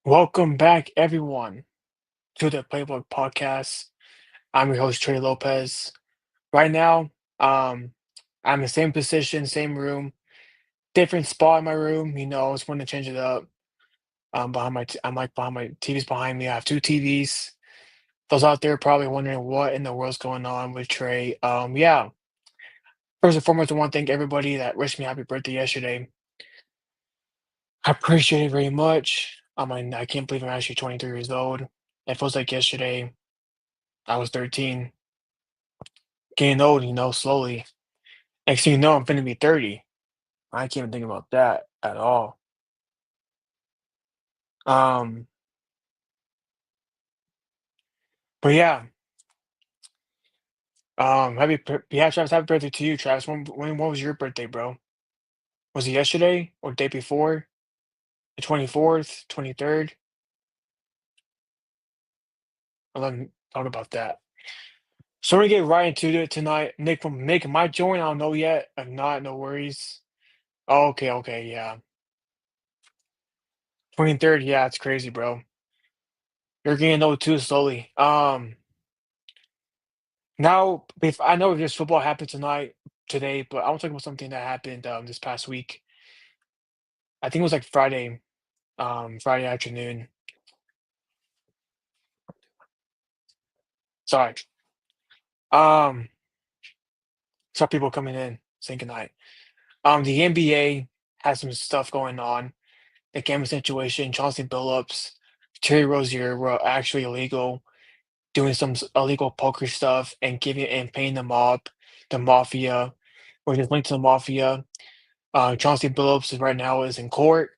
Welcome back, everyone, to the Playbook Podcast. I'm your host, Trey Lopez. Right now, um, I'm in the same position, same room, different spot in my room. I just want to change it up. I'm like behind my TV's behind me. I have two TVs. Those out there probably wondering what in the world's going on with Trey. Yeah. First and foremost, I want to thank everybody that wished me happy birthday yesterday. I appreciate it very much. I can't believe I'm actually 23 years old. It feels like yesterday I was 13. Getting old, slowly. Next thing you know, I'm finna be 30. I can't even think about that at all. Um, but yeah, yeah, Travis, happy birthday to you, Travis. When was your birthday, bro? Was it yesterday or day before? The 24th, 23rd? Let me talk about that. So we're gonna get right into it tonight. Nick from Nick, am I join? I don't know yet. If not, no worries. Oh, okay, yeah. 23rd, yeah, it's crazy, bro. You're getting old too slowly. Now, if I know there's football happened today, but I want to talk about something that happened this past week. I think it was like Friday afternoon. Sorry. Um, saw people coming in saying goodnight. The NBA has some stuff going on. The gambling situation, Chauncey Billups, Terry Rozier were actually illegal, doing some illegal poker stuff and giving and paying the the mafia, or just linked to the mafia. Chauncey Billups right now is in court.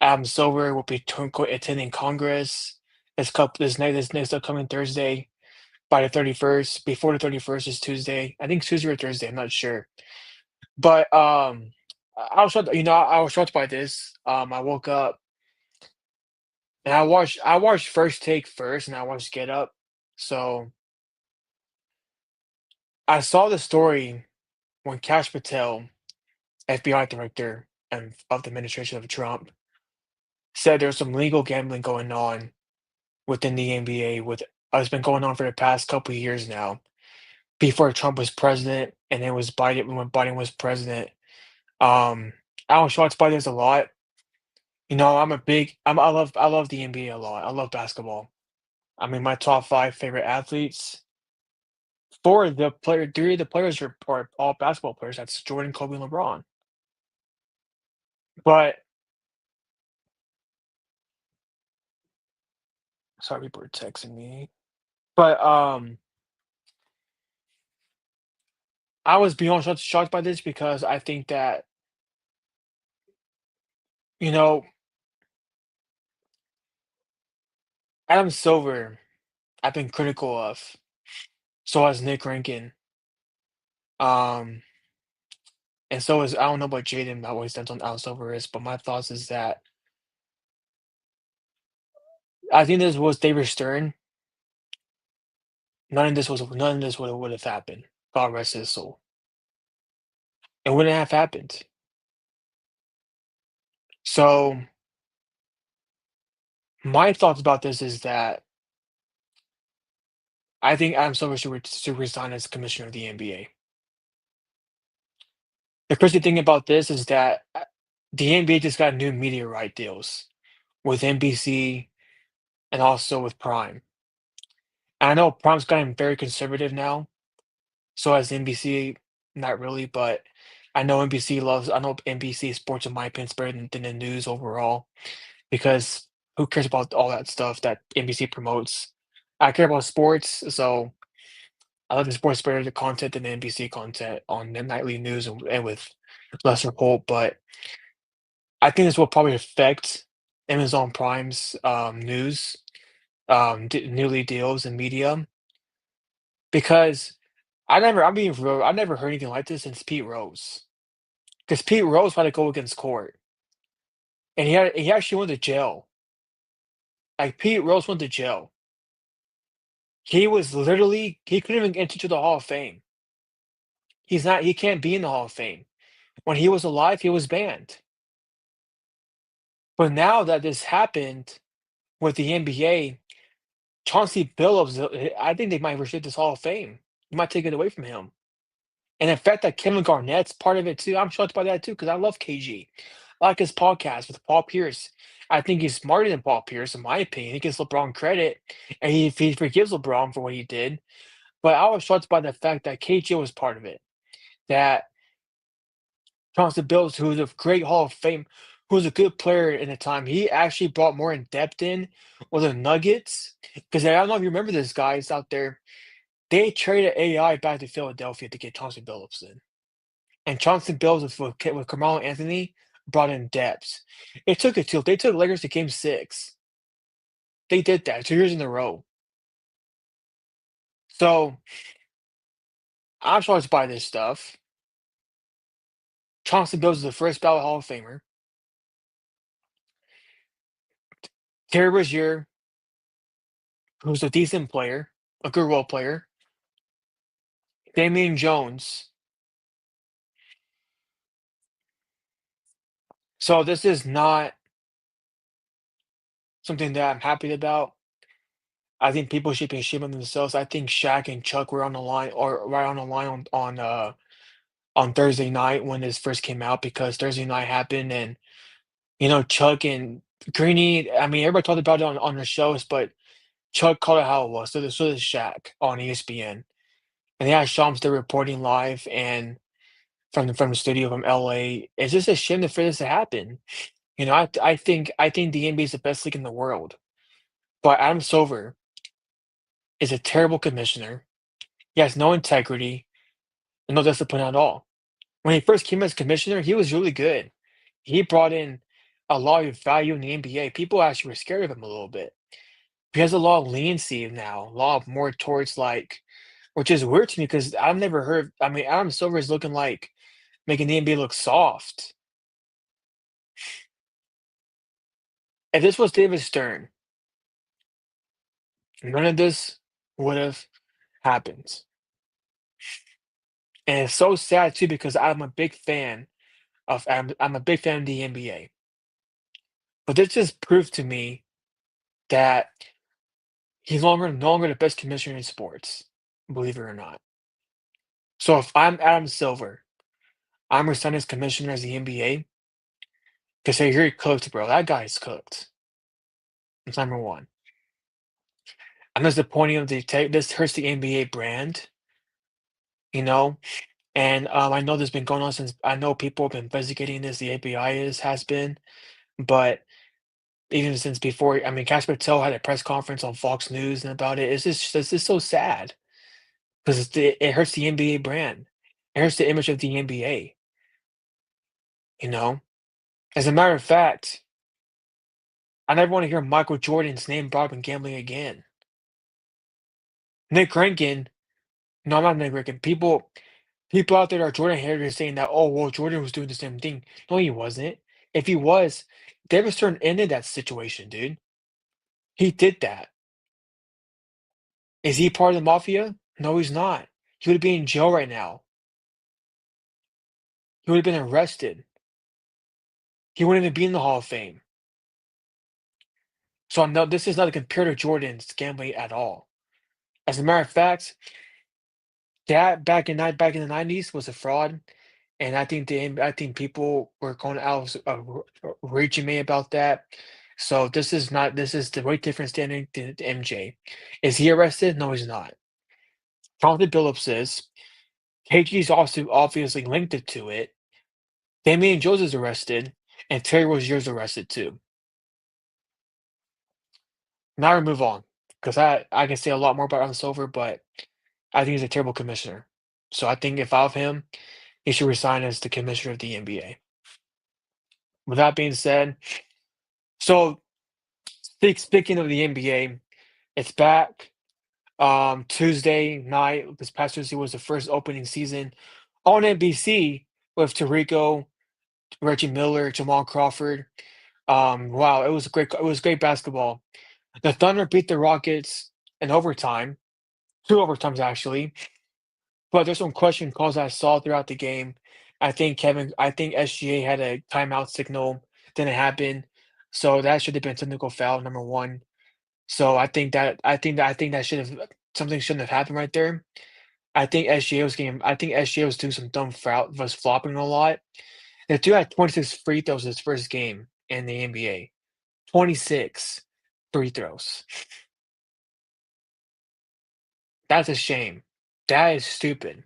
Adam Silver will be attending Congress this next upcoming Thursday by the 31st. Before the 31st is Tuesday. I think it's Tuesday or Thursday. I'm not sure. But I was shocked, I was shocked by this. I woke up and I watched First Take first, and I watched Get Up. So I saw the story when Kash Patel, FBI director and of the administration of Trump, said there's some legal gambling going on within the NBA with it's been going on for the past couple of years now. Before Trump was president, and it was Biden when Biden was president. Um, I was shocked by this a lot. I love the NBA a lot. I love basketball. I mean, my top five favorite athletes. Three of the players are all basketball players. That's Jordan, Kobe, and LeBron. But sorry, people are texting me. But I was beyond shocked by this because I think that you know Adam Silver, I've been critical of. So has Nick Rankin. Um, and so is I don't know what Jaden about what his stance on Adam Silver is, but my thoughts is that I think this was David Stern. None of this would have happened. God rest his soul. It wouldn't have happened. So my thoughts about this is that I think Adam Silver should resign as commissioner of the NBA. The crazy thing about this is that the NBA just got new media right deals with NBC and also with Prime. And I know Prime's gotten very conservative now, so has NBC, not really, but I know NBC sports in my opinion is better than the news overall because who cares about all that stuff that NBC promotes? I care about sports, so I love the sports better the content than the NBC content on the nightly news and with Lester Holt, but I think this will probably affect Amazon Prime's news, newly deals and media because I'm being real, I never heard anything like this since Pete Rose. Because Pete Rose had to go against court, and he actually went to jail. Like Pete Rose went to jail. He couldn't even get into the Hall of Fame. He can't be in the Hall of Fame. When he was alive, he was banned. But now that this happened, with the NBA, Chauncey Billups, I think they might restrict his Hall of Fame. You might take it away from him. And the fact that Kevin Garnett's part of it too, I'm shocked by that too, because I love KG. I like his podcast with Paul Pierce. I think he's smarter than Paul Pierce, in my opinion. He gives LeBron credit, and he forgives LeBron for what he did. But I was shocked by the fact that KG was part of it. That Chauncey Billups, who was a great Hall of Fame, who was a good player in the time, he actually brought more in depth in with the Nuggets. Because I don't know if you remember this, guys out there. They traded AI back to Philadelphia to get Chauncey Billups in. And Chauncey Billups with Carmelo Anthony brought in depth. It took it to they took Lakers to game 6. They did that 2 years in a row. So I'm shocked by this stuff. Chauncey Billups is the first ballot Hall of Famer. Terry Rozier, who's a decent player, a good role player. Damian Jones. So this is not something that I'm happy about. I think people should be ashamed of themselves. I think Shaq and Chuck were on the line or right on the line on Thursday night when this first came out because Thursday night happened and Chuck and Greeny, I mean everybody talked about it on the shows, but Chuck called it how it was. So does Shaq on ESPN. And they had Shamster reporting live and from the studio from LA. It's just a shame for this to happen. I think the NBA is the best league in the world. But Adam Silver is a terrible commissioner. He has no integrity and no discipline at all. When he first came as commissioner, he was really good. He brought in a lot of value in the NBA. People actually were scared of him a little bit. He has a lot of leniency now, a lot of more towards which is weird to me because I've never heard. I mean, Adam Silver is looking like making the NBA look soft. If this was David Stern, none of this would have happened. And it's so sad too because I'm a big fan of the NBA. But this just proves to me that he's no longer the best commissioner in sports, believe it or not. So if I'm Adam Silver, I'm resigning as commissioner as the NBA because hey, you're cooked, bro. That guy's cooked. That's number one. I'm disappointed of this hurts the NBA brand, you know. And I know this has been going on since I know people have been investigating this. The ABI has been, but even since before, I mean, Casper Patel had a press conference on Fox News and about it. It's just so sad because it hurts the NBA brand. It hurts the image of the NBA. You know, as a matter of fact, I never want to hear Michael Jordan's name brought up in gambling again. Nick Rankin, no, I'm not Nick Rankin. People out there that are Jordan haters saying that, oh, well, Jordan was doing the same thing. No, he wasn't. If he was, David Stern ended that situation, dude. He did that. Is he part of the mafia? No, he's not. He would be in jail right now. He would have been arrested. He wouldn't even be in the Hall of Fame. So no, this is not a compare to Jordan's gambling at all. As a matter of fact, that back in the 90s was a fraud, and I think people were going out raging me about that. So this is the way different standing to MJ. Is he arrested? No, he's not. Jonathan Phillips is. KG's also obviously linked it to it. Damian Jones is arrested, and Terry Rozier's arrested too. Now we move on because I can say a lot more about Adam Silver, but I think he's a terrible commissioner. So I think if I have him, he should resign as the commissioner of the NBA. With that being said, so speaking of the NBA, it's back. Tuesday night, this past Tuesday was the first opening season on NBC with Tarico, Reggie Miller, Jamal Crawford. Wow, it was great basketball. The Thunder beat the Rockets in overtime, 2 overtimes actually. But there's some question calls I saw throughout the game. I think SGA had a timeout signal, didn't happen. So that should have been technical foul, number one. So I think that should have something shouldn't have happened right there. I think SGA was doing some dumb foul was flopping a lot. The dude had 26 free throws his first game in the NBA. 26 free throws. That's a shame. That is stupid.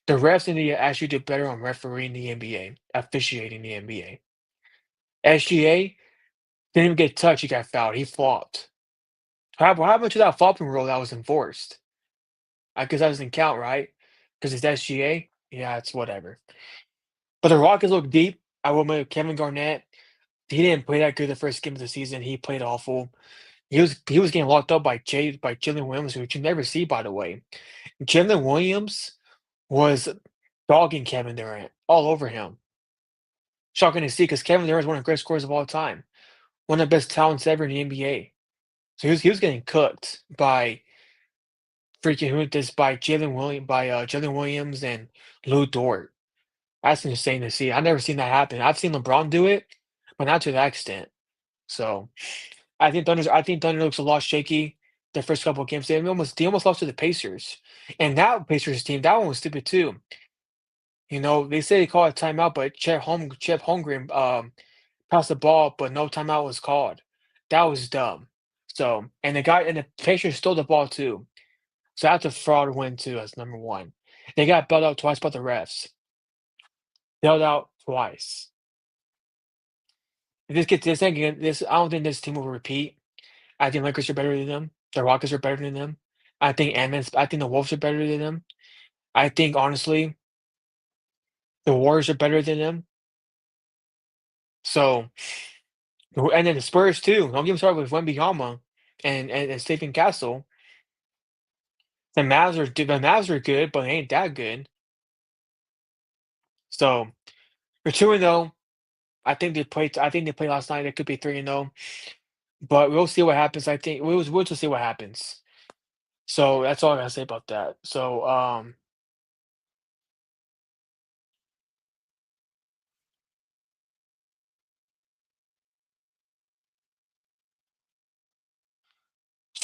The refs need to actually do better on refereeing the NBA, officiating the NBA. SGA didn't even get touched, he got fouled, he flopped. What happened to that flopping rule that was enforced? I guess that doesn't count, right? Because it's SGA? Yeah, it's whatever. But the Rockets look deep. I will admit Kevin Garnett, he didn't play that good the first game of the season. He played awful. He was getting locked up by Jalen Williams, which you never see, by the way. Jalen Williams was dogging Kevin Durant all over him. Shocking to see because Kevin Durant is one of the greatest scorers of all time, one of the best talents ever in the NBA. So he was getting cooked by freaking who this by Jalen Williams and Lou Dort. That's insane to see. I've never seen that happen. I've seen LeBron do it, but not to that extent. So I think Thunder looks a lot shaky the first couple of games. They almost lost to the Pacers. And that Pacers team, that one was stupid too. They say they call it timeout, but Chet Holmgren passed the ball, but no timeout was called. That was dumb. So and the Pacers stole the ball too. So that's a fraud win too, as number one. They got bailed out twice by the refs. Bailed out twice. If this gets this again, this I don't think this team will repeat. I think Lakers are better than them. The Rockets are better than them. I think the Wolves are better than them. I think honestly, the Warriors are better than them. So and then the Spurs too. Don't get me started with Wembanyama and Stephen Castle. The Mavs are good, but they ain't that good. So for 2-0, I think they played last night. It could be 3-0, but we'll see what happens. I think we'll just see what happens. So that's all I gotta say about that. So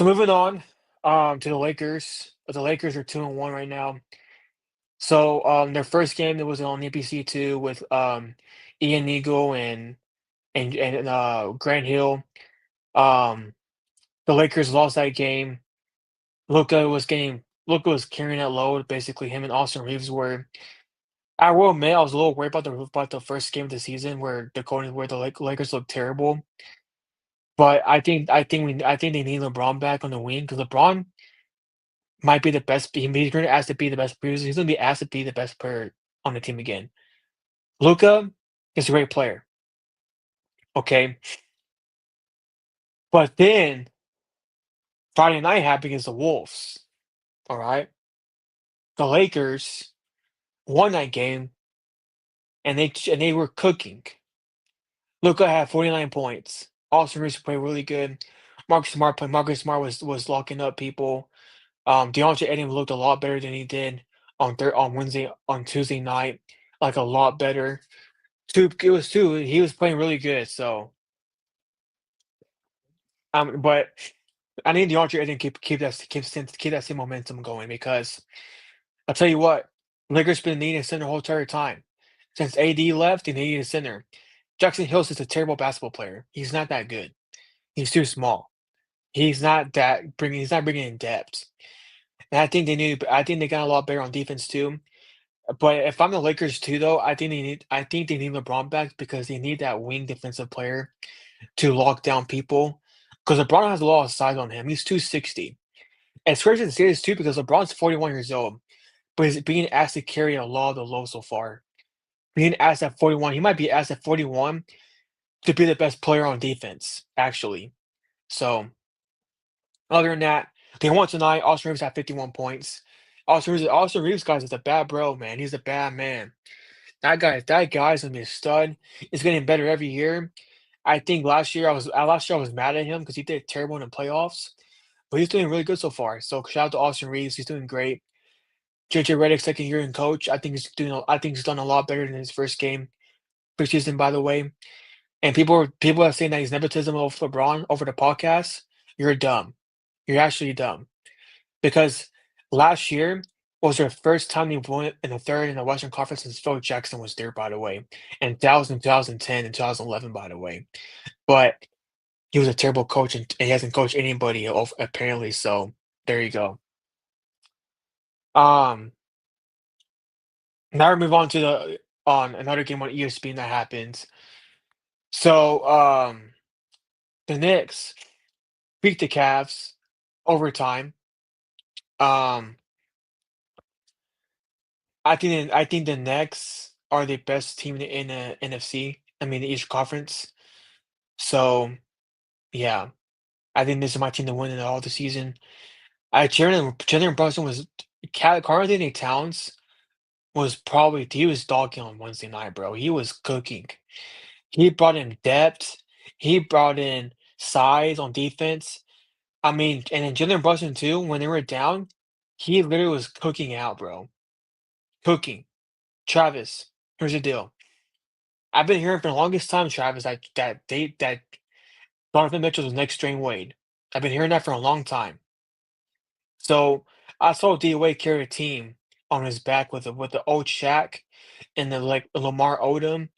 moving on to the Lakers. The Lakers are 2-1 right now. So their first game that was on NBC two with Ian Eagle and Grant Hill. Um, the Lakers lost that game. Luka was carrying that load. Basically, him and Austin Reeves were. I will admit, I was a little worried about the first game of the season where the Lakers looked terrible. But I think they need LeBron back on the wing because LeBron might be the best. He's going to ask to be the best producer. He's going to be asked to be the best player on the team again. Luka is a great player, okay, but then Friday night happened against the Wolves. All right, the Lakers won that game and they were cooking. Luka had 49 points. Austin Reeves played really good. Marcus Smart was locking up people. DeAndre Ayton looked a lot better than he did on Tuesday night, like a lot better. It was two. He was playing really good. But I need DeAndre Ayton to keep that same momentum going because I'll tell you what, Lakers been needing a center the whole entire time. Since AD left, they needed a center. Jackson Hills is a terrible basketball player. He's not that good. He's too small. He's not bringing in depth. And I think they got a lot better on defense too. But if I'm the Lakers too, though, I think they need LeBron back because they need that wing defensive player to lock down people. Because LeBron has a lot of size on him. He's 260. And it's crazy to say this too because LeBron's 41 years old, but he's being asked to carry a lot of the load so far. Being asked at 41, he might be asked at 41 to be the best player on defense, actually. So other than that, they won tonight. Austin Reeves had 51 points. Austin Reeves, guys, is a bad bro, man. He's a bad man. That guy's gonna be a stud. He's getting better every year. I think last year I was mad at him because he did terrible in the playoffs, but he's doing really good so far. So shout out to Austin Reeves. He's doing great. JJ Redick, second year in coach. I think he's done a lot better than his first game preseason, by the way. And people are saying that he's nepotism of LeBron over the podcast. You're dumb. You're actually dumb because last year was their first time they won it in the third in the Western Conference since Phil Jackson was there, by the way, and 2010, and 2011, by the way. But he was a terrible coach, and he hasn't coached anybody apparently. So there you go. Um, Now we move on to the on another game on ESPN that happens. So the Knicks beat the Cavs overtime. Um, I think the Knicks are the best team in the NFC. I mean, the East Conference. So yeah, I think this is my team to win it all the season. Jalen Brunson was Karl Anthony Towns was probably he was dogging on Wednesday night, bro. He was cooking. He brought in depth. He brought in size on defense. I mean, and then Jalen Brunson too. When they were down, he literally was cooking out, bro. Cooking. Travis, here's the deal. I've been hearing for the longest time, Travis, that Donovan Mitchell was next Dwayne Wade. I've been hearing that for a long time. So I saw D Wade carry a team on his back with the old Shaq and the like Lamar Odom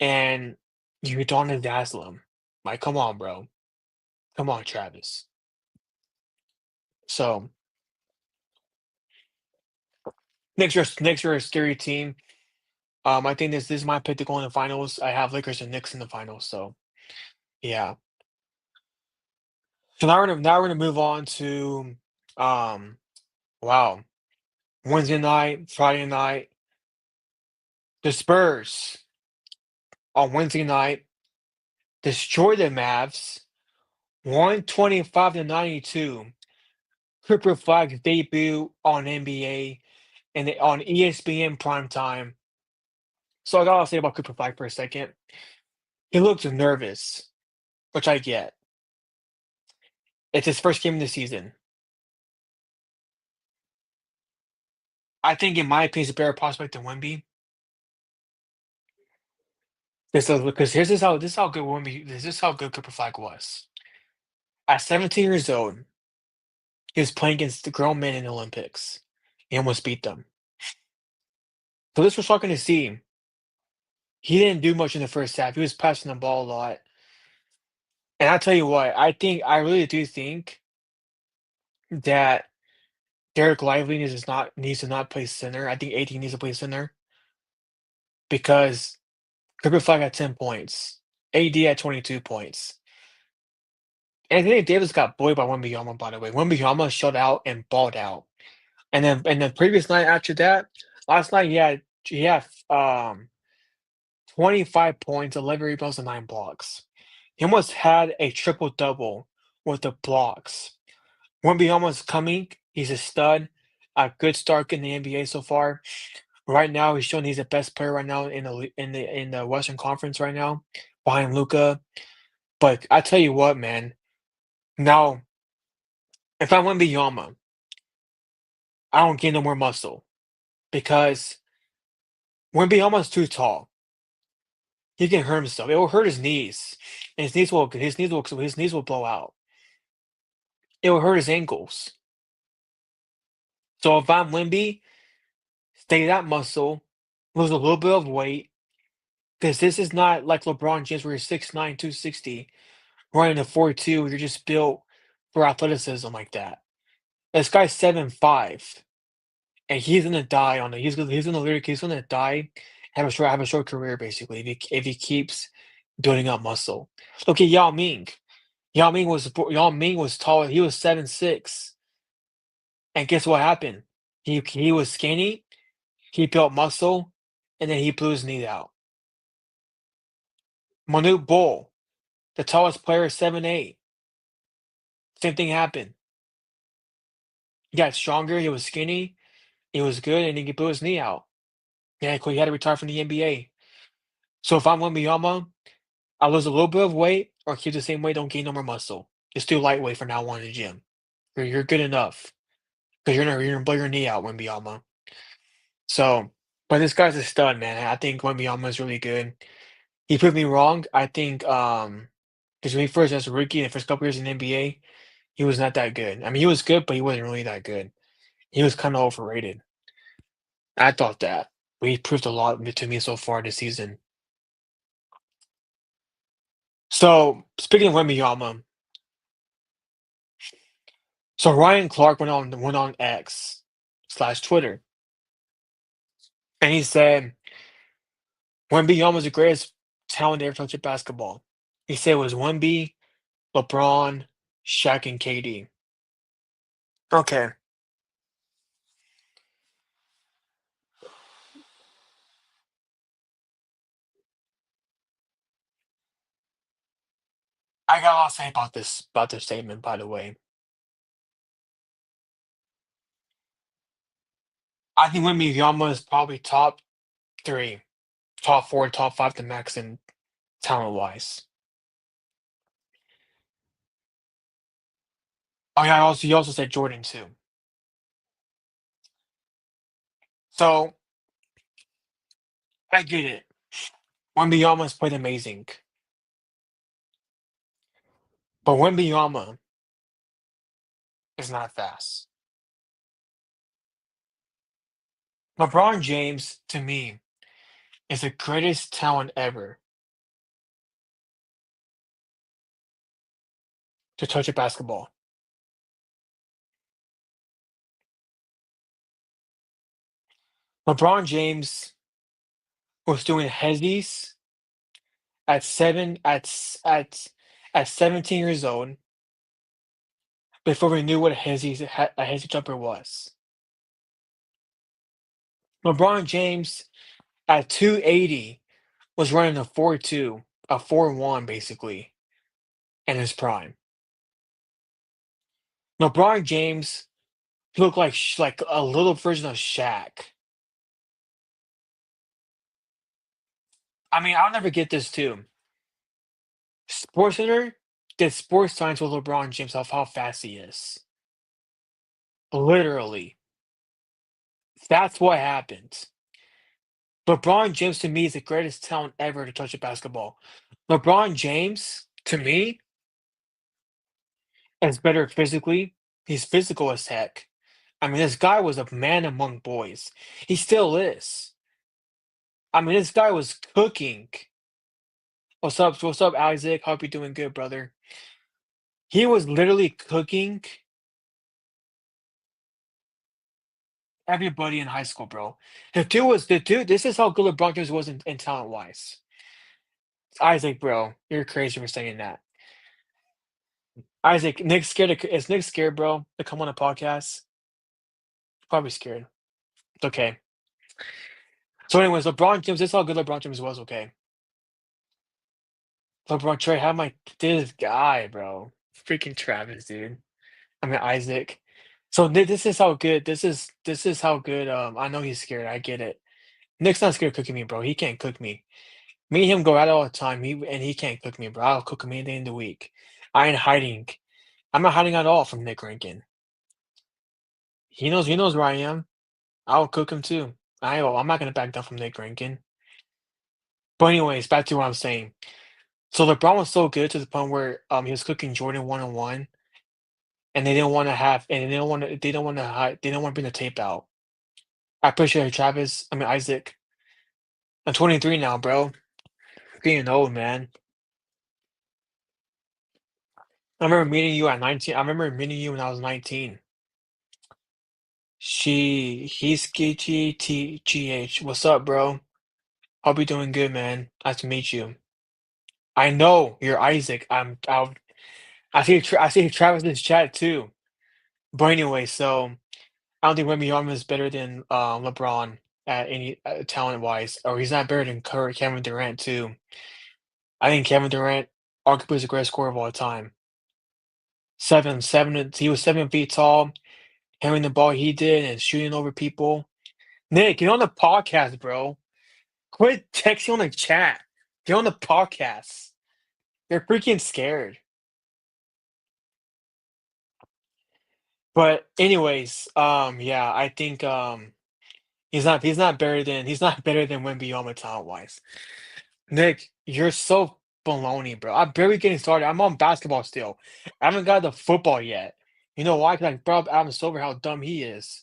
and Udonis Haslem. Like, come on, bro. Come on, Travis. So next year a scary team. I think this is my pick to go in the finals. I have Lakers and Knicks in the finals. So yeah. So now we're gonna move on to um wow, Wednesday night, Friday night. The Spurs on Wednesday night destroyed the Mavs 125 to 92. Cooper Flag's debut on NBA and on ESPN primetime. So I gotta say about Cooper Flag for a second. He looks nervous, which I get. It's his first game of the season. I think, in my opinion, he's a better prospect than Wemby. Because this is how good Wemby. This is how good Cooper Flag was. At 17 years old, he was playing against the grown men in the Olympics. He almost beat them. So this was shocking to see. He didn't do much in the first half. He was passing the ball a lot. And I tell you what, I really do think that Derek Lively needs to not play center. I think 18 needs to play center because Cooper Flag had 10 points. AD had 22 points. Anthony Davis got bullied by Wembanyama, by the way. Wembanyama shut out and balled out. And the previous night after that, last night he had 25 points, 11 rebounds, and 9 blocks. He almost had a triple double with the blocks. Wembanyama's coming. He's a stud. A good start in the NBA so far. Right now, he's showing he's the best player right now in the Western Conference right now, behind Luka. But I tell you what, man. Now, if I'm Wembanyama, I don't gain no more muscle because Wembanyama's too tall. He can hurt himself. It will hurt his knees, and his knees will blow out. It will hurt his ankles. So if I'm Wemby, stay that muscle, lose a little bit of weight, because this is not like LeBron James where you're 6'9", 260, running a 4.2. You're just built for athleticism like that. This guy's 7'5", and he's gonna die on it. He's gonna die, have a short career basically if he keeps building up muscle. Look at Yao Ming. Yao Ming was tall. He was 7'6", and guess what happened? He was skinny. He built muscle, and then he blew his knee out. Manute Bol, the tallest player, 7'8". Same thing happened. He got stronger. He was skinny. He was good, and he blew his knee out. Yeah, he had to retire from the NBA. So if I'm Wembanyama, I lose a little bit of weight or keep the same weight, don't gain no more muscle. Just do lightweight from now on in the gym. You're good enough because you're gonna blow your knee out, Wembanyama. So, but this guy's a stud, man. I think Wembanyama is really good. He proved me wrong. I think because when he first as a rookie, the first couple years in the NBA, he was not that good. I mean, he was good, but he wasn't really that good. He was kind of overrated. I thought that, but he proved a lot to me so far this season. So speaking of Wembanyama, so Ryan Clark went on X slash Twitter, and he said Wembanyama was the greatest talent to ever touch a basketball. He said it was Wemby, LeBron, Shaq, and KD. Okay, I got a lot to say about this statement. By the way, I think Wembanyama is probably top three, top four, top five to max in talent wise. Oh yeah, he also said Jordan too. So I get it. Wembanyama's played amazing, but Wembanyama is not fast. LeBron James, to me, is the greatest talent ever to touch a basketball. LeBron James was doing hezzies at seven at 17 years old before we knew what a hezzy jumper was. LeBron James at 280 was running a 4.2, a 4.1 basically in his prime. LeBron James looked like a little version of Shaq. I mean, I'll never get this too. SportsCenter did sports science with LeBron James of how fast he is. Literally. That's what happened. LeBron James to me is the greatest talent ever to touch a basketball. LeBron James, to me, is better physically. He's physical as heck. I mean, this guy was a man among boys. He still is. I mean, this guy was cooking. What's up, Isaac? Hope you're doing good, brother. He was literally cooking everybody in high school, bro. The dude. This is how good LeBron James was in talent wise. Isaac, bro, you're crazy for saying that. Isaac, is Nick scared, bro, to come on a podcast? Probably scared. It's okay. So, anyways, LeBron James. This is how good LeBron James was. Okay, LeBron Trey, have my this guy, bro. Freaking Travis, dude. I mean Isaac. So this is how good. This is how good. I know he's scared. I get it. Nick's not scared of cooking me, bro. He can't cook me. Me and him go out all the time. He can't cook me, bro. I'll cook him any day in the week. I ain't hiding. I'm not hiding at all from Nick Rankin. He knows where I am. I'll cook him too. I'm not gonna back down from Nick Rankin. But anyways, back to what I'm saying. So LeBron was so good to the point where he was cooking Jordan 1-on-1, and they don't want to bring the tape out. I appreciate it, Travis. I mean Isaac. I'm 23 now, bro. Getting old, man. I remember meeting you when I was 19. He's GGTGH. What's up, bro? Hope you're doing good, man. Nice to meet you. I know you're Isaac. I see Travis's chat too. But anyway, so I don't think Wembanyama is better than LeBron at any talent wise, or he's not better than Kevin Durant too. I think Kevin Durant arguably is the greatest scorer of all time. He was 7 feet tall, handling the ball he did and shooting over people. Nick, get on the podcast, bro. Quit texting on the chat. Get on the podcast. They're freaking scared. But anyways, yeah, I think he's not better than Wembanyama talent wise. Nick, you're so baloney, bro. I'm barely getting started. I'm on basketball still. I haven't got to football yet. You know why? Because I brought up Adam Silver, how dumb he is.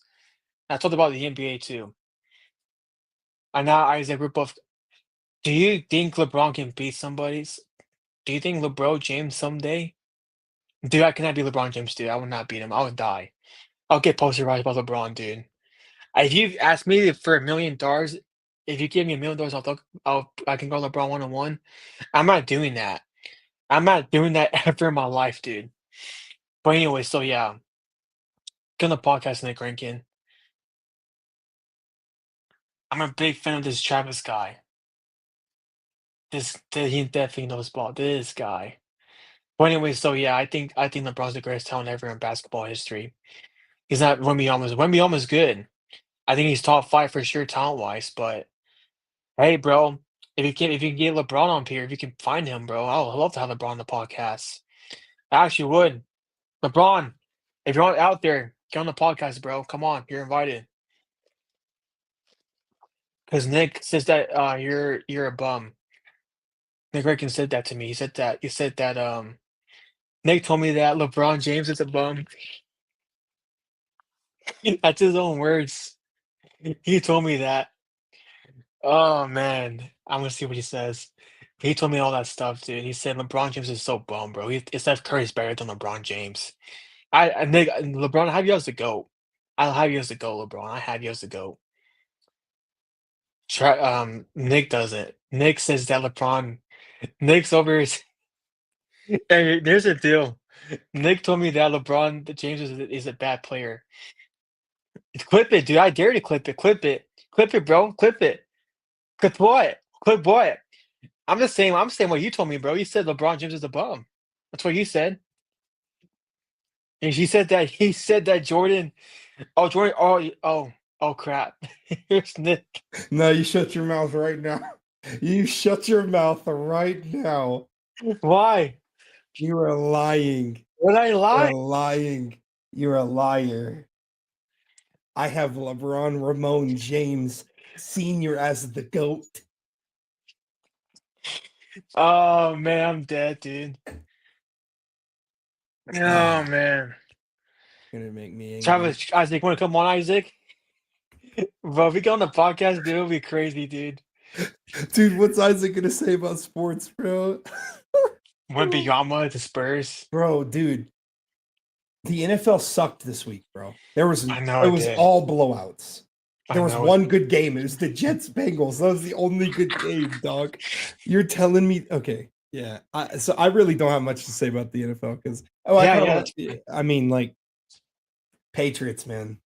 I talked about the NBA too. And now Isaac, we're both. Do you think LeBron can beat somebody's? Do you think LeBron James someday? Dude, I cannot be LeBron James, dude. I would not beat him. I would die. I'll get posterized about LeBron, dude. If you ask me for $1 million, if you give me $1 million, I can go LeBron 1-on-1. I'm not doing that. I'm not doing that ever in my life, dude. But anyway, so yeah, get on the podcast, Nick Rankin. I'm a big fan of this Travis guy. He definitely knows ball. This guy. But anyway, so yeah, I think LeBron's the greatest talent ever in basketball history. He's not Wembyama's. Wembyama's good. I think he's top 5 for sure talent wise. But hey, bro, if you can get LeBron on here, if you can find him, bro, I'll love to have LeBron on the podcast. I actually would. LeBron, if you're out there, get on the podcast, bro. Come on, you're invited. Because Nick says that you're a bum. Nick Rankin said that to me. He said that Nick told me that LeBron James is a bum. That's his own words. He told me that. Oh man, I'm gonna see what he says. He told me all that stuff, dude. He said LeBron James is so bum, bro. Steph Curry's better than LeBron James. Nick LeBron, I have you as the GOAT. I'll have you as the GOAT, LeBron. I have you as the GOAT. Nick doesn't. Nick says that LeBron. Nick's over. Hey, there's a deal. Nick told me that LeBron James is a bad player. Clip it, dude. I dare you to clip it. Clip it. Clip it, bro. Clip it. Clip what? Clip what? I'm saying what you told me, bro. You said LeBron James is a bum. That's what you said. And he said that Jordan. Oh, Jordan. Oh, crap. Here's Nick. No, you shut your mouth right now. You shut your mouth right now. Why? You are lying. Would I You're lie? lying. You're a liar. I have LeBron Ramon James Sr. as the GOAT. Oh man, I'm dead, dude. Oh man. Gonna make me angry. Travis, Isaac, wanna come on, Isaac? Bro, if we get on the podcast, dude, it'll be crazy, dude. Dude, what's Isaac gonna say about sports, bro? Wembanyama to Spurs. Bro, dude. The NFL sucked this week, bro. I know it it was did. all blowouts. I There was know it. one good game. It was the Jets Bengals. That was the only good game, dog. You're telling me okay. Yeah. So I really don't have much to say about the NFL because I mean, like Patriots, man.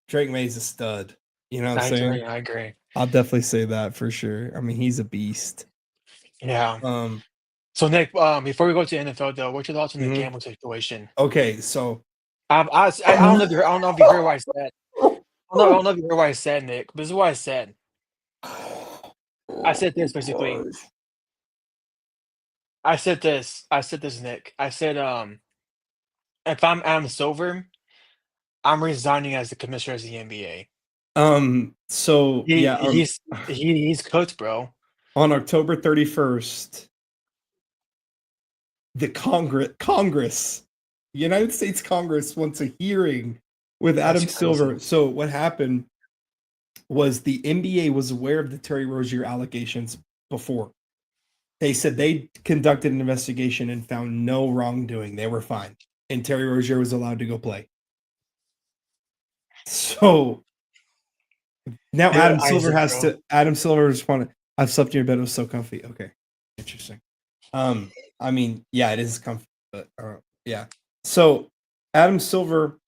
Drake May's a stud. You know what I'm saying? I agree. I'll definitely say that for sure. I mean, he's a beast. Yeah. Um, So Nick, before we go to the NFL though, what's your thoughts on the Mhm. gambling situation? okay, so I don't know if you heard what I said. I don't know if you heard what I said, Nick. This is what I said. I said this basically. I said this, Nick. I said, if I'm Adam Silver, I'm resigning as the commissioner of the NBA. So yeah, He's cooked, bro. on October 31st, the Congress, the United States Congress wants a hearing with Adam That's Silver. crazy. So what happened was the NBA was aware of the Terry Rozier allegations before. They said they conducted an investigation and found no wrongdoing. They were fine. And Terry Rozier was allowed to go play. So now Dude, Adam Silver Isaac, has bro. to. Adam Silver just wanted. I've slept in your bed. It was so comfy. Okay, interesting. I mean, yeah, it is comfy, but yeah. So Adam Silver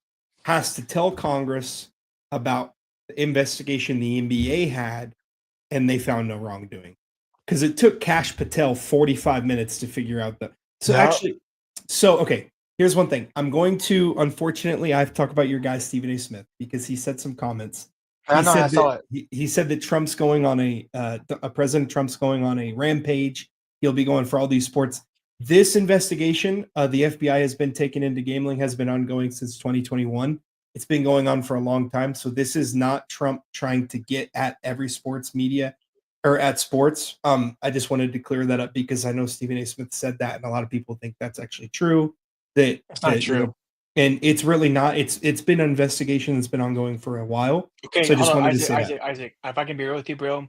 has to tell Congress about the investigation the NBA had, and they found no wrongdoing because it took Kash Patel 45 minutes to figure out the. So Yep. actually, okay. Here's one thing. I'm going to, unfortunately, I have to talk about your guy Stephen A. Smith because he said some comments. I know, I saw it. He said that Trump's going on President Trump's going on a rampage. He'll be going for all these sports. This investigation, the FBI has been taken into gambling, has been ongoing since 2021. It's been going on for a long time. So this is not Trump trying to get at every sports media. or at sports. I just wanted to clear that up because I know Stephen A. Smith said that, and a lot of people think that's actually true. That It's not that you know, true. and it's really not. It's been an investigation that's been ongoing for a while. Okay, So I hold just on, wanted to Isaac, say that, Isaac, Isaac. If I can be real with you, bro,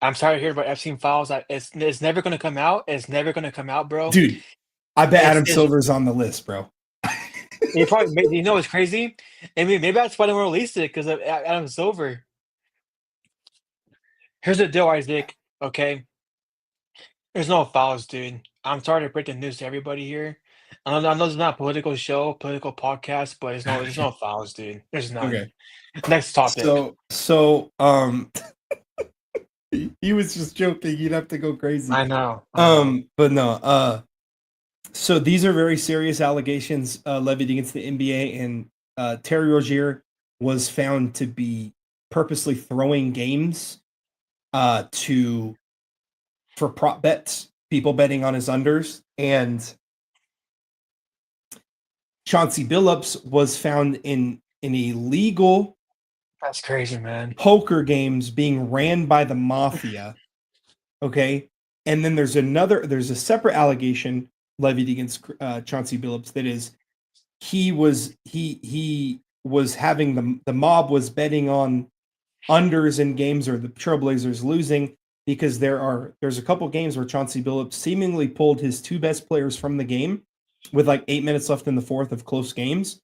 I'm sorry to hear about Epstein files. It's never gonna come out. It's never gonna come out, bro. dude. I bet Adam It's Silver's on the list, bro. you probably you know what's crazy? Maybe that's why they won't release it because of Adam Silver. Here's the deal, Isaac. Okay, there's no files, dude. I'm sorry to break the news to everybody here. I know it's not a political show, political podcast, but there's no files, dude. There's none. Okay. Next topic. So he was just joking. You'd have to go crazy. I know. I know. But no. So these are very serious allegations levied against the NBA, and Terry Rozier was found to be purposely throwing games for prop bets, people betting on his unders, and Chauncey Billups was found in illegal That's crazy, man. poker games being ran by the mafia. Okay, and then there's a separate allegation levied against Chauncey Billups that is he was having the mob was betting on unders in games or the Trailblazers losing because there's a couple games where Chauncey Billups seemingly pulled his two best players from the game with like 8 minutes left in the fourth of close games,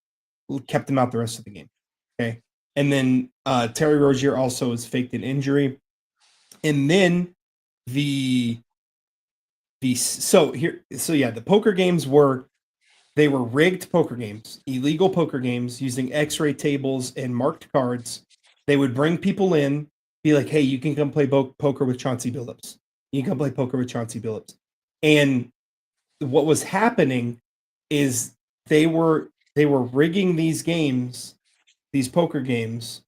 kept them out the rest of the game. Okay. And then Terry Rozier also has faked an injury. And then the poker games were rigged poker games, illegal poker games using x-ray tables and marked cards. They would bring people in, be like, hey, you can come play poker with Chauncey Billups. You can come play poker with Chauncey Billups. And what was happening is they were rigging these games, these poker games,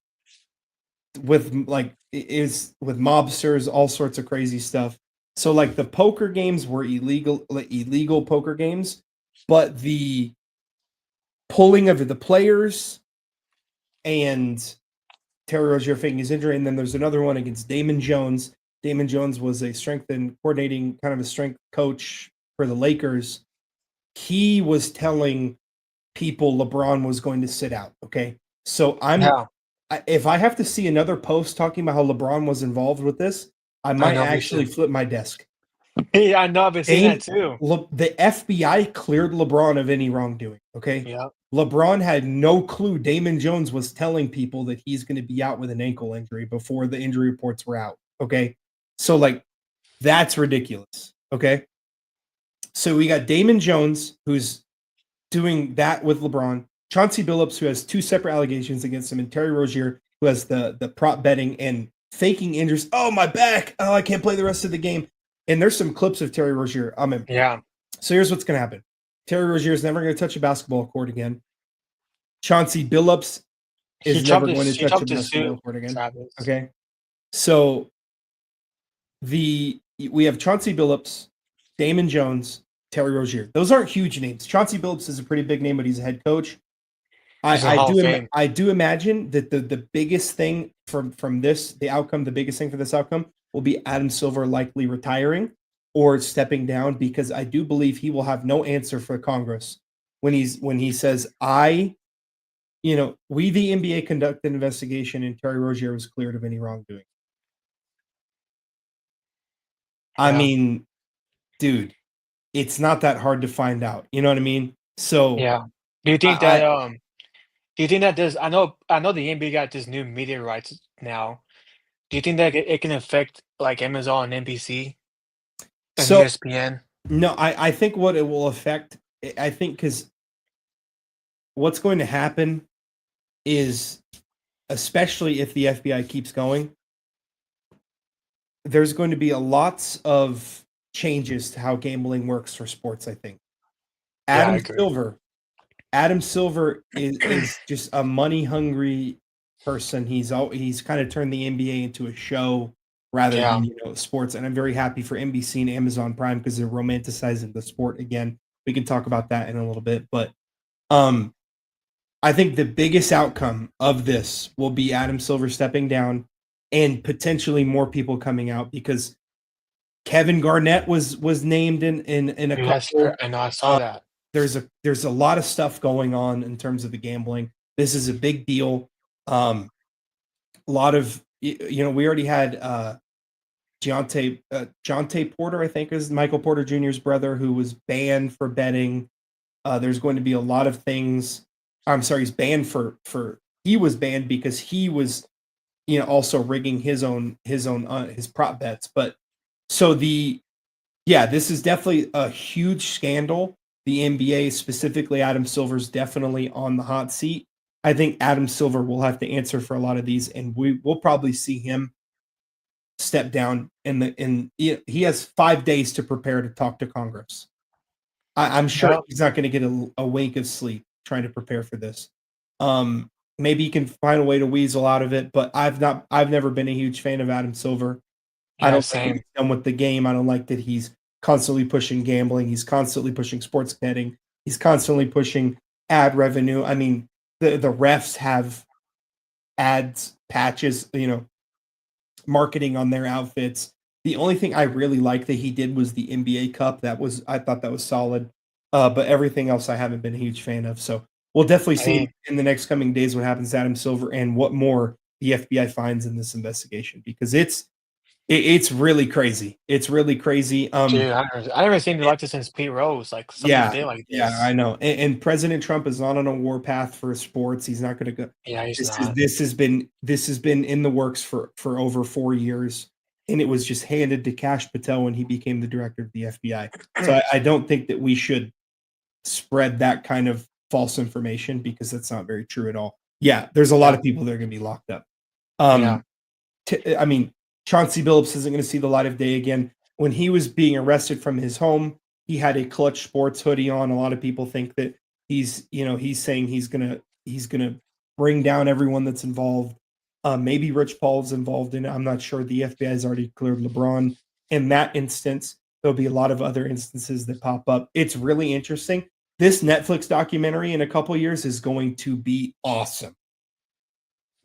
with with mobsters, all sorts of crazy stuff. So like the poker games were illegal poker games, but the pulling of the players and Terry Rozier faking his injury, and then there's another one against Damon Jones. Damon Jones was a strength and coordinating kind of a strength coach for the Lakers. He was telling people LeBron was going to sit out. Okay, so if I have to see another post talking about how LeBron was involved with this, I might actually flip my desk. Yeah, I know. I've been seeing that too. The FBI cleared LeBron of any wrongdoing. Okay. Yeah. LeBron had no clue Damon Jones was telling people that he's going to be out with an ankle injury before the injury reports were out. Okay. So, like, that's ridiculous. Okay. So, we got Damon Jones, who's doing that with LeBron, Chauncey Billups, who has two separate allegations against him, and Terry Rozier, who has the prop betting and faking injuries. Oh, my back. Oh, I can't play the rest of the game. And there's some clips of Terry Rozier. Yeah. So here's what's going to happen. Terry Rozier is never going to touch a basketball court again. Chauncey Billups is never going to touch a basketball court again. Travis. Okay. So we have Chauncey Billups, Damon Jones, Terry Rozier. Those aren't huge names. Chauncey Billups is a pretty big name, but he's a head coach. I do imagine that the biggest thing from this, the biggest thing for this outcome will be Adam Silver likely retiring or stepping down, because I do believe he will have no answer for Congress when he says, we the NBA conducted an investigation and Terry Rozier was cleared of any wrongdoing. Yeah. I mean, dude, it's not that hard to find out. You know what I mean? So yeah. Do you think that there's I know the NBA got this new media rights now. Do you think that it can affect like Amazon and NBC and ESPN? No, I think what it will affect, I think, because what's going to happen is, especially if the FBI keeps going, there's going to be lots of changes to how gambling works for sports, I think. Adam Silver is just a money-hungry person. He's kind of turned the NBA into a show rather than sports, and I'm very happy for NBC and Amazon Prime because they're romanticizing the sport again. We can talk about that in a little bit, but I think the biggest outcome of this will be Adam Silver stepping down and potentially more people coming out because Kevin Garnett was named in a Yes, couple. I know. I saw that. There's a lot of stuff going on in terms of the gambling. This is a big deal. A lot of we already had Jonte Porter, I think is Michael Porter Jr.'s brother, who was banned for betting. There's going to be a lot of things. I'm sorry, he's banned he was banned because he was also rigging his prop bets. But so this is definitely a huge scandal. The NBA, specifically Adam Silver's definitely on the hot seat. I think Adam Silver will have to answer for a lot of these, and we'll probably see him step down he has 5 days to prepare to talk to Congress. I'm sure Yep. he's not going to get a wink of sleep trying to prepare for this. Maybe he can find a way to weasel out of it, but I've never been a huge fan of Adam Silver. I Yeah, don't like what same. he's done with the game. I don't like that he's constantly pushing gambling. He's constantly pushing sports betting. He's constantly pushing ad revenue. I mean, the refs have ads, patches, marketing on their outfits. The only thing I really liked that he did was the NBA Cup. I thought that was solid. But everything else I haven't been a huge fan of. So we'll definitely I see mean, in the next coming days what happens to Adam Silver and what more the FBI finds in this investigation because it's really crazy. It's really crazy. dude, I never seen the like this since Pete Rose. Like something Yeah, big like yeah, I this. know. And President Trump is not on a war path for sports. He's not going to go. Yeah, he's This is not. this has been in the works for over 4 years, and it was just handed to Kash Patel when he became the director of the FBI. So I don't think that we should spread that kind of false information because that's not very true at all. Yeah, there's a lot Yeah, of people that are going to be locked up. yeah, Um, I mean, Chauncey Billups isn't going to see the light of day again. When he was being arrested from his home, he had a Clutch Sports hoodie on. A lot of people think that he's saying he's gonna bring down everyone that's involved. Maybe Rich Paul's involved in it. I'm not sure. The FBI has already cleared LeBron. In that instance, there'll be a lot of other instances that pop up. It's really interesting. This Netflix documentary in a couple years is going to be awesome.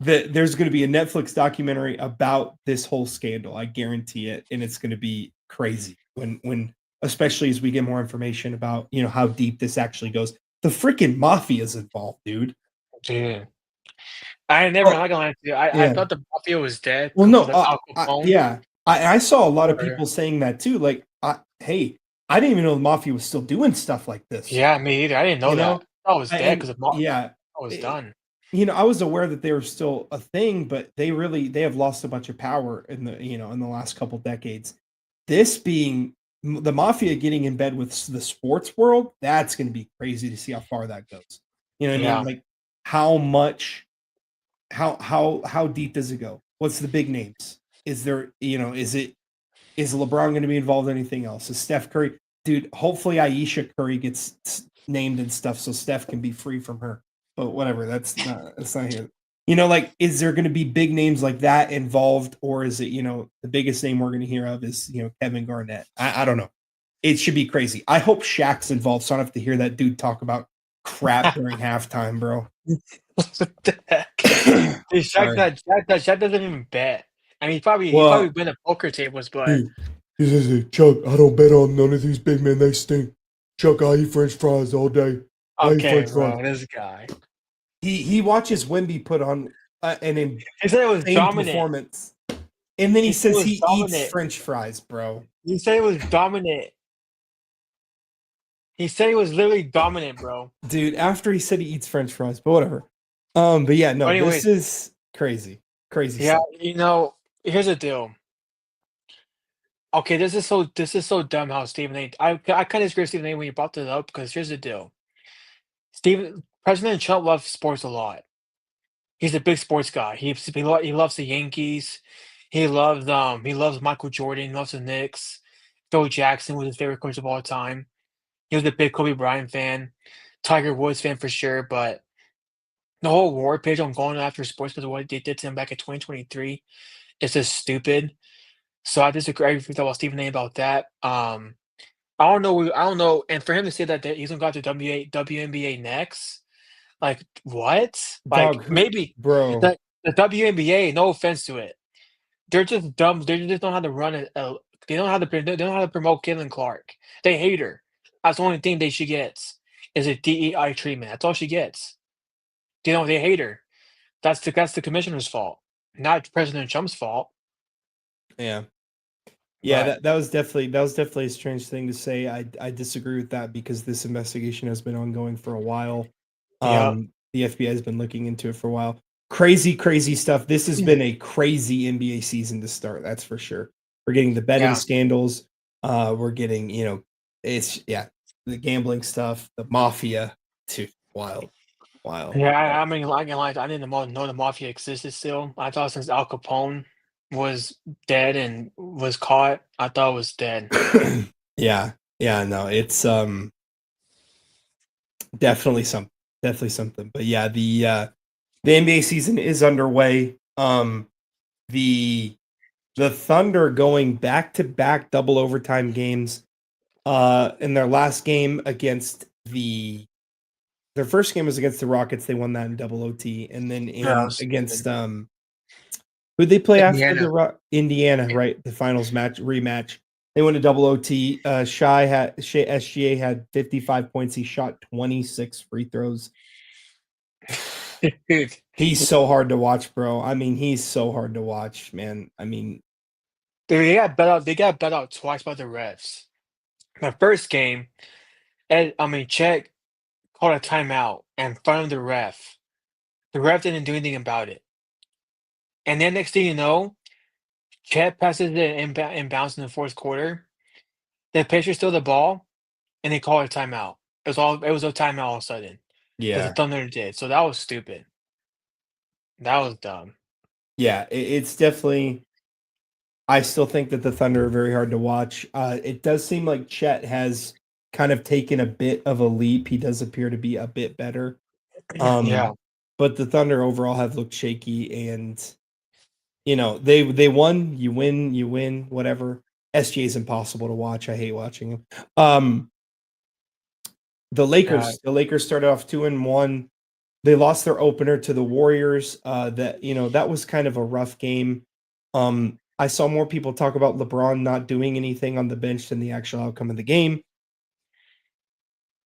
There's going to be a Netflix documentary about this whole scandal. I guarantee it, and it's going to be crazy when especially as we get more information about how deep this actually goes. The freaking mafia is involved, dude. dude. I never Oh, not gonna lie to you. I yeah. thought the mafia was dead Well, no, because of Al Capone. yeah. I saw a lot of Or people saying that too. Like, hey, I didn't even know the mafia was still doing stuff like this. yeah, me either. I didn't know You that. know, I was dead and because yeah, I was eh, done. I was aware that they were still a thing, but they have lost a bunch of power in the last couple decades. This being the mafia getting in bed with the sports world, that's going to be crazy to see how far that goes. You know what I mean? Yeah, Like how much, how deep does it go? What's the big names? Is there, is LeBron going to be involved in anything else? Is Steph Curry, dude? Hopefully, Aisha Curry gets named and stuff, so Steph can be free from her. But whatever, that's not here. Like, is there going to be big names like that involved, or is it the biggest name we're going to hear of is Kevin Garnett? I don't know. It should be crazy. I hope Shaq's involved, so I don't have to hear that dude talk about crap during halftime, bro. what the heck? Dude, Sorry. Shaq doesn't even bet. I mean, he probably Well, been at poker tables, but dude, he says, Chuck, I don't bet on none of these big men. They stink. Chuck, I eat French fries all day. I eat okay, French fries. bro, this guy. He watches Wemby put on an He said it was insane dominant. performance, and then he He said it says was he eats dominant. French fries, bro. He said it was dominant. He said he was literally dominant, bro. Dude, after he said he eats French fries, but whatever. But yeah, no, But this anyways, is crazy, crazy yeah, stuff. here's the deal. Okay, this is so dumb how Stephen A. I kind of agree with Stephen A. when you brought this up because here's the deal. President Trump loves sports a lot. He's a big sports guy. He loves the Yankees. He loves Michael Jordan. He loves the Knicks. Phil Jackson was his favorite coach of all time. He was a big Kobe Bryant fan, Tiger Woods fan for sure. But the whole war page on going after sports because of what they did to him back in 2023 is just stupid. So I disagree with what Stephen A. about that. I don't know. I don't know. And for him to say that he's gonna go to WNBA next, like what? Like Dog, maybe bro? the WNBA. No offense to it, they're just dumb. They just don't know how to run it. They don't know how to promote Caitlin Clark. They hate her. That's the only thing that she gets is a DEI treatment. That's all she gets. They hate her. That's the commissioner's fault, not President Trump's fault. Yeah. Yeah, But that was definitely a strange thing to say. I disagree with that because this investigation has been ongoing for a while. yeah, The FBI has been looking into it for a while. Crazy, crazy stuff. This has been a crazy NBA season to start. That's for sure. We're getting the betting yeah, scandals. We're getting, it's yeah, the gambling stuff, the mafia. Dude, wild, wild. yeah. I mean, like, I didn't know the mafia existed still. I thought since Al Capone was dead and was caught, I thought it was dead. Yeah, yeah, no, it's definitely something. Definitely something. But yeah, the NBA season is underway. The the Thunder going back to back double overtime games. In their last game against their first game was against the Rockets. They won that in double OT, and then Yeah, it in was against stupid. who they play after Indiana. Indiana, right? The finals rematch. They went to double OT. SGA had 55 points. He shot 26 free throws. Dude, He's so hard to watch, bro. I mean, he's so hard to watch, man. I mean, They got bet out twice by the refs. The first game, Chet called a timeout in front of the ref. The ref didn't do anything about it. And then next thing you know, Chet passes it inbounds in the fourth quarter. The Pacers steal the ball, and they call it a timeout. It was a timeout all of a sudden that the yeah, Thunder did. So that was stupid. That was dumb. yeah. It's definitely. I still think that the Thunder are very hard to watch. It does seem like Chet has kind of taken a bit of a leap. He does appear to be a bit better. Yeah. But the Thunder overall have looked shaky, and they won. You win. Whatever. SGA is impossible to watch. I hate watching him. Um, the Yeah. Lakers started off 2-1. They lost their opener to the Warriors. That was kind of a rough game. I saw more people talk about LeBron not doing anything on the bench than the actual outcome of the game.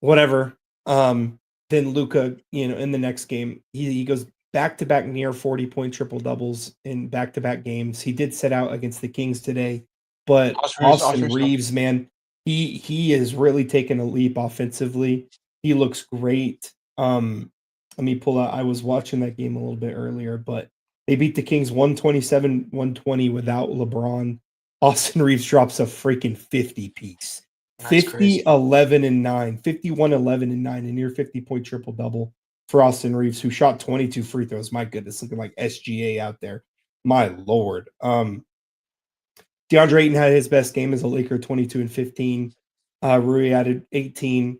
Whatever. Then Luca, in the next game, he goes back to back near 40-point triple doubles in back to back games. He did set out against the Kings today, but Austin Osprey's Reeves, man, he has really taken a leap offensively. He looks great. Let me pull out. I was watching that game a little bit earlier, but they beat the Kings 127-120 without LeBron. Austin Reeves drops a freaking 50 piece. That's 50, crazy. 11, and 9. 51, 11, and 9. A near 50-point triple double for Austin Reeves, who shot 22 free throws. My goodness, looking like SGA out there. My lord. DeAndre Ayton had his best game as a Laker, 22 and 15. Rui added 18.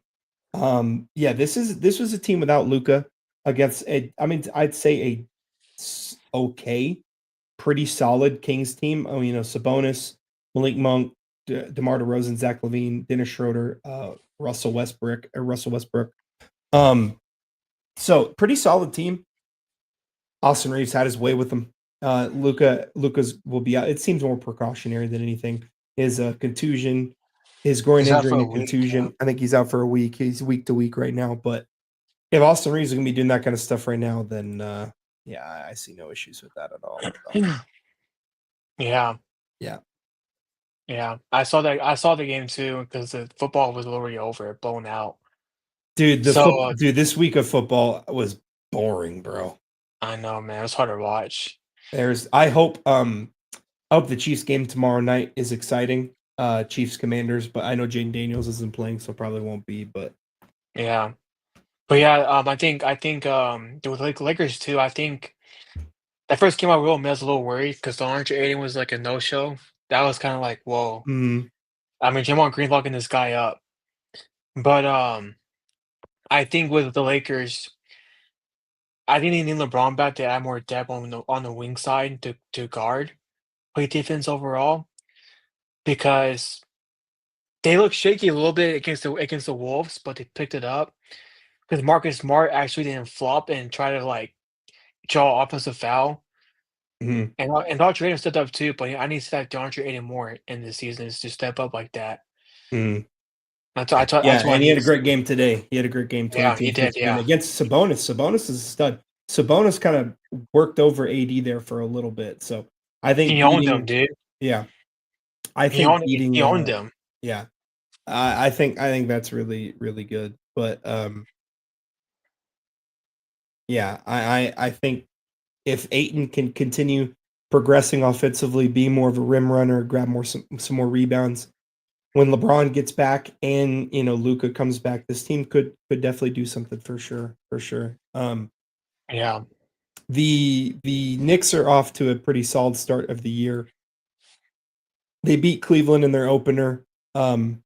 Yeah, this was a team without Luca against I'd say okay, pretty solid Kings team. Oh, Sabonis, Malik Monk, DeMar DeRozan, Zach LaVine, Dennis Schroeder, Russell Westbrook. So pretty solid team. Austin Reeves had his way with them. Luca's will be out. It seems more precautionary than anything. His contusion, his groin He's out injury for and a a week. Yeah. contusion. I think he's out for a week. He's week to week right now. But if Austin Reeves is going to be doing that kind of stuff right now, then yeah, I see no issues with that at all. So, Yeah. yeah, Yeah. I saw the game too because the football was already over, blown out. dude, So this week of football was boring, bro. I know, man, it was hard to watch. I hope the Chiefs game tomorrow night is exciting. Chiefs Commanders, but I know Jaden Daniels isn't playing, so probably won't be. But Yeah. But yeah, I think with Lakers too, I think that first came out real I was a little worried because the Orange 80 was like a no-show. That was kind of like, whoa. mm, I mean, Jamon Green locking this guy up. But I think with the Lakers, I think they need LeBron back to add more depth on the wing side to guard, play defense overall because they look shaky a little bit against the Wolves, but they picked it up because Marcus Smart actually didn't flop and try to like draw offensive foul. Mhm. And DeAndre Ayton stepped up too, but I need to see that DeAndre Ayton more in this season is to step up like that. Mhm. That's Yeah, what I and he need had to a great see. game today. He had a great game, Yeah, 22, he did. 15 Yeah, against Sabonis. Sabonis is a stud. Sabonis kind of worked over AD there for a little bit. So I think he owned them, beating, dude. yeah, I He think owned. beating, He owned them. yeah, I think that's really, really good. But yeah, I think if Aiton can continue progressing offensively, be more of a rim runner, grab some more rebounds, when LeBron gets back and Luca comes back, this team could definitely do something for sure, for sure. Yeah, The Knicks are off to a pretty solid start of the year. They beat Cleveland in their opener. Um,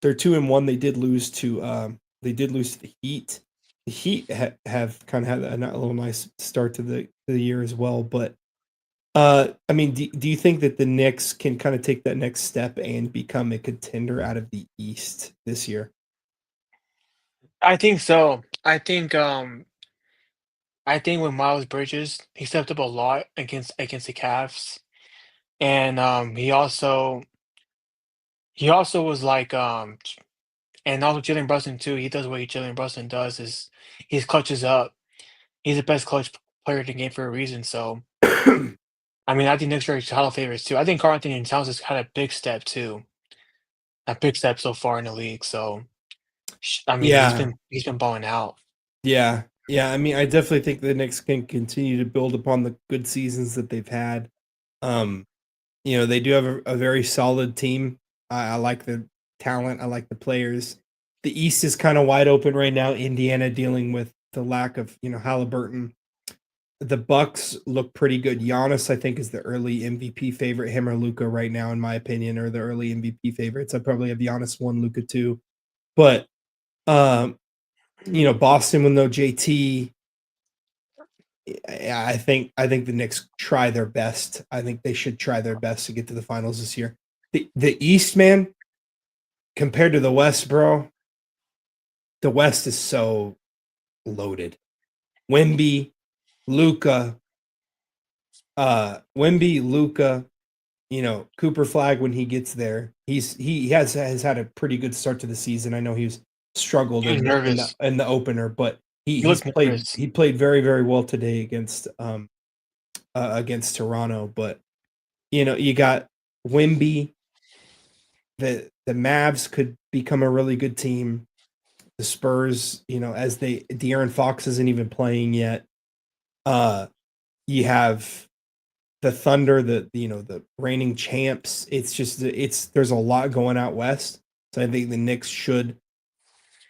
they're 2-1. They did lose to the Heat. The Heat have kind of had a little nice start to the year as well. But I mean, do you think that the Knicks can kind of take that next step and become a contender out of the East this year? I think so. I think with Miles Bridges, he stepped up a lot against the Cavs, and he also was like and also Jalen Brunson too. He does what Jalen Brunson does is he clutches up. He's the best clutch player in the game for a reason. So I mean, I think Knicks are title favorites too. I think Karl Anthony Towns has had a big step too, a big step so far in the league. So I mean, Yeah, he's been balling out. yeah. I mean, I definitely think the Knicks can continue to build upon the good seasons that they've had. Um, they do have a very solid team. I like the talent. I like the players. The East is kind of wide open right now. Indiana dealing with the lack of Halliburton. The Bucks look pretty good. Giannis, I think, is the early MVP favorite. Him or Luca right now, in my opinion, are the early MVP favorites. I probably have Giannis one, Luca two. But um, Boston with no JT. I think the Knicks try their best. I think they should try their best to get to the finals this year. The East, man, compared to the West, bro, the West is so loaded. Wemby, Luca, Luca, Cooper Flag when he gets there. He has had a pretty good start to the season. I know he's struggled He was in nervous. the opener, but he He he's looked played nervous. he played very, very well today against Toronto. But you got Wimby. The Mavs could become a really good team. The Spurs, as De'Aaron Fox isn't even playing yet. Uh, you have the Thunder, the reigning champs. It's just there's a lot going out west. So I think the Knicks should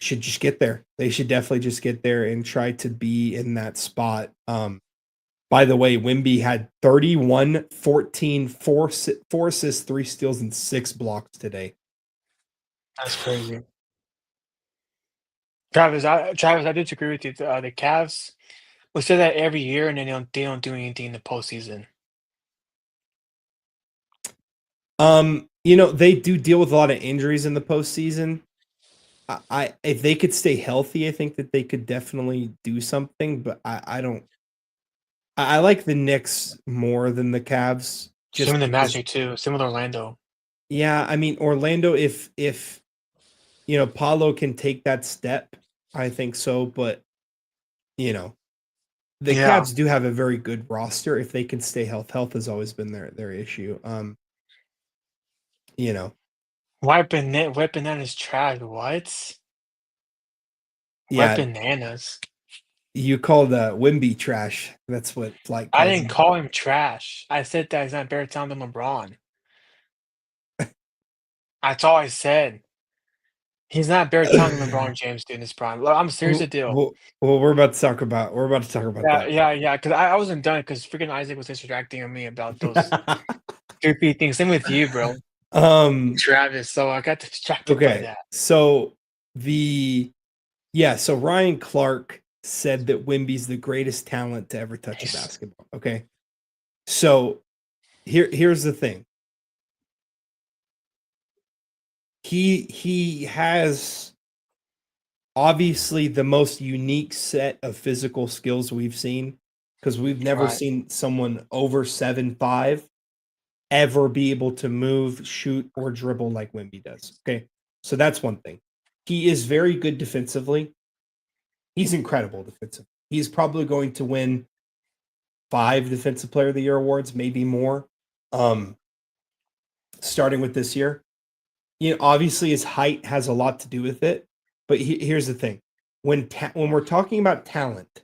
just get there. They should definitely just get there and try to be in that spot. By the way, Wimby had 31, 14, 4 assists, 3 steals, and 6 blocks today. That's crazy. Travis, I disagree with you. The Cavs, we say that every year, and then they don't do anything in the postseason. They do deal with a lot of injuries in the postseason. I if they could stay healthy, I think that they could definitely do something. But I don't. I like the Knicks more than the Cavs, Same just with the because. Magic too. Same with Orlando. Yeah, I mean Orlando. If Paulo can take that step, I think so. But you know the Yeah, Cavs do have a very good roster if they can stay health. Health has always been their issue. You know, White bananas trash. What? White yeah, bananas. you called Wimby trash. That's what Flight I calls didn't him. call him trash. I said that he's not better talent than LeBron. That's all I said. He's not better talent than LeBron James dude, in his prime. I'm serious Well, to deal. well, well, we're about to talk about Yeah, that. yeah, yeah. Because I wasn't done because freaking Isaac was interacting with me about those goofy things. Same with you, bro. um. Travis. So I got distracted by Okay. that. The so Ryan Clark said that Wimby's the greatest talent to ever touch a He's basketball. Okay. So here's the thing. He has obviously the most unique set of physical skills we've seen. because we've never Right. seen someone over 7'5" ever be able to move, shoot, or dribble like Wemby does. Okay. So that's one thing. He is very good defensively. He's incredible defensively. He's probably going to win 5 Defensive Player of the Year awards, maybe more, um, starting with this year. Obviously his height has a lot to do with it, but here's the thing: when we're talking about talent,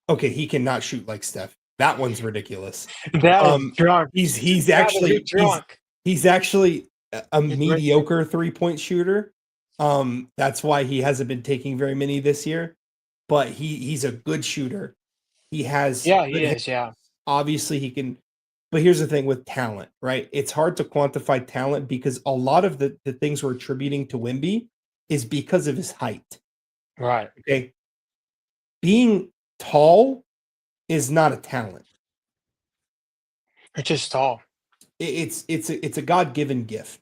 okay, he cannot shoot like Steph. That one's ridiculous. That is drunk. He's That is actually drunk. he's actually a He's rich. mediocre 3-point shooter. That's why he hasn't been taking very many this year, but he's a good shooter. He has Yeah, he good is. Yeah. obviously he can, but here's the thing with talent, right? It's hard to quantify talent because a lot of the things we're attributing to Wimby is because of his height. Right. Okay. Being tall is not a talent. It's just tall. It's a God-given gift.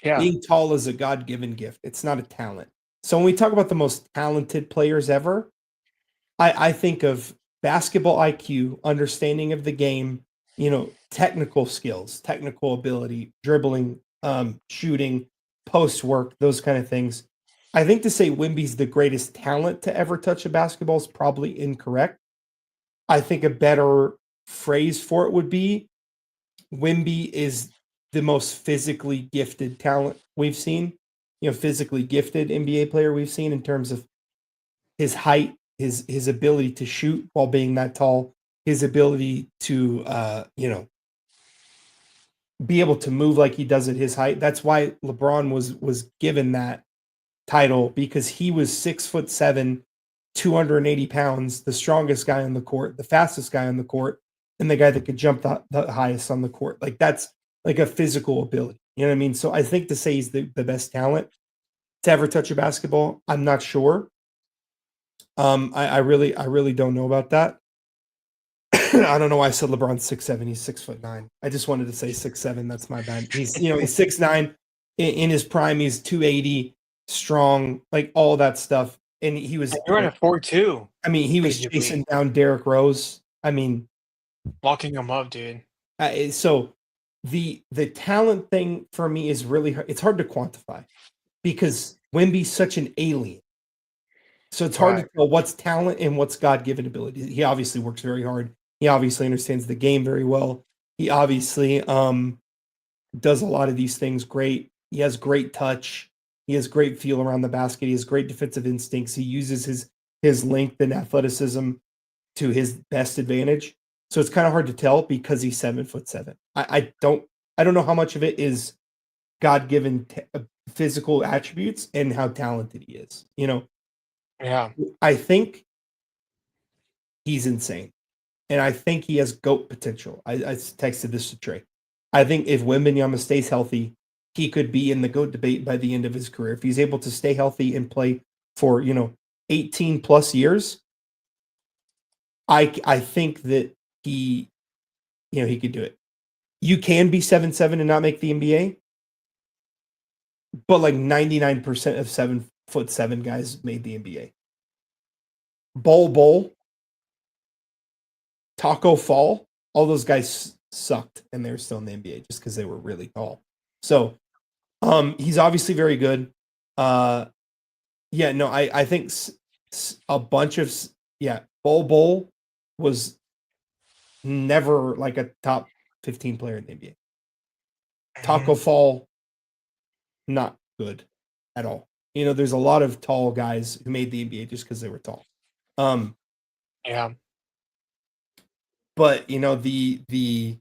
Yeah. Being tall is a God-given gift. It's not a talent. So when we talk about the most talented players ever, I think of basketball IQ, understanding of the game, technical skills, technical ability, dribbling, shooting, post work, those kind of things. I think to say Wimby's the greatest talent to ever touch a basketball is probably incorrect. I think a better phrase for it would be Wimby is the most physically gifted talent we've seen, physically gifted NBA player we've seen in terms of his height, his ability to shoot while being that tall, his ability to be able to move like he does at his height. That's why LeBron was given that title, because he was 6'7", 280 pounds, the strongest guy on the court, the fastest guy on the court, and the guy that could jump the highest on the court. Like that's like a physical ability. You know what I mean? So I think to say he's the best talent to ever touch a basketball, I'm not sure. I really don't know about that. I don't know why I said LeBron's 6'7". He's 6'9". I just wanted to say 6'7". That's my bad. He's 6'9". In his prime, he's 280, strong, like all that stuff. And he was. You're running 4-2. I mean, he was basically. chasing down Derrick Rose. I mean, Locking him up, dude. So the talent thing for me is really hard. It's hard to quantify because Wemby's such an alien. So it's hard to tell what's talent and what's God-given ability. He obviously works very hard. He obviously understands the game very well. He obviously does a lot of these things great. He has great touch. He has great feel around the basket. He has great defensive instincts. He uses his length and athleticism to his best advantage. So it's kind of hard to tell because he's 7'7". I don't know how much of it is God-given physical attributes and how talented he is. Yeah. I think he's insane. And I think he has GOAT potential. I texted this to Trey. I think if Wembanyama stays healthy, he could be in the GOAT debate by the end of his career. If he's able to stay healthy and play for, 18 plus years, I think that he could do it. You can be 7'7" and not make the NBA, but like 99% of 7'7" guys made the NBA. Bol, Taco Fall, all those guys sucked and they're still in the NBA just because they were really tall. So he's obviously very good. I think a bunch of Bol was never like a top 15 player in the NBA. Taco Fall, not good at all. There's a lot of tall guys who made the NBA just because they were tall. Yeah. But the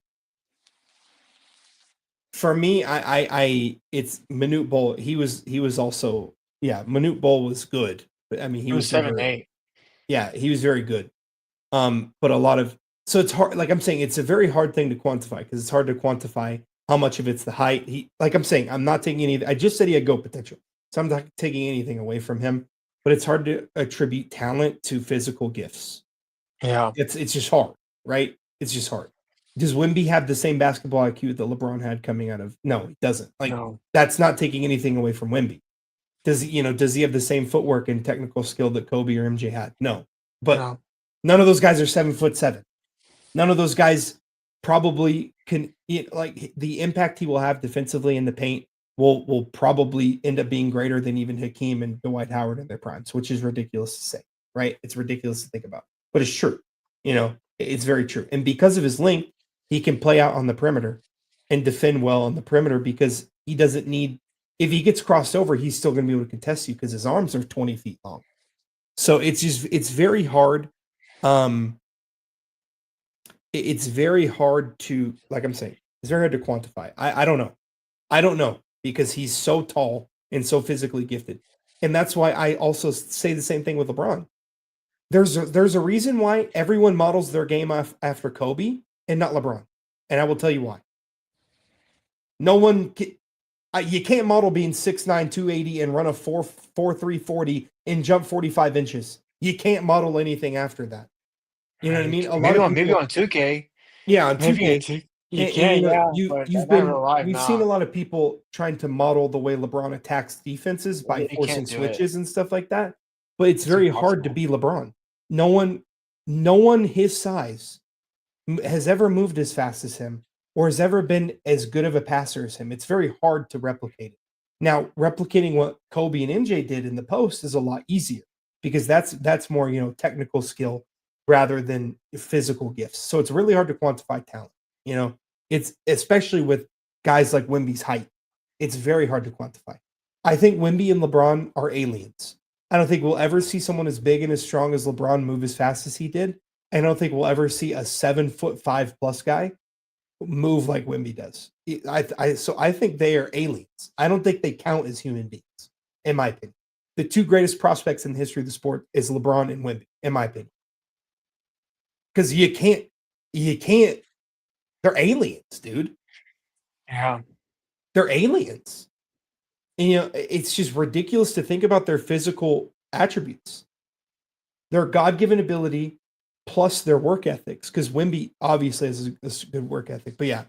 for me, I it's Manute Bol. He was also Manute Bol was good. But I mean He was 7'8". Yeah, he was very good. But a lot of it's hard. Like I'm saying, it's a very hard thing to quantify because it's hard to quantify how much of it's the height. I'm not taking any. I just said he had GOAT potential, so I'm not taking anything away from him. But it's hard to attribute talent to physical gifts. Yeah. It's just hard, right? It's just hard. Does Wemby have the same basketball IQ that LeBron had coming out of? No, he doesn't. No. That's not taking anything away from Wemby. Does he have the same footwork and technical skill that Kobe or MJ had? No. But None of those guys are 7'7". None of those guys probably can like the impact he will have defensively in the paint will probably end up being greater than even Hakeem and Dwight Howard in their primes, which is ridiculous to say, right? It's ridiculous to think about, but it's true. It's very true. And because of his length, he can play out on the perimeter and defend well on the perimeter because he doesn't need. If he gets crossed over, he's still going to be able to contest you because his arms are 20 feet long. So it's very hard. It's very hard to, like I'm saying, it's very hard to quantify. I don't know. I don't know because he's so tall and so physically gifted. And that's why I also say the same thing with LeBron. There's a reason why everyone models their game after Kobe and not LeBron. And I will tell you why. No one you can't model being 6'9", 280 and run a 4.3 40 and jump 45 inches. You can't model anything after that. You know what I mean? Maybe on 2K. Yeah, on Maybe 2K. you can, yeah, but You've not in been real life, we've seen a nah. lot of people trying to model the way LeBron attacks defenses by They forcing can't do it. switches and stuff like that. But it's It's very hard to impossible. be LeBron. No one his size has ever moved as fast as him or has ever been as good of a passer as him. It's very hard to replicate it. Now, replicating what Kobe and MJ did in the post is a lot easier because that's more, technical skill rather than physical gifts. So it's really hard to quantify talent. It's especially with guys like Wemby's height. It's very hard to quantify. I think Wemby and LeBron are aliens. I don't think we'll ever see someone as big and as strong as LeBron move as fast as he did. I don't think we'll ever see a 7'5" guy move like Wemby does. So I think they are aliens. I don't think they count as human beings, in my opinion. The two greatest prospects in the history of the sport is LeBron and Wemby, in my opinion. Because you can't. They're aliens, dude. Yeah. They're aliens. And, it's just ridiculous to think about their physical attributes, their God-given ability, plus their work ethics. Because Wemby obviously has a good work ethic. But yeah,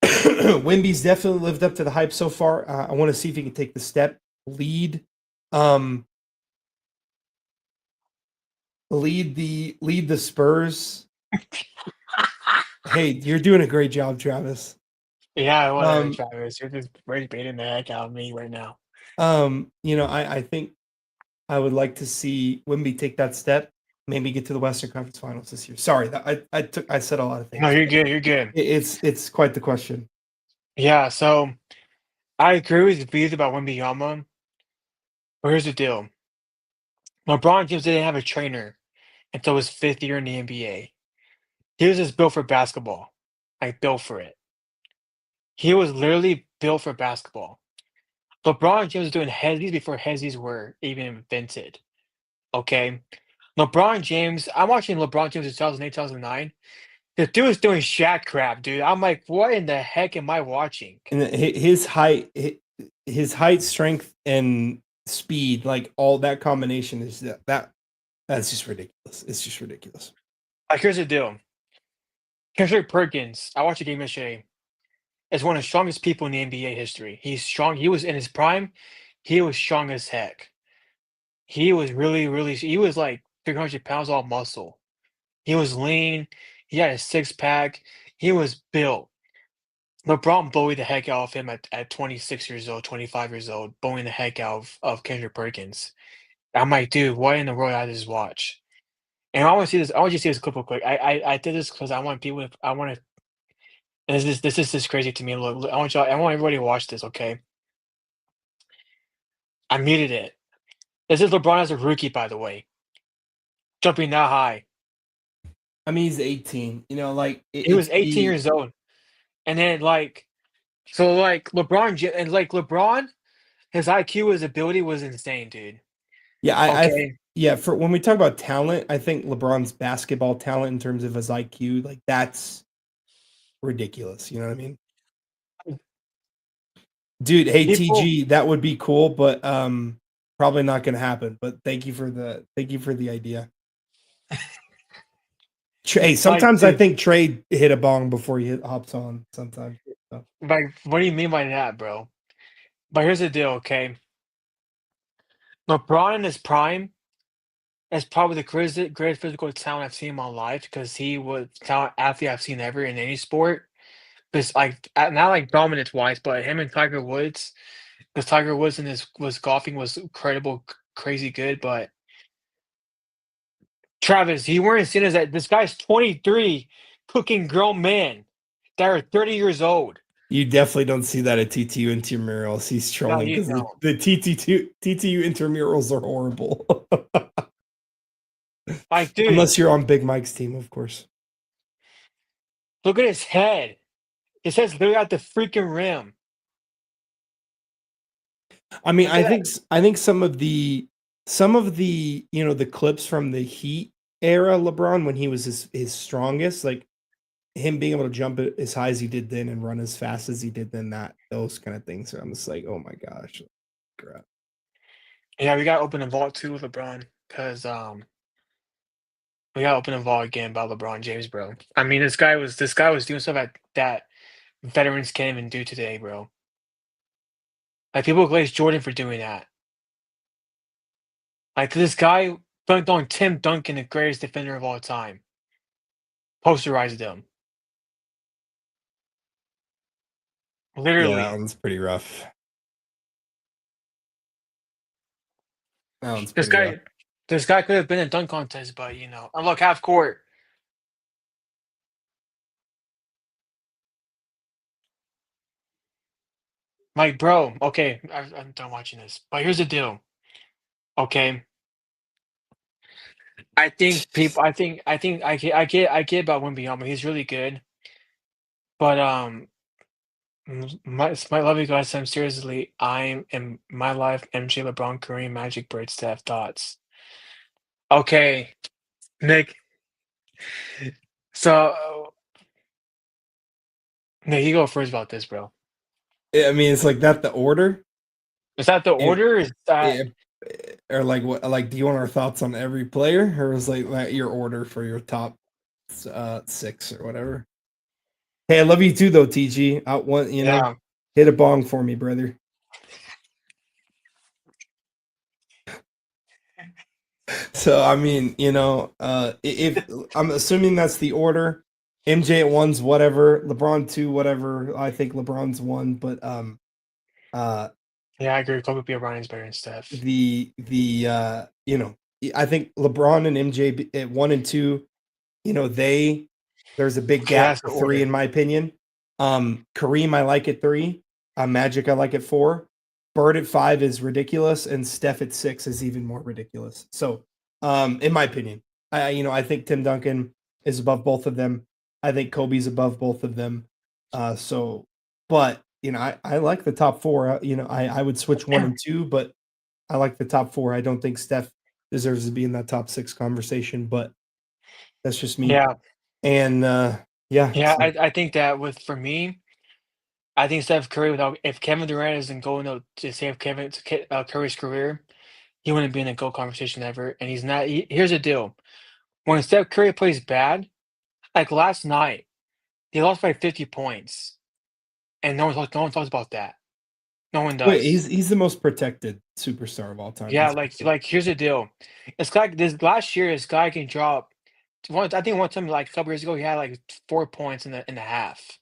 Wemby's definitely lived up to the hype so far. I want to see if he can take the step, lead the Spurs. Hey, you're doing a great job, Travis. Yeah, whatever, Um, Travis. You're just baiting the heck out of me right now. I think I would like to see Wemby take that step, maybe get to the Western Conference Finals this year. Sorry, that I said a lot of No, things. you're good. You're good. It's quite the question. Yeah, so I agree with the views about Wembanyama, but here's the deal. LeBron James didn't have a trainer until his 5th year in the NBA. He was just built for basketball. Like built for it. He was literally built for basketball. LeBron James was doing headies before headies were even invented. Okay? LeBron James, I'm watching LeBron James in 2008, 2009. The dude is doing Shaq crap, dude. I'm like, what in the heck am I watching? And his height, strength, and speed, like all that combination is that's just ridiculous. It's just ridiculous. Like, here's the deal. Kendrick Perkins, I watched a game yesterday, is one of the strongest people in the NBA history. He's strong. He was in his prime. He was strong as heck. He was really, really, he was like 300 pounds all muscle. He was lean. He had a six pack. He was built. LeBron bullied the heck out of him at 26 years old, 25 years old, bullying the heck out of Kendrick Perkins. I'm like, dude, what in the world I just watch? And I want to see this. I want you to see this clip real quick. I did this because I want people. I want to. This is just crazy to me. Look, I want y'all. I want everybody to watch this. Okay, I muted it. This is LeBron as a rookie, by the way, jumping that high. I mean, he's 18. Like He was it's 18 the years old, and then so and LeBron, his IQ, his ability was insane, dude. yeah. Okay, Yeah. For when we talk about talent, I think LeBron's basketball talent in terms of his IQ, like that's ridiculous. You know what I mean? Dude, hey people TG, that would be cool, but probably not going to happen. But thank you for the idea. Hey, like, sometimes I dude, think Trey hit a bong before he hops on. Sometimes, so. like, what do you mean by that, bro? But here's the deal, okay? LeBron in his prime is probably the greatest physical talent I've seen in my life because he was talent athlete I've seen ever in any sport. Because like not like dominance wise, but him and Tiger Woods, because Tiger Woods in his was golfing was incredible, crazy good. But Travis, you weren't seeing as that this guy's 23, cooking grown men that are 30 years old. You definitely don't see that at TTU intramurals. He's No, trolling you because don't. the TTU intramurals are horrible. Like, dude, Unless you're on Big Mike's team, of course. look at his head. His head's literally at the freaking rim. I mean, Look at that. I think some of the the clips from the Heat era LeBron when he was his strongest, like him being able to jump as high as he did then and run as fast as he did then, that those kind of things. So I'm just like, oh my gosh, crap. Yeah, we gotta open a vault too with LeBron because we gotta open a vault again about LeBron James, bro. I mean, this guy was doing stuff that veterans can't even do today, bro. Like people glaze Jordan for doing that. Like this guy dunked on Tim Duncan, the greatest defender of all time. Posterized him. Yeah, that Literally. one's pretty rough. That one's This pretty rough. guy this guy could have been in a dunk contest, but and look, half court. Like, bro, okay, I'm done watching this. But here's the deal. Okay. I think people I think I get about Wembanyama. He's really good. But my love you guys, I'm seriously, I'm in my life, MJ, LeBron, Kareem, Magic, Bird, Steph, thoughts. Okay, Nick. So Nick, you go first about this, bro. I mean, it's like that the order. Is that the It, order? Is that it, or like what? Like, do you want our thoughts on every player, or is like your order for your top six or whatever? Hey, I love you too, though, TG. Out one, yeah. hit a bong for me, brother. So I mean, if I'm assuming that's the order, MJ at one's whatever, LeBron two, whatever. I think LeBron's one, but uh, Yeah, I agree. Kobe Bryant is better than Steph. I think LeBron and MJ at one and two, there's a big Okay, gap that's for the three order. in my opinion. Kareem I like at three, Magic I like at four, Bird at five is ridiculous, and Steph at six is even more ridiculous. So, in my opinion, I think Tim Duncan is above both of them. I think Kobe's above both of them. So, but I like the top four. I would switch one and two, but I like the top four. I don't think Steph deserves to be in that top six conversation, but that's just me. Yeah, And yeah, yeah. so I think that for me, I think Steph Curry without if Kevin Durant isn't going to save Curry's career, he wouldn't be in a GOAT conversation ever. And he's not. Here's the deal: when Steph Curry plays bad, like last night, they lost by 50 points, and no one talks about that. No one wait, does. he's the most protected superstar of all time. Yeah, He's like here's the deal. It's like this last year, this guy can drop I think one time like a couple years ago, he had like 4 points in the half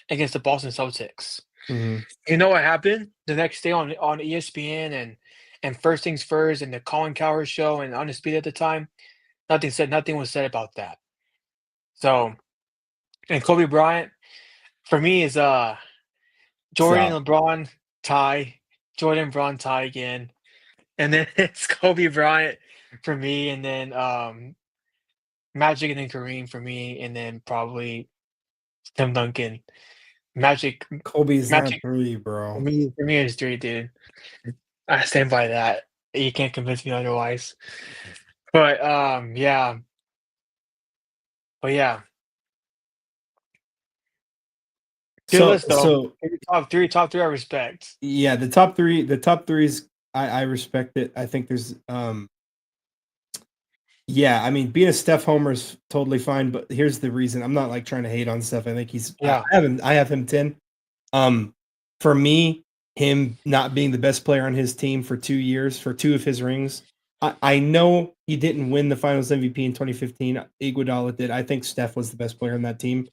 against the Boston Celtics. Mhm. You know what happened the next day on ESPN and First Things First and the Colin Cowherd show and Undisputed at the time? Nothing was said about that. So and Kobe Bryant for me is Jordan Stop. LeBron tie, Jordan Braun tie again. And then it's Kobe Bryant for me, and then Magic, and then Kareem for me, and then probably Tim Duncan. Magic, Kobe's not Magic three, for bro. me is three, dude. I stand by that. You can't convince me otherwise. But yeah, but yeah, good So list though. so Maybe top three I respect. yeah, the top three is I respect it. I think there's yeah, I mean, being a Steph homer is totally fine, but here's the reason. I'm not like trying to hate on Steph. I think Yeah, I have him 10. Um, for me, him not being the best player on his team for 2 years, for two of his rings, I know he didn't win the Finals MVP in 2015. Iguodala did. I think Steph was the best player on that team.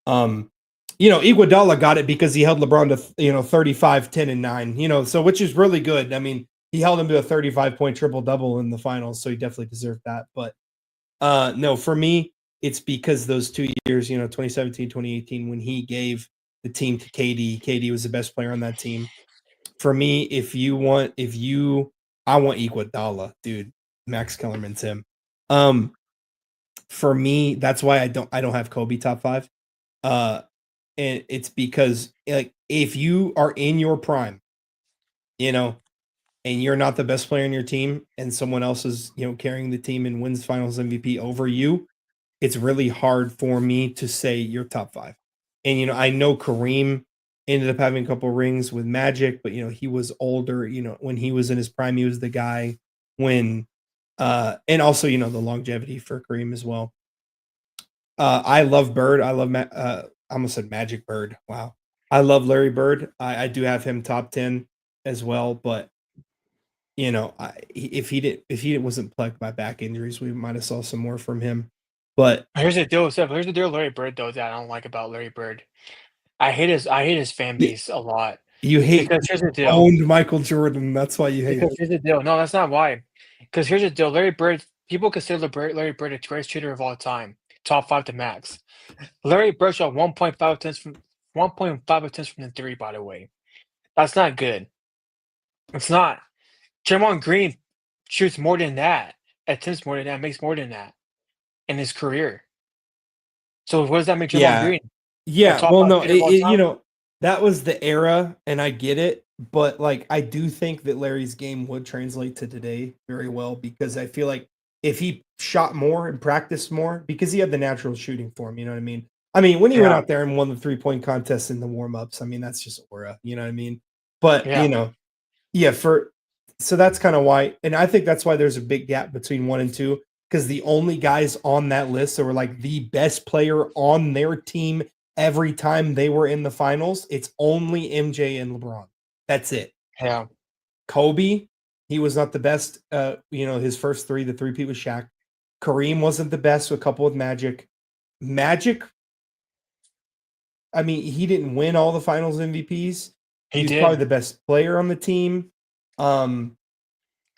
Iguodala got it because he held LeBron to 35, 10, and 9. So which is really good. I mean, he held him to a 35-point triple double in the finals, so he definitely deserved that. But no, for me, it's because those 2 years, 2017, 2018, when he gave the team to KD. KD was the best player on that team. For me, I want Iguodala, dude. Max Kellerman's him. For me, that's why I don't have Kobe top 5. And it's because like if you are in your prime, and you're not the best player in your team and someone else is, carrying the team and wins finals MVP over you, it's really hard for me to say you're top 5. And I know Kareem ended up having a couple rings with Magic, but he was older, when he was in his prime, he was the guy when and also, the longevity for Kareem as well. I love Bird. I love I almost said Magic Bird. Wow. I love Larry Bird. I do have him top 10 as well, but if he wasn't plagued by back injuries, we might have saw some more from him. But Here's the deal, Steph. Here's the deal with Larry Bird, though, that I don't like about Larry Bird. I hate his fan y- base a lot. you hate Because here's the deal. owned Michael Jordan. That's why you hate Because it. here's the deal. No, that's not why. Because here's the deal. Larry Bird, people consider Larry Bird a greatest shooter of all time, top 5 to max. Larry Bird shot 1.5 attempts from the three. By the way, that's not good. It's not. Draymond Green shoots more than that, attempts more than that, makes more than that in his career. So what does that make Draymond Yeah. Green? A Yeah. top Well, 5 no, shooter of all time? that was the era, and I get it. But like, I do think that Larry's game would translate to today very well because I feel like if he shot more and practiced more, because he had the natural shooting for him, you know what I mean? I mean, when he went Yeah, out there and won the 3-point contest in the warm ups, I mean, that's just aura, you know what I mean? But, yeah. yeah, so that's kind of why, and I think that's why there's a big gap between 1 and 2 because the only guys on that list that were like the best player on their team every time they were in the finals, it's only MJ and LeBron. That's it. Yeah. Kobe, he was not the best. His first three, the three-peat was Shaq. Kareem wasn't the best, a couple with Magic. Magic, I mean, he didn't win all the finals MVPs. He He was probably did. the best player on the team. So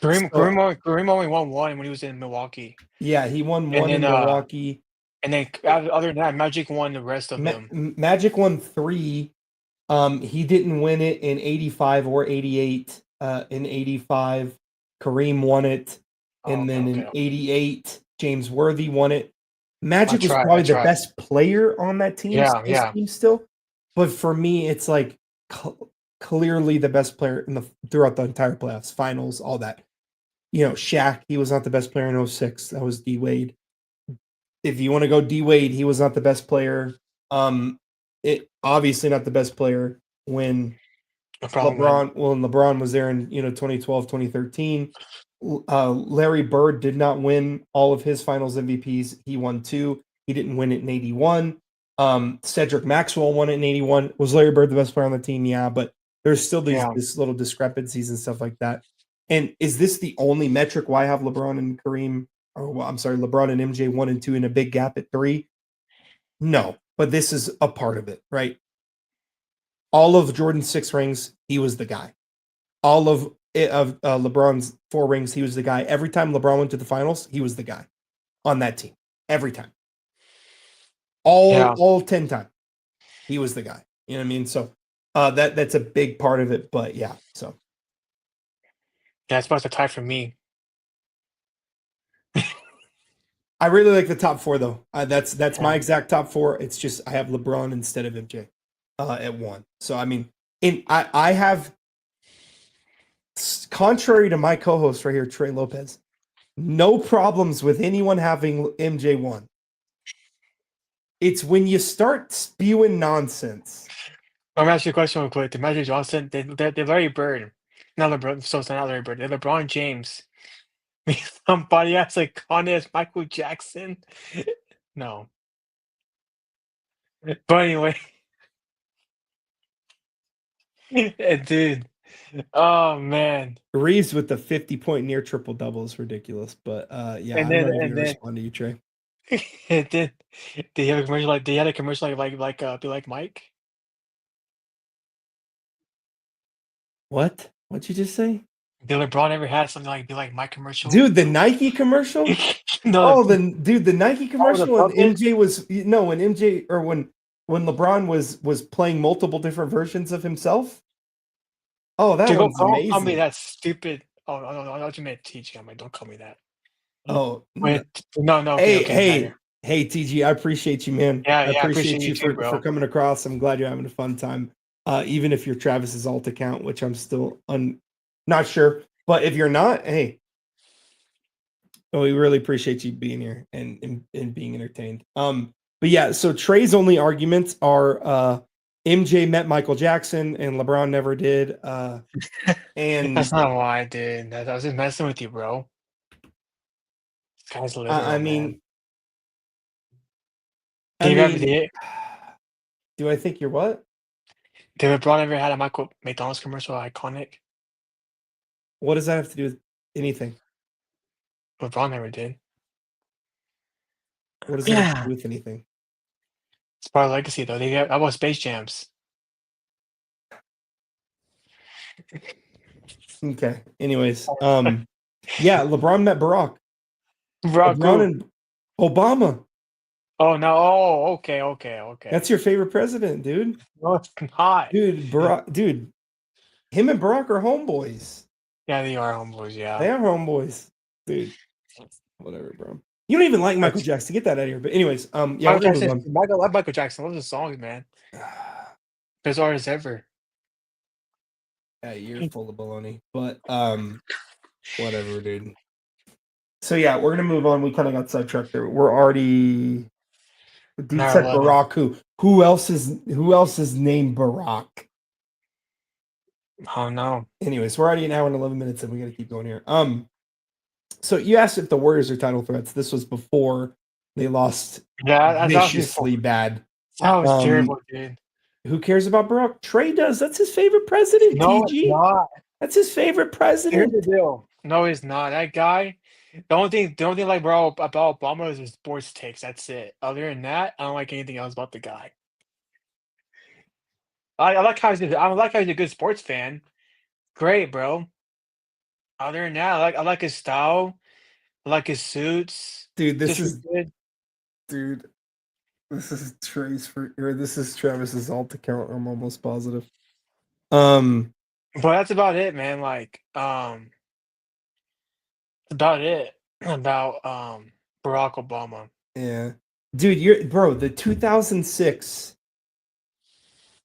Kareem only won one when he was in Milwaukee. yeah, he won And one then in Milwaukee. other than that, Magic won the rest of them. Magic won 3. He didn't win it in 85 or 88. In 85, Kareem won it. Oh, And okay, then okay, in okay. 88, James Worthy won it. Magic was I probably the tried. best player on that team, Yeah, his yeah. team still. But for me, it's like clearly the best player throughout the entire playoffs, finals, all that. Shaq, he was not the best player in 06. That was D Wade. If you want to go D Wade, he was not the best player. It obviously not the best player when No problem, man. LeBron was there in 2012, 2013. Larry Bird did not win all of his finals MVPs. He won 2. He didn't win it in 81. Cedric Maxwell won it in 81. Was Larry Bird the best player on the team? Yeah, but there's still Yeah. this little discrepancies and stuff like that. And is this the only metric why I have LeBron and Kareem, or well, I'm sorry, LeBron and MJ 1 and 2 in a big gap at 3? No, but this is a part of it, right? All of Jordan's 6 rings, he was the guy. All of LeBron's 4 rings, he was the guy. Every time LeBron went to the finals, he was the guy on that team. Every time. Yeah. All 10 times. He was the guy. You know what I mean? So that's a big part of it, but yeah. So Yeah, it's about to tie for me. I really like the top 4 though. That's my Yeah. exact top 4. It's just I have LeBron instead of MJ at 1. So I mean, I have, contrary to my co-host right here, Trey Lopez, no problems with anyone having MJ1. It's when you start spewing nonsense. Let me ask you a question real quick. Did Magic Johnson, did Larry Bird, not LeBron, so it's not Larry Bird, did LeBron James make somebody as iconic as Michael Jackson? No. But anyway, dude. Oh man. Reeves with the 50-point near triple double is ridiculous. But yeah, And I'm then ready to and then respond to you, Trey. and then they have a commercial like they had a commercial be like Mike. What? What'd you just say? Did LeBron ever had something like be like Mike commercial? Dude, the Nike commercial? No, Oh, the Nike the commercial when puppet. MJ was no, when MJ or when LeBron was playing multiple different versions of himself. Oh, that Dude, one's don't call me amazing. that stupid. Oh, no, no, I thought you meant TG. I'm like, don't call me that. Oh, Wait, no, no, okay, hey, okay, hey, matter. hey, TG, I appreciate you, man. Yeah, I yeah, I appreciate appreciate you you too, for bro. coming across. I'm glad you're having a fun time. Even if you're Travis's alt account, which I'm still not sure. But if you're not, hey, we really appreciate you being here and being entertained. But yeah, so Trey's only arguments are MJ met Michael Jackson and LeBron never did. That's And not why I did. I was just messing with you, bro. This guy's I literal, man. mean, I Did you ever mean, did? do I think you're what? Did LeBron ever had a Michael McDonald's commercial iconic? What does that have to do with anything? LeBron never did. What does that have to Yeah, do with anything? it's part of legacy though. They got about Space Jams. Okay. Anyways, yeah, LeBron met Barack. LeBron Ragu. and Obama. Oh no. Oh, okay, okay, okay. That's your favorite president, dude. No, it's not. Dude, him and Barack are homeboys. Yeah, they are homeboys. They Yeah. are homeboys. Dude, whatever, bro. You don't even like Michael Jackson. Get that out of here. But anyways, yeah, we're Michael gonna move Jackson. on. Michael, I love Michael Jackson. I love his songs, man. Best artist ever. Yeah, you're full of baloney. But whatever, dude. So yeah, we're gonna move on. We kind of got sidetracked there. We're already dude Hour said 11. Barack. Who else is named Barack? Oh no. Anyways, we're already an hour and 11 minutes, and we got to keep going here. So you asked if the Warriors are title threats. This was before they lost Yeah, that was before. viciously bad. That was Um, terrible, dude. who cares about Barack? Trey does. That's his favorite president. No, it's TG. not. That's his favorite Here's the president. deal. No, he's not. That guy. The only thing like bro about Obama is his sports takes. That's it. Other than that, I don't like anything else about the guy. I like how he's a good sports fan. Great, bro. Other than that, I like his style. I like his suits. Dude, Just for good. dude. This is this is Travis's alt account. I'm almost positive. Um, But that's about it, man. About it about Barack Obama. yeah, dude, the 2006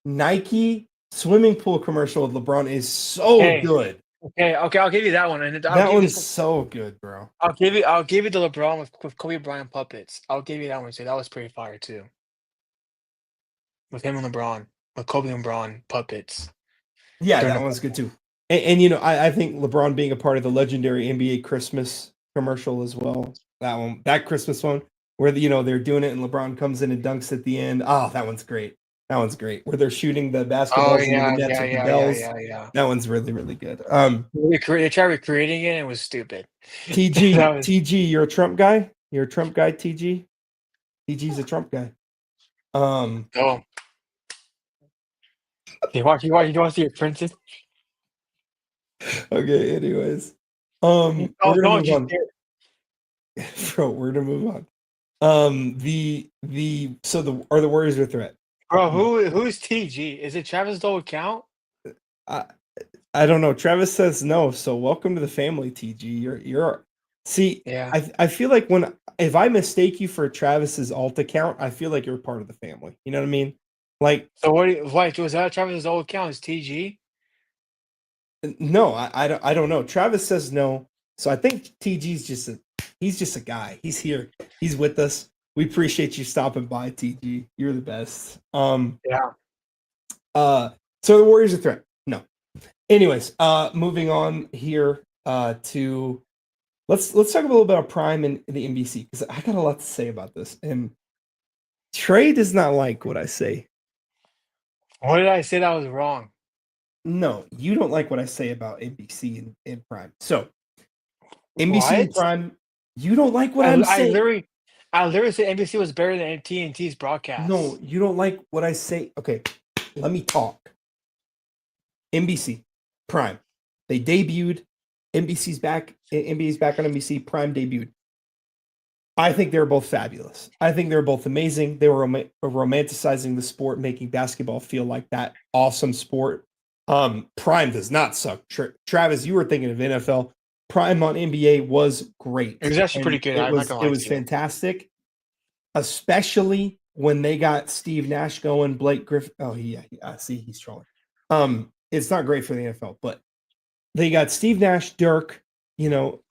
Nike swimming pool commercial with LeBron is so Okay, good. okay, I'll give you that one, and then I'll That give you one's this. so good, bro. I'll give you the LeBron with Kobe Bryant puppets. I'll give you that one too. That was pretty fire too. With him and LeBron, with Kobe and LeBron puppets Yeah, during that the one's good football. too. And I think LeBron being a part of the legendary NBA Christmas commercial as well. That Christmas one, where they're doing it and LeBron comes in and dunks at the end. Oh, that one's great. That one's great. Where they're shooting the Oh basketballs into the yeah, nets yeah, with the yeah, yeah, bells. yeah, yeah. That one's really, really good. They tried recreating it and it was stupid. That TG, was TG, you're a Trump guy? You're a Trump guy, TG? TG's a Trump guy. oh. You want to see your princess? Okay, anyways. Oh, We're gonna don't move you on. dare. Bro, we're gonna move on. Are the Warriors a threat? Bro, No. who's TG? Is it Travis' old account? I I don't know. Travis says no, so welcome to the family, TG. You're see, Yeah. I feel like if I mistake you for Travis's alt account, I feel like you're part of the family. You know what I mean? Like, So wait, was that Travis' old account? Is TG? no, I don't know. Travis says no, so I think he's just a guy. He's here. He's with us. We appreciate you stopping by, TG. You're the best. Yeah. So the Warriors a threat? No. Anyways, moving on here to let's talk a little bit about Prime and the NBC because I got a lot to say about this. And Trey does not like what I say. What did I say that was wrong? No, you don't like what I say about NBC and Prime. So NBC and What? Prime, you don't like what I, I'm I saying. literally, I literally said NBC was better than AT&T's No, broadcast. you don't like what I say. Okay, let me talk. NBC, Prime, they debuted. NBC's back. NBC's back on NBC. Prime debuted. I think they're both fabulous. I think they're both amazing. They were romanticizing the sport, making basketball feel like that awesome sport. Prime does not suck. Travis, you were thinking of NFL. Prime on NBA was It great, was actually pretty and good. it I'm not was gonna it lie was to you. fantastic, especially when they got Steve Nash going, Blake Griffin. Oh yeah, see, he's trolling. It's not great for the NFL, but they got Steve Nash, Dirk, you know,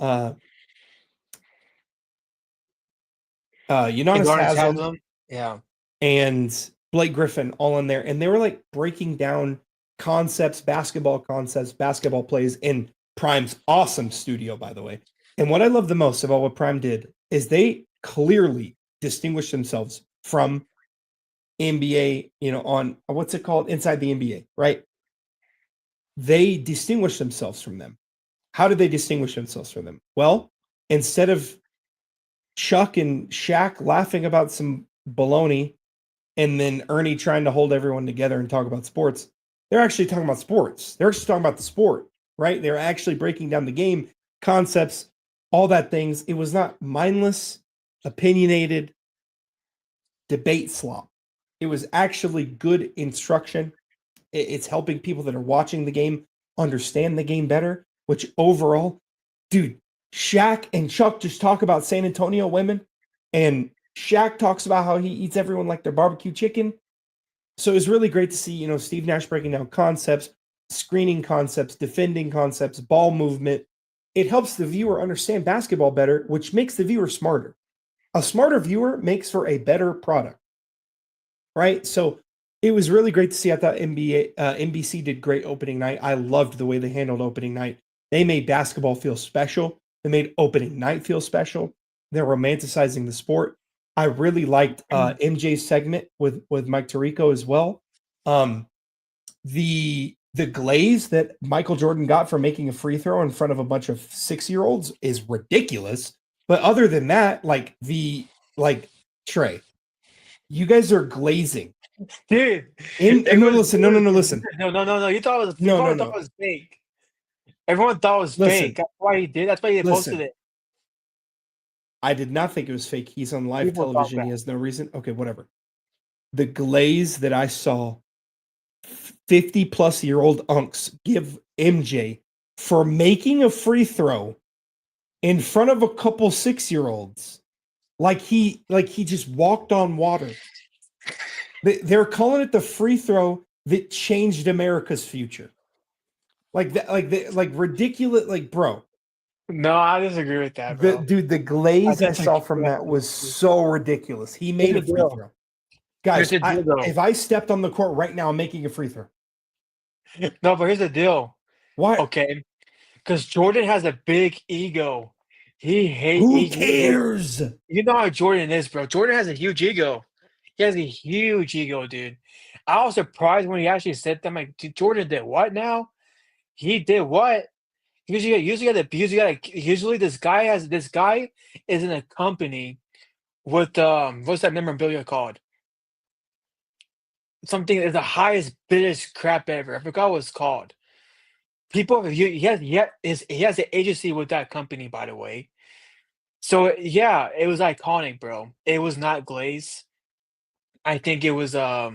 Udonis Garnet Haslam, Haslam, yeah. and Blake Griffin all in there. And they were like breaking down concepts, basketball plays in Prime's awesome studio, by the way. And what I love the most about what Prime did is they clearly distinguished themselves from NBA, on what's it called? Inside the NBA, right? They distinguished themselves from them. How did they distinguish themselves from them? Well, instead of Chuck and Shaq laughing about some baloney and then Ernie trying to hold everyone together and talk about sports, they're actually talking about sports. They're actually talking about the sport, right? They're actually breaking down the game, concepts, all that things. It was not mindless, opinionated debate slop. It was actually good instruction. It's helping people that are watching the game understand the game better, which overall, dude, Shaq and Chuck just talk about San Antonio women, and Shaq talks about how he eats everyone like their barbecue chicken. So it was really great to see, Steve Nash breaking down concepts, screening concepts, defending concepts, ball movement. It helps the viewer understand basketball better, which makes the viewer smarter. A smarter viewer makes for a better product, right? So it was really great to see. I thought NBC did great opening night. I loved the way they handled opening night. They made basketball feel special. They made opening night feel special. They're romanticizing the sport. I really liked MJ's segment with Mike Tirico as well. The glaze that Michael Jordan got for making a free throw in front of a bunch of 6-year-olds is ridiculous. But other than that, Trey, you guys are glazing. Dude, No, listen. No. You thought it was you No, no, probably thought no. it was fake. Everyone thought it was fake. Listen, That's why he did. That's why he posted listen. it. I did not think it was fake. He's on live People thought television. that. He has no reason. Okay, whatever. The glaze that I saw 50-plus-year-old unks give MJ for making a free throw in front of a couple 6-year-olds, like he just walked on water. They're calling it the free throw that changed America's future. Like that, like ridiculous, like bro. No, I disagree with that, bro. The I glaze I saw disagree. from that was so ridiculous. He Here's made a the free deal. throw. Here's Guys, the deal, though. if I stepped on the court right now, I'm making a free throw. No, but here's the deal. Why? Okay, because Jordan has a big ego. He hate. Who He cares? You know how Jordan is, bro. Jordan has a huge ego. He has a huge ego, dude. I was surprised when he actually said that. I'm like, Jordan did what now? He did what? Usually this guy is in a company with what's that memorabilia called? Something is the highest biggest crap ever. I forgot what it's called. He has an agency with that company, by the way. So yeah, it was iconic, bro. It was not Glaze. I think it was I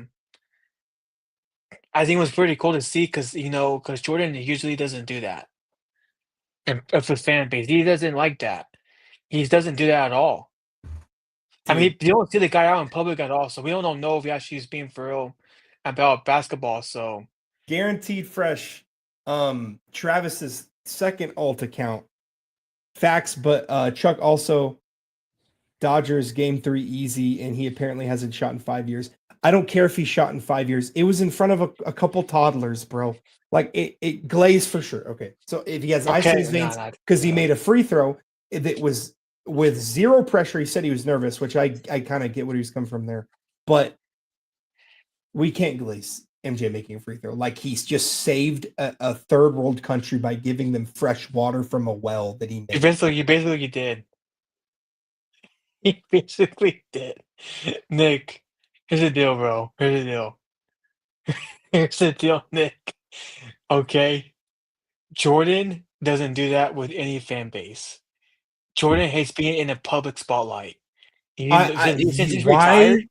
think it was pretty cool to see because Jordan usually doesn't do that. And of his fan base, he doesn't like that. He doesn't do that at all. I mean, Dude, you don't see the guy out in public at all, so we don't know if he actually is being for real about basketball. So guaranteed fresh. Travis's second alt account. Facts, but Chuck also Dodgers game 3 easy, and he apparently hasn't shot in 5 years. I don't care if he shot in 5 years. It was in front of a couple toddlers, bro. Like it glazed for sure. Okay. So if he has ice okay, in his no, veins not because he made a free throw that was with zero pressure. He said he was nervous, which I kind of get what he was coming from there. But we can't glaze. MJ making a free throw. Like he's just saved a third world country by giving them fresh water from a well that he made. You basically did. He basically did. Nick, here's the deal, bro. Here's the deal. Here's the deal, Nick. Okay? Jordan doesn't do that with any fan base. Jordan hates being in a public spotlight. Since he's Why? retired,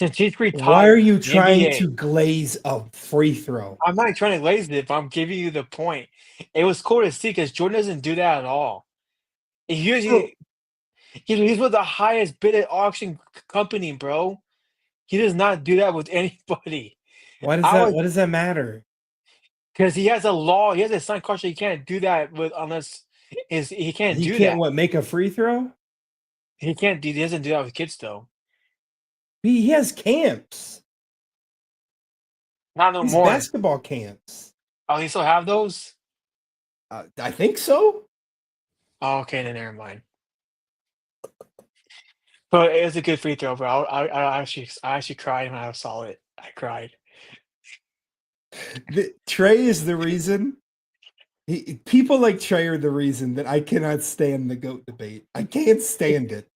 since he's Why are retired, you the trying NBA. to glaze a free throw? I'm not trying to laze it, but I'm giving you the point. It was cool to see because Jordan doesn't do that at all. He Bro, usually he's with the highest bid at auction company, bro. He does not do that with anybody. why does I that? was What does that matter? because he has a law. He has a signed contract. He can't do that with unless he can't He do can't that. what make a free throw? He can't. He doesn't do that with kids though. He has camps. Not no He's more. basketball camps. Oh, you still have those? I think so. Oh, okay, then never mind. But it was a good free throw, bro. I actually cried when I saw it. I cried. Trey is the reason. People like Trey are the reason that I cannot stand the GOAT debate. I can't stand it.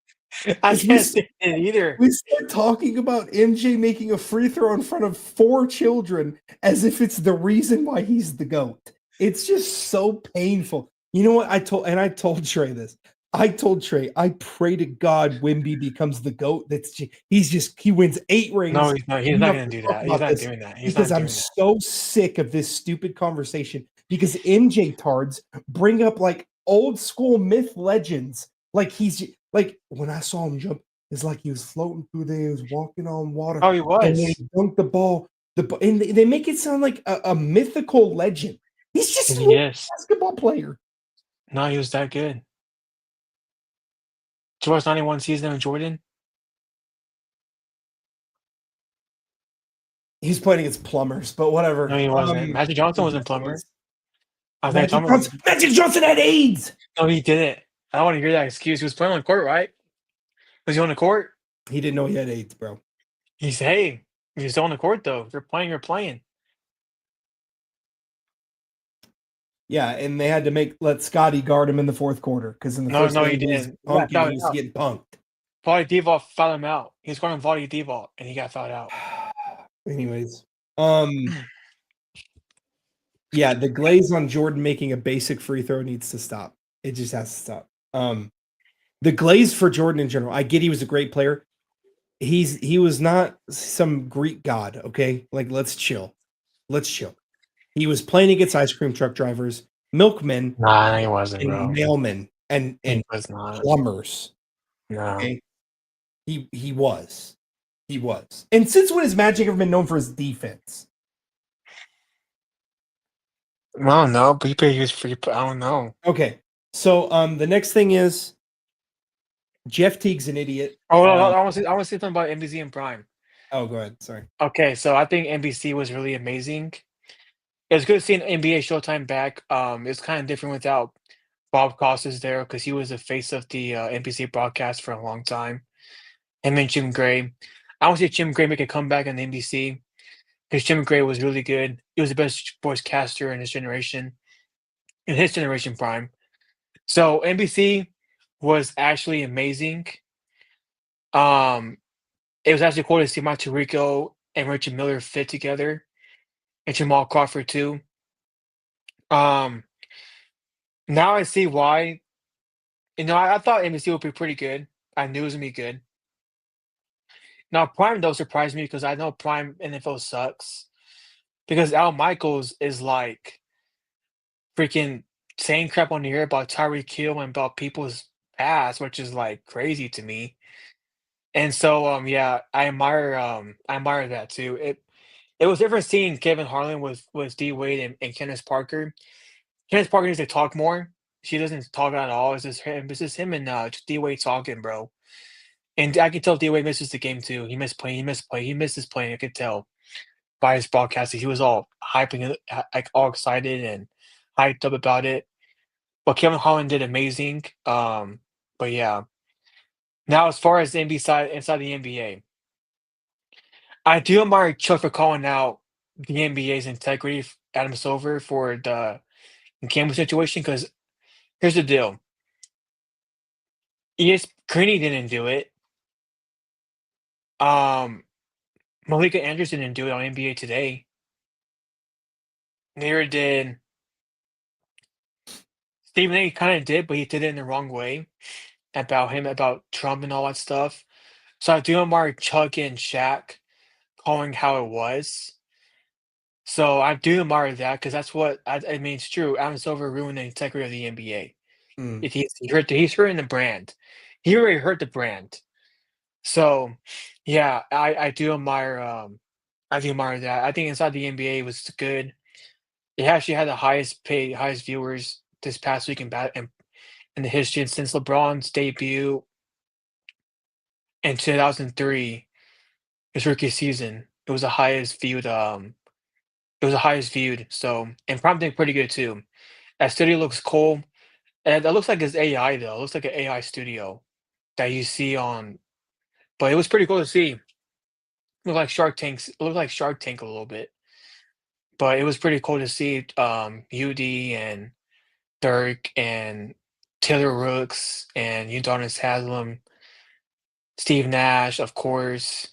I 'Cause can't stand it either. we start talking about MJ making a free throw in front of 4 children as if it's the reason why he's the GOAT. It's just so painful. You know what? I told Trey this. I told Trey, I pray to God Wimby becomes the GOAT. He wins 8 No, rings. he's not. He's We not have gonna to do talk that. He's about not this doing that. He's because not I'm doing that. so sick of this stupid conversation because MJ tards bring up like old school myth legends. Like like when I saw him jump, it's like he was floating through there, he was walking on water, Oh, he and when he was. dunked the ball, and they make it sound like a mythical legend. He's just a He is. basketball player. No, he was that good. Did you watch 91 season of Jordan? He's playing against plumbers, but whatever. No, he wasn't. Magic Johnson Yes, wasn't he plumber. was. I think Magic Johnson had AIDS. no, he didn't. I don't want to hear that excuse. He was playing on the court, right? Was he on the court? He didn't know he had AIDS, bro. He's hey, he's still on the court though. If you're playing, you're playing. Yeah, and they had to let Scotty guard him in the fourth quarter because in the No, first no, he game he was didn't. He got punking, he fouled was out. getting punked. Vlade Divac fouled him out. He was guarding Vlade Divac, and he got fouled out. Anyways, yeah, the glaze on Jordan making a basic free throw needs to stop. It just has to stop. The glaze for Jordan in general. I get he was a great player. He was not some Greek god, okay? Like let's chill. Let's chill. He was playing against ice cream truck drivers, milkmen, Nah, he wasn't, and bro. mailmen and He was not. plumbers. No. Okay. He was. He was. And since when has Magic ever been known for his defense? Well, no, but he was free. I don't know. Okay. So the next thing is Jeff Teague's an idiot. Oh, no, I want to say something about NBC and Prime. Oh, go ahead. Sorry. Okay, so I think NBC was really amazing. It was good seeing NBA Showtime back. It's kind of different without Bob Costas there because he was the face of the NBC broadcast for a long time. Him and Jim Gray. I want to see Jim Gray make a comeback on NBC because Jim Gray was really good. He was the best sports caster in his generation, Prime. So NBC was actually amazing. Um, it was actually cool to see Mike Tirico and Richard Miller fit together, and Jamal Crawford too. Um, Now I see why. I thought NBC would be pretty good. I knew it was gonna be good. Now Prime though surprised me because I know Prime NFL sucks. Because Al Michaels is like freaking saying crap on the air about Tyreek Hill and about people's past, which is like crazy to me. And so yeah, I admire that too. It was different seeing Kevin Harlan with D Wade and Kenneth Parker. Kenneth Parker needs to talk more. She doesn't talk at all. It's just him and D Wade talking, bro. And I can tell D Wade misses the game too. He missed playing. He misses playing. I could tell by his broadcasting. He was all hyping it, like all excited and hyped up about it. But Kevin Harlan did amazing. But yeah. Now as far as the NBA side inside the NBA, I do admire Chuck for calling out the NBA's integrity, Adam Silver, for the gambling situation. Because here's the deal: ES Greeny didn't do it. Um, Malika Andrews didn't do it on NBA Today. Neither did Stephen A. Kind of did, but he did it in the wrong way about him, about Trump, and all that stuff. So I do admire Chuck and Shaq calling how it was. So I do admire that because that's what I mean. It's true. Adam Silver ruined the integrity of the NBA. Mm. If he's hurting the brand. He already hurt the brand. So yeah, I do admire that. I think inside the NBA was good. It actually had the highest paid, highest viewers this past week in the history since LeBron's debut in 2003, his rookie season. It was the highest viewed. So and Prime did pretty good too. That studio looks cool. And that looks like it's AI though. It looks like an AI studio that you see on. But it was pretty cool to see. It looked like Shark Tank a little bit. But it was pretty cool to see UD and Dirk and Taylor Rooks and Udonis Haslam, Steve Nash, of course.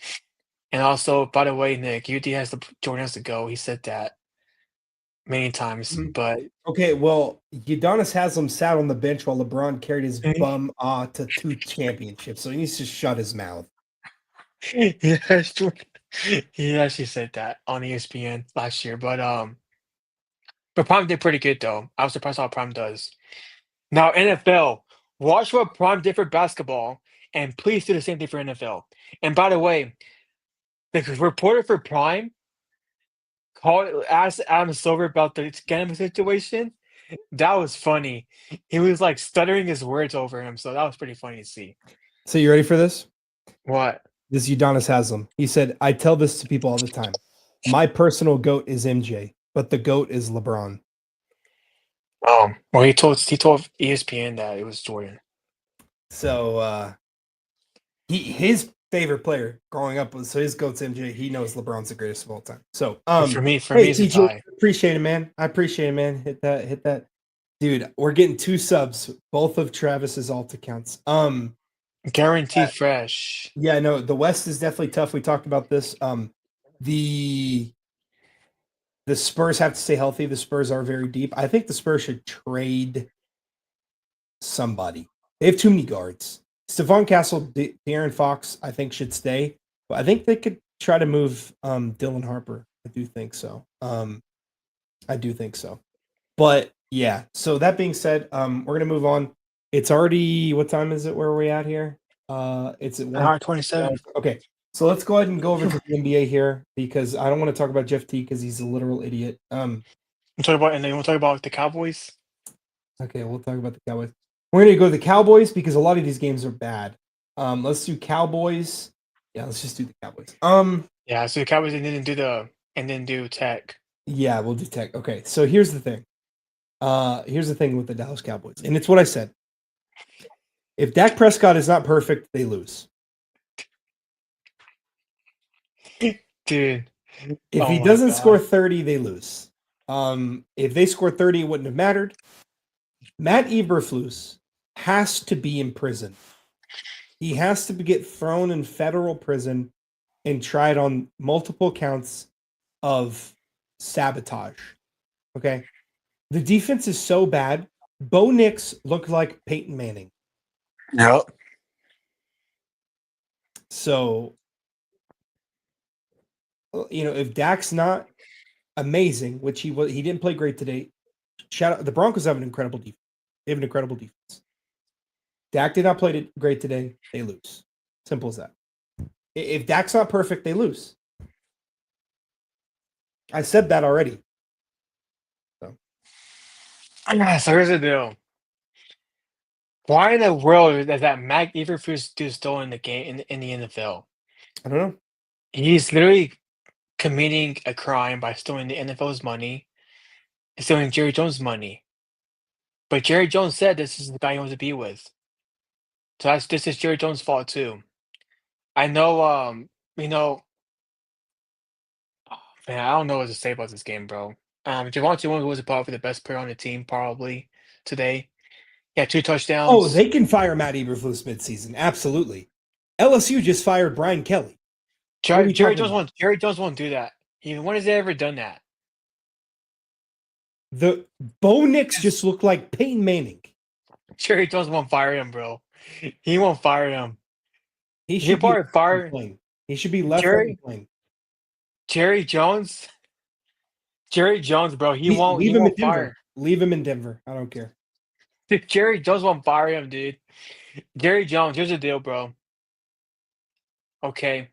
And also, by the way, Nick, UD has to join us to go. He said that many times. Mhm. But Okay, well, Udonis Haslam sat on the bench while LeBron carried his bum to 2 championships, so he needs to shut his mouth. yeah, sure. He actually said that on ESPN last year. But Prime did pretty good though. I was surprised how Prime does. Now NFL, watch what Prime did for basketball, and please do the same thing for NFL. And by the way, the reporter for Prime asked Adam Silver about the gambling situation. That was funny. He was like stuttering his words over him, so that was pretty funny to see. So you ready for this? What? This Udonis Haslam. He said, "I tell this to people all the time. My personal GOAT is MJ, but the GOAT is LeBron." Well, he told ESPN that it was Jordan. So his favorite player growing up was, so his GOAT's MJ. He knows LeBron's the greatest of all time. So But for me, hey it's a TJ, tie. appreciate it, man. I appreciate it, man. Hit that. Dude, we're getting 2 subs, both of Travis's alt accounts. Guaranteed fresh. Yeah, no, the West is definitely tough. We talked about this. The Spurs have to stay healthy. The Spurs are very deep. I think the Spurs should trade somebody. They have too many guards. Stephon Castle, De'Aaron Fox, I think should stay. But I think they could try to move Dylan Harper. I do think so. But yeah, so that being said, we're gonna move on. It's already, what time is it? Where are we at here? It's at An 1. hour 27. Okay, so let's go ahead and go over to the NBA here because I don't want to talk about Jeff T because he's a literal idiot. And then we'll talk about the Cowboys. Okay, we'll talk about the Cowboys. We're gonna go to the Cowboys because a lot of these games are bad. Let's do Cowboys. Yeah, let's just do the Cowboys. Yeah, so the Cowboys didn't do Tech. Yeah, we'll do Tech. Okay, so here's the thing. Here's the thing with the Dallas Cowboys, and it's what I said. If Dak Prescott is not perfect, they lose. Dude. If Oh he my doesn't score God. 30, they lose. If they score 30, it wouldn't have mattered. Matt Eberflus has to be in prison. He has to get thrown in federal prison and tried on multiple counts of sabotage. Okay. The defense is so bad. Bo Nix looked like Peyton Manning. Yep. So, if Dak's not amazing, which he didn't play great today. Shout out, the Broncos have an incredible defense. They have an incredible defense. Dak did not play great today. They lose. Simple as that. If Dak's not perfect, they lose. I said that already. So here's the deal. Why in the world is that Mac Eberflus dude still in the game in the NFL? I don't know. He's literally committing a crime by stealing the NFL's money and stealing Jerry Jones' money. But Jerry Jones said this is the guy he wants to be with. So this is Jerry Jones' fault too. I know you know Man, I don't know what to say about this game, bro. Javonte Williams was probably the best player on the team, probably today. He had 2 Oh, touchdowns. they can fire Matt Eberflus midseason. Absolutely. LSU just fired Brian Kelly. What are we talking about? Jerry Jones won't do that. When has he ever done that? The Bo Nix just looked like Peyton Manning. Jerry Jones won't fire him, bro. He won't fire him. He He'll should be probably fire playing. He should be left on the Jerry plane. Jerry Jones. Jerry Jones, bro. He Leave him in won't Denver. fire. Leave him in Denver. I don't care. Jerry Jones won't fire him, dude. Jerry Jones, here's the deal, bro. Okay.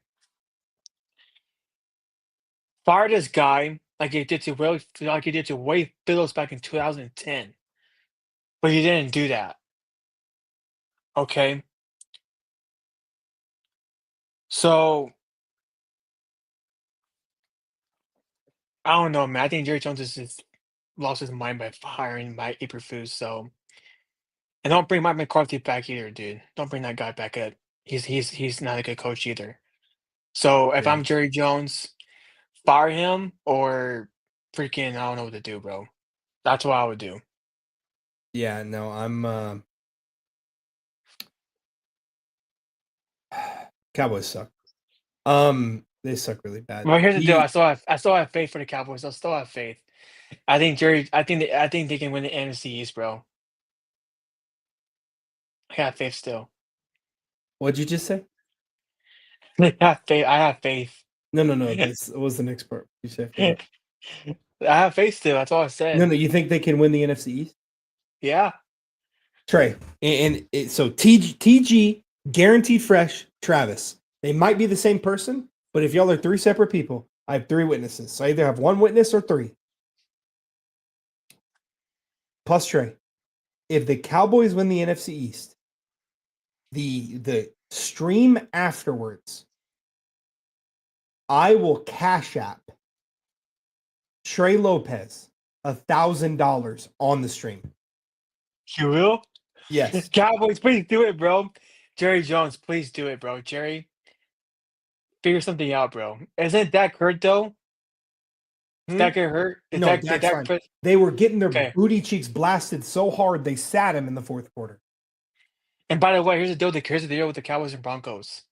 Fire this guy like he did to Wade Phillips back in 2010. But he didn't do that. Okay. So I don't know, man. I think Jerry Jones has lost his mind by firing Mike Eberflus. So, and don't bring Mike McCarthy back either, dude. Don't bring that guy back up. He's not a good coach either. So if Yeah. I'm Jerry Jones, fire him or freaking I don't know what to do, bro. That's what I would do. Yeah, no, I'm Cowboys suck. They suck really bad. Well, here's the deal. I still have faith for the Cowboys. I still have faith. I think they can win the NFC East, bro. I got faith still. What'd you just say? I have faith. I have faith. No. This was the next part. You said faith. I have faith still. That's all I said. No, you think they can win the NFC East? Yeah. Trey, so TG, guaranteed fresh, Travis. They might be the same person, but if y'all are 3 separate people, I have 3 witnesses. So I either have 1 witness or 3. Plus Trey, if the Cowboys win the NFC East, the stream afterwards, I will cash app Trey Lopez $1,000 on the stream. You will? Yes. Cowboys, please do it, bro. Jerry Jones, please do it, bro. Jerry, figure something out, bro. Isn't Dak hurt though? Did Dak get hurt? No, Dak's fine. They were getting their booty cheeks blasted so hard they sat him in the 4th quarter. And by the way, here's the deal with the Cowboys and Broncos.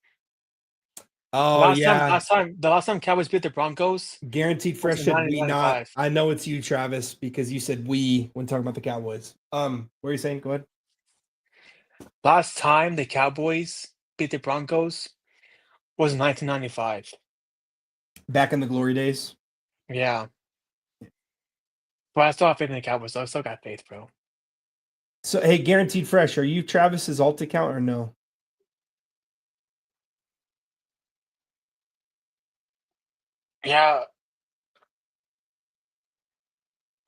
Oh, the last time Cowboys beat the Broncos, guaranteed fresh said we not. I know it's you, Travis, because you said we when talking about the Cowboys. What are you saying? Go ahead. Last time the Cowboys beat the Broncos was 1995. Back in the glory days. Yeah. But I still have faith in the Cowboys, though. I still got faith, bro. So, hey, guaranteed fresh. Are you Travis's alt account or no? Yeah.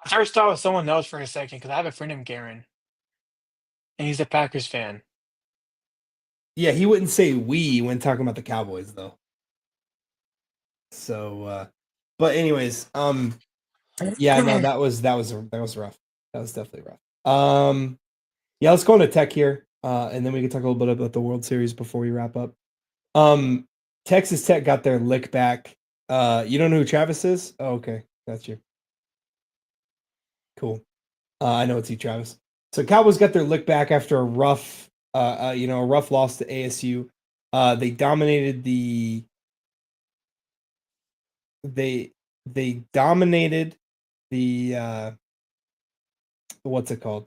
I first thought it was someone else for a second because I have a friend named Garen, and he's a Packers fan. Yeah, he wouldn't say we when talking about the Cowboys, though. So, but anyways, yeah, no, that was rough. That was definitely rough. Yeah, let's go into tech here, and then we can talk a little bit about the World Series before we wrap up. Texas Tech got their lick back. You don't know who Travis is? Oh, okay, that's you. Cool. I know it's you, Travis. So Cowboys got their lick back after a rough loss to ASU. They dominated they dominated the what's it called?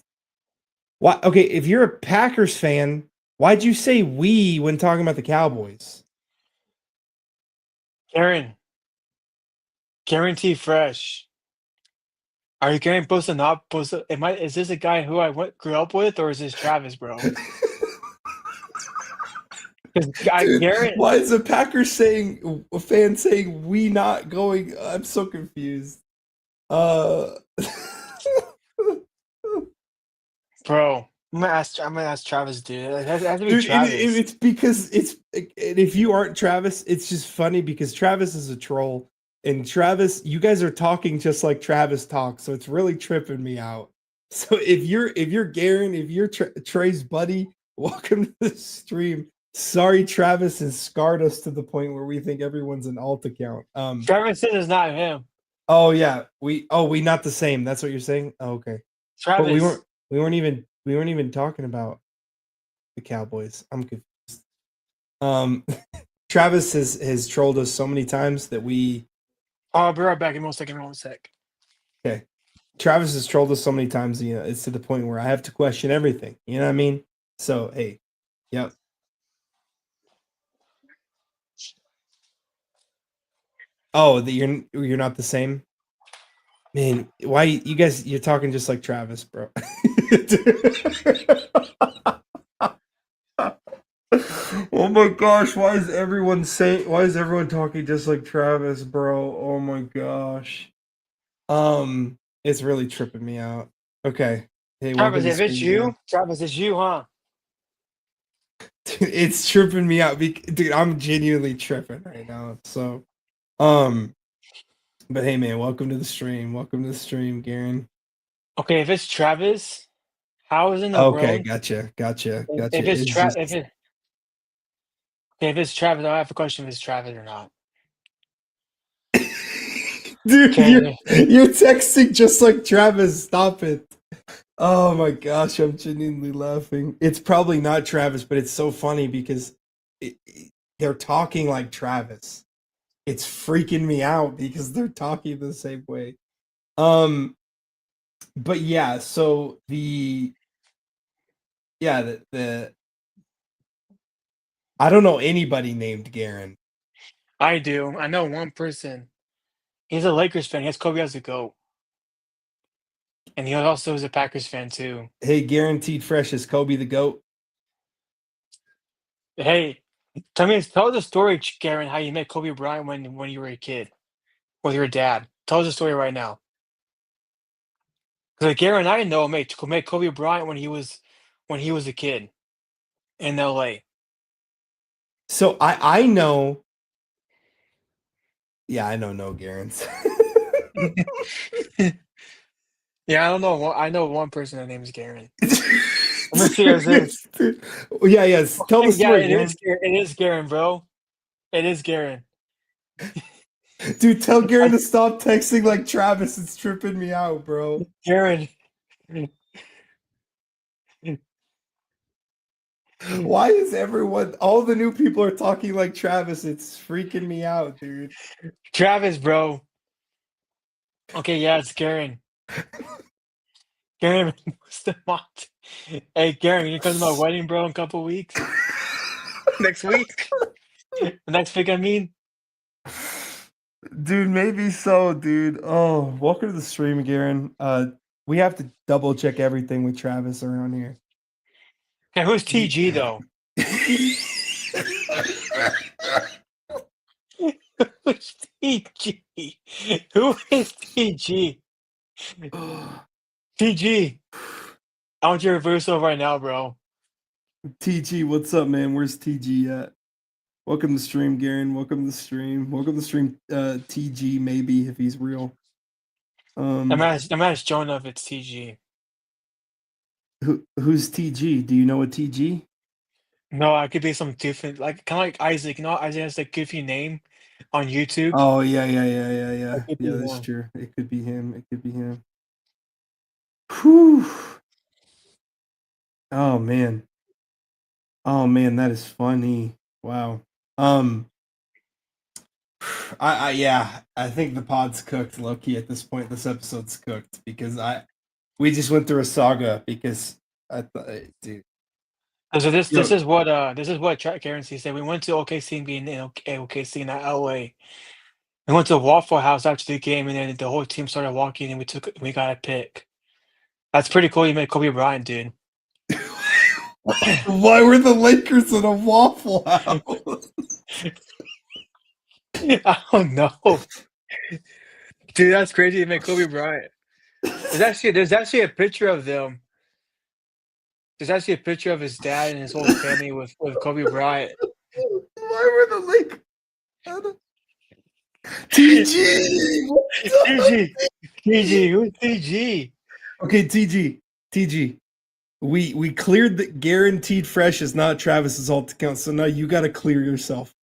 Why? Okay, if you're a Packers fan, why'd you say we when talking about the Cowboys? Garen, guarantee fresh. Are you getting posted? Not posted? Is this a guy who I grew up with, or is this Travis, bro? Dude, why is a Packers fan saying we not going? I'm so confused. Bro, I'm gonna ask Travis, dude. It has to be Dude, Travis. it's because if you aren't Travis, it's just funny because Travis is a troll. And Travis, you guys are talking just like Travis talks, so it's really tripping me out. So if you're Garen, if you're Trey's buddy, welcome to the stream. Sorry, Travis has scarred us to the point where we think everyone's an alt account. Travis is not him. Oh yeah, we not the same. That's what you're saying. Oh, okay, but Travis. we weren't even talking about the Cowboys. I'm confused. Travis has trolled us so many times that we. I'll be right back in 1 second. 1 sec. Okay, Travis has trolled us so many times. You know, it's to the point where I have to question everything. You know what I mean? So hey, yep. Oh, that you're not the same. Man, why you guys? You're talking just like Travis, bro. Oh my gosh, why is everyone talking just like Travis, bro? Oh my gosh. It's really tripping me out. Okay. Hey, welcome Travis, to if it's stream, man. you, Travis, it's you, huh? Dude, it's tripping me out. Dude, I'm genuinely tripping right now. So, um, but hey, man, welcome to the stream. Welcome to the stream, Garen. Okay, if it's Travis, how is in the Okay, world? gotcha. If it's It's Travis, just if it's Travis, I have a question if it's Travis or not. dude, Okay, you're texting just like Travis. Stop it. Oh my gosh, I'm genuinely laughing. It's probably not Travis, but it's so funny because they're talking like Travis. It's freaking me out because they're talking the same way. Um, but yeah, so the I don't know anybody named Garen. I do. I know one person. He's a Lakers fan. He has Kobe as a GOAT. And he also is a Packers fan too. Hey, guaranteed fresh is Kobe the goat. Hey, tell the story, Garen, how you met Kobe Bryant when you were a kid with your dad. Tell us the story right now. Because Garen, I know met Kobe Bryant when he was a kid in LA. So I know. Yeah, I know no Garens. Yeah, I don't know. I know one person that name is Garen. Let me see. Is this? Yeah, yes. Tell the Yeah, story, it is. Garen. It is Garen, bro. It is Garen. Dude, tell Garen to stop texting like Travis. It's tripping me out, bro. Garen. Why is all the new people are talking like Travis? It's freaking me out, dude. Travis, bro. Okay, yeah, it's Garen. Garen, what's the mont? Hey, Garen, you come to my wedding, bro, in a couple weeks? Next week? The next week, I mean? Dude, maybe so, dude. Oh, welcome to the stream, Garen. We have to double check everything with Travis around here. Okay, who's TG, though? Who's TG? Who is TG? TG. I want your reversal right now, bro. TG, what's up, man? Where's TG at? Welcome to stream, Garen. Welcome to the stream. Welcome to stream, TG, maybe, if he's real. I'm gonna ask Jonah if it's TG. Who's TG? Do you know a TG? No, I could be some different, like kind of like Isaac. You know, Isaac has a goofy name on YouTube. Oh yeah. That could be Yeah, that's him. true. It could be him. It could be him. Whew. Oh man. Oh man, that is funny. Wow. Um I think the pod's cooked low key at this point. This episode's cooked because we just went through a saga because I thought dude. So Yo, this is what Karen C said. We went to OKC and being in OKC in LA. We went to a Waffle House after the game, and then the whole team started walking, and we got a pick. That's pretty cool. You met Kobe Bryant, dude. why were the Lakers in a Waffle House? I don't know, dude. That's crazy. You met Kobe Bryant. There's actually a picture of them. There's actually a picture of his dad and his whole family with Kobe Bryant. Why were the Lakers? TG. TG, TG, who's TG? Okay, TG. We cleared the guaranteed fresh is not Travis's alt account, so now you got to clear yourself.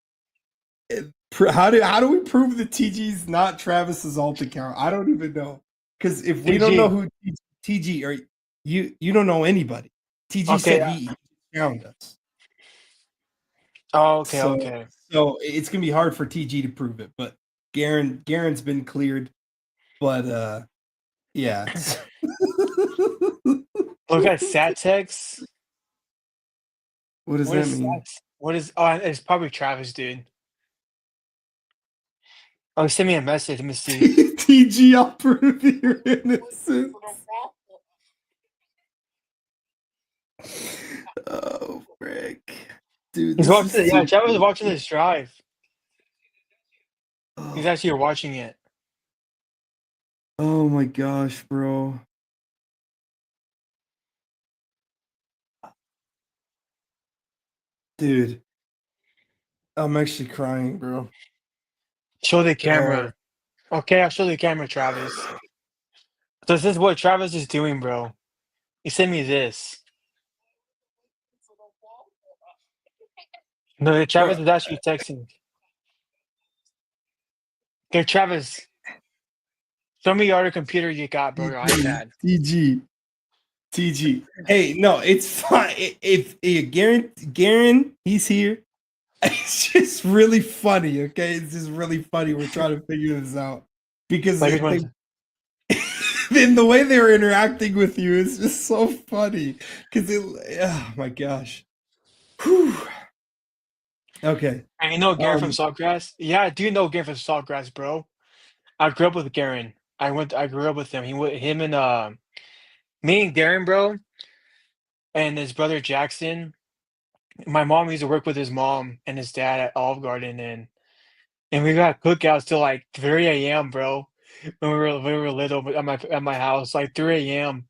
How do we prove that TG's not Travis's alt account? I don't even know, because if we don't know TG. who TG or you don't know anybody. TG Okay. said he found us, Oh, okay, so okay. it's gonna be hard for TG to prove it. But Garen's been cleared, but yeah. Look at Satex. What does What that is mean? that? What is? Oh, it's probably Travis, dude. Oh, send me a message. Let me see. TG, I'll prove your innocence. Oh, frick. Dude, He's this watching is it. Yeah, too Travis is good. watching this drive. He's Oh, actually watching it. oh my gosh, bro. Dude, I'm actually crying, bro. Show the Oh, camera. Okay, I'll show the camera, Travis. So this is what Travis is doing, bro. He sent me this. No, bro. Travis is actually texting. Okay, Travis, show me your other computer you got, bro. Your TG, iPad. TG, TG. Hey, no, it's fine. If Garen, he's here. It's just really funny, okay? It's just really funny. We're trying to figure this out because Like which they one's then the way they were interacting with you is just so funny. Because oh my gosh. Whew. Okay. and you know Garen from Um, Saltgrass? Yeah, I do know Garen from Saltgrass, bro. I grew up with Garen. I grew up with him. Him and me and Garen, bro, and his brother Jackson. My mom used to work with his mom and his dad at Olive Garden, and we got cookouts till like 3 a.m., bro. When we were little at my house, like 3 a.m.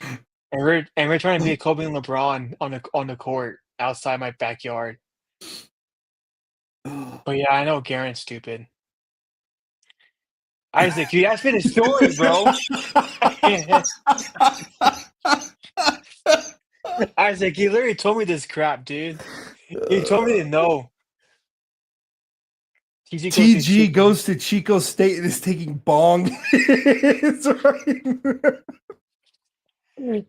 And we're trying to be Kobe and LeBron on the court outside my backyard. But yeah, I know Garen's stupid. Isaac, you asked me the story, bro. Isaac, you literally told me this crap, dude. You told me to know. TG goes to TG Chico. goes to Chico State and is taking bong. It's right.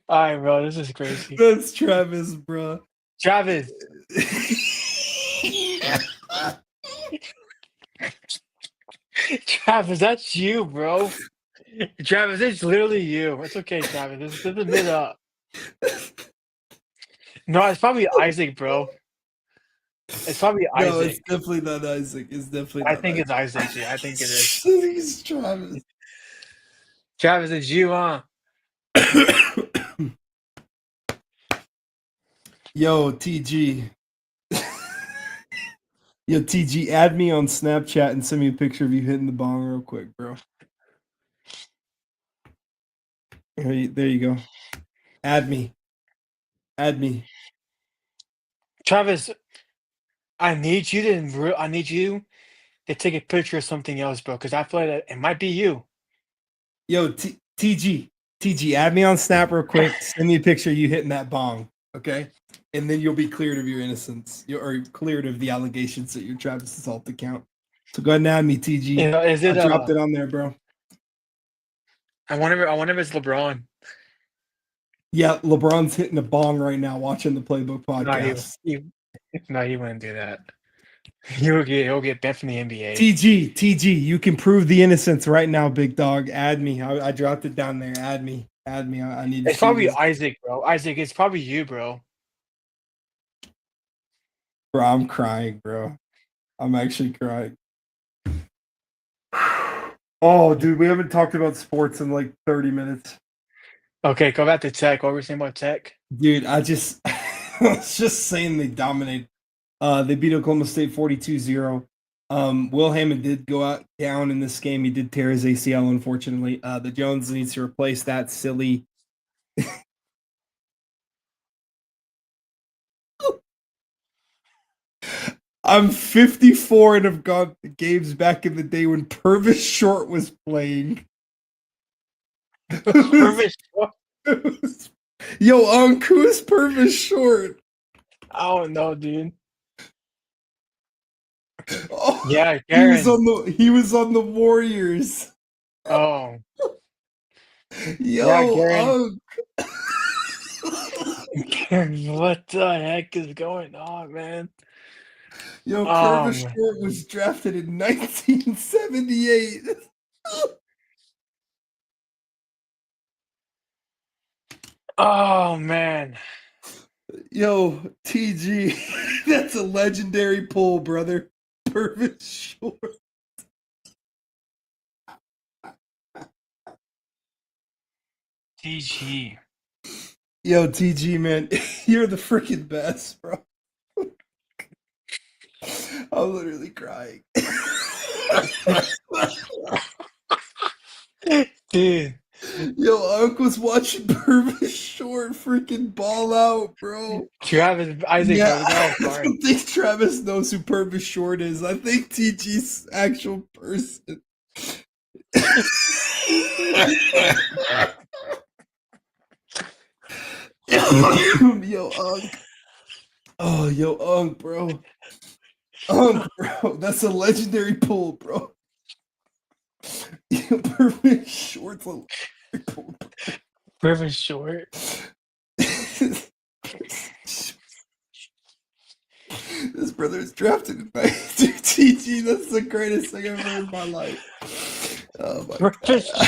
All right, bro, this is crazy. That's Travis, bro. Travis, Travis, that's you, bro. Travis, it's literally you. It's okay, Travis. This is mid up. No, it's probably Isaac, bro. It's probably No, it's Isaac. definitely not Isaac. It's definitely I not think it's Isaac. Isaac, dude. I think it is. It's Travis. Travis, it's you, huh? Yo, TG. Yo, TG, add me on Snapchat and send me a picture of you hitting the bong real quick, bro. There you go. Add me. Add me. Travis, I need you to take a picture of something else, bro, because I feel like it might be you. Yo, TG. TG, add me on Snap real quick. Send me a picture of you hitting that bong, okay? And then you'll be cleared of your innocence. Or cleared of the allegations that you're Travis's alt account. So go ahead and add me, TG. You know, is I it dropped it on there, bro. I wonder if it's LeBron. Yeah, LeBron's hitting a bong right now watching the Playbook No, podcast. no, he wouldn't do that. He'll get banned from the NBA. TG, you can prove the innocence right now, big dog. Add me. I dropped it down there. Add me. Add me. I need to It's see probably this. Isaac, bro. Isaac, it's probably you, bro. Bro, I'm crying, bro. I'm actually crying. Oh, dude, we haven't talked about sports in like 30 minutes. Okay, go back to Tech. What were we saying about Tech? Dude, I was just saying they dominate. They beat Oklahoma State 42-0. Will Hammond did go out down in this game. He did tear his ACL, unfortunately. The Jones needs to replace that silly. I'm 54 and have gone to games back in the day when Purvis Short was playing. Purvis, It was Yo, who is Purvis Short? I don't know, dude. Oh, Yeah, he was Garen. on the Warriors. Oh, yeah, Yo, Garen. Garen, what the heck is going on, man? Yo, Purvis Um, Short was drafted in 1978. oh man. Yo, TG, that's a legendary pull, brother. Purvis Short. TG. Yo, TG, man, you're the freaking best, bro. I'm literally crying. Dude, Yo, Unc was watching Purvis Short freaking ball out, bro. Travis Isaac, Yeah, bro, we got I off guard. don't think Travis knows who Purvis Short is. I think TG's actual person. Yo, Unc. Oh, yo, Unc, bro. Unc, bro. That's a legendary pull, bro. Purvis Short's a legendary pull. Griffin Short. This brother is drafted in 92 TG. That's the greatest thing I've ever heard in my life. Oh my Griffin god.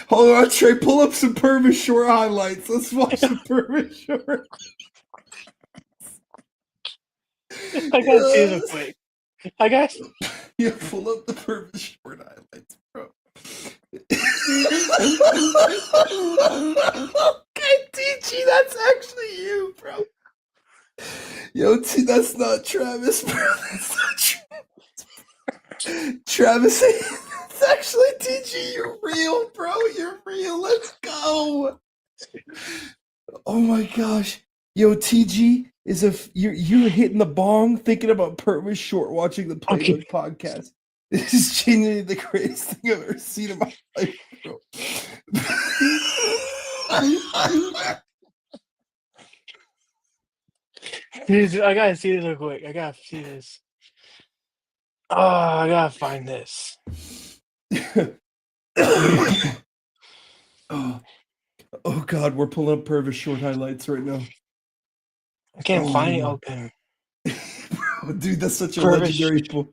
Hold on, Trey. Pull up some Purvis Short highlights. Let's watch some Purvis Short. I gotta see this real quick. I got Yeah, pull up the Purvis Short highlights, bro. Okay, TG, that's actually you, bro. Yo, that's not Travis, bro. That's not Travis. Travis, it's actually TG. You're real, bro. You're real. Let's go. Oh my gosh. Yo, TG is you're hitting the bong thinking about Purvis Short watching the okay. Playbook podcast. This is genuinely the greatest thing I've ever seen in my life, bro. Dude, I gotta see this real quick. I gotta see this. Oh, I gotta find this. oh, oh God, we're pulling up Purvis Short highlights right now. I can't Oh find it my open. bro, dude, that's such a Griffin. legendary pull.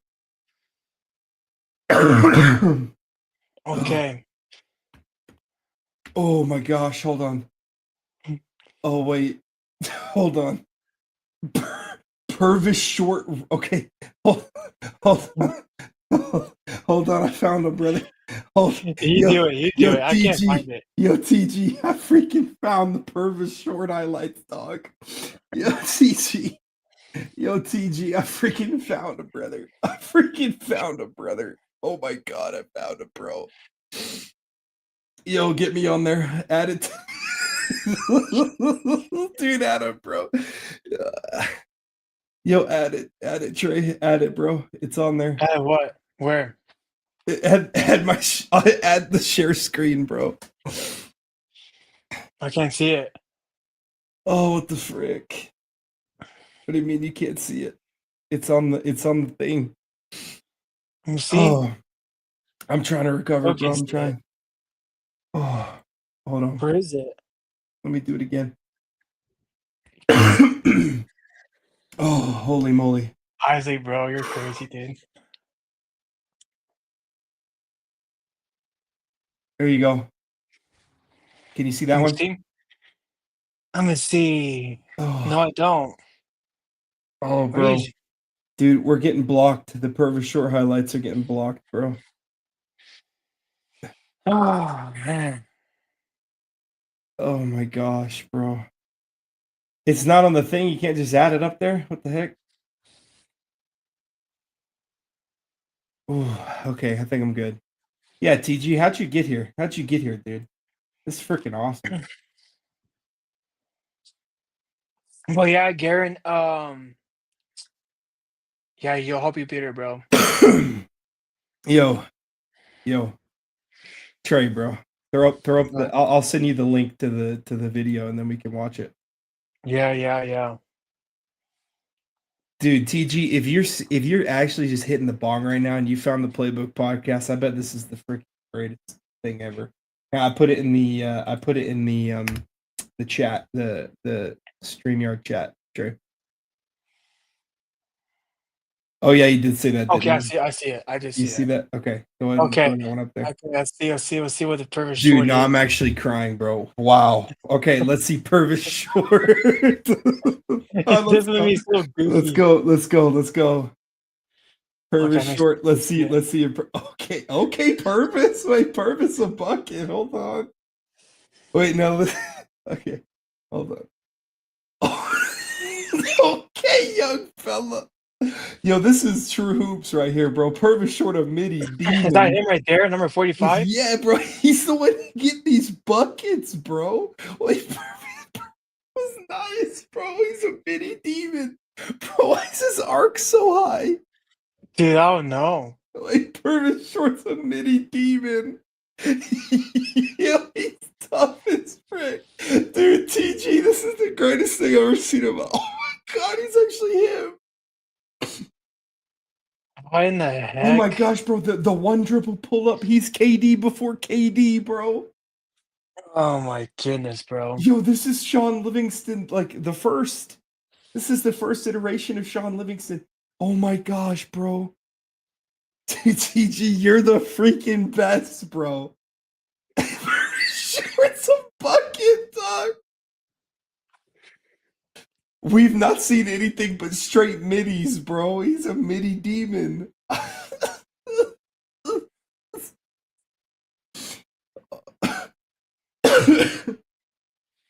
Okay. Oh my gosh, hold on. Oh wait, hold on. Purvis Short. Okay, hold on. Hold on, I found him, brother. You do it. You do it. I can't find it. Yo, TG, I freaking found the Purvis Short highlights, dog. Yo, TG. Yo, TG, I freaking found him, brother. I freaking found him, brother. Oh my god, I found him, bro. Yo, get me on there. Add it. Dude, add it, bro. Yo, add it, Trey. Add it, bro. It's on there. What? Where? Add the share screen, bro. I can't see it. Oh, what the frick? What do you mean you can't see it? It's on the thing. Let me see. Oh, I'm trying to recover, Okay, bro. I'm trying. Oh, hold on. Where is it? Let me do it again. Oh, holy moly. Isaac, bro, you're crazy, dude. There you go. Can you see that Let me one? see. Let me see. Oh, No, I don't. oh, Where bro. is it? Dude, we're getting blocked. The Purvis Short highlights are getting blocked, bro. Oh, man. Oh my gosh, bro. It's not on the thing. You can't just add it up there. What the heck? Oh, okay. I think I'm good. Yeah, TG, how'd you get here? How'd you get here, dude? This is freaking awesome. Well, yeah, Garen. Yeah, you'll hope you beat her, bro. Yo, Trey, bro. Throw up the. I'll send you the link to the video, and then we can watch it. Yeah. Dude, TG, if you're actually just hitting the bong right now, and you found the Playbook podcast, I bet this is the freaking greatest thing ever. I put it in the the chat, the StreamYard chat. True. Oh yeah, you did say that. Okay, Didn't you? I see it. I just You see see it. that? Okay, go ahead and Okay. throw that one up there. Okay, let's see what the Purvis Dude, Short no, is. I'm actually crying, bro. Wow. Okay, let's see Purvis Short. This would be so goofy. Let's go. Purvis Okay, Short. Let's see. yeah. Let's see. Okay. Purvis. Wait, Purvis a bucket. Hold on. Wait, no. Okay, hold on. Okay, young fella. Yo, this is true hoops right here, bro. Purvis Short of midi. Is that him right there, number 45? Yeah, bro. He's the one to get these buckets, bro. Wait, Purvis was nice, bro. He's a mini demon. Bro, why is his arc so high? Dude, I don't know. Like, Purvis Short's a mini demon. Yo, he's tough as frick. Dude, TG, this is the greatest thing I've ever seen him. Oh my god, he's actually him. What in the heck? Oh my gosh, bro, the one dribble pull up, he's KD before KD, bro. Oh my goodness, bro. Yo, this is Sean Livingston, like the first. This is the first iteration of Sean Livingston. Oh my gosh, bro. TG, you're the freaking best, bro. Short's a bucket, dog. We've not seen anything but straight middies, bro. He's a midi demon.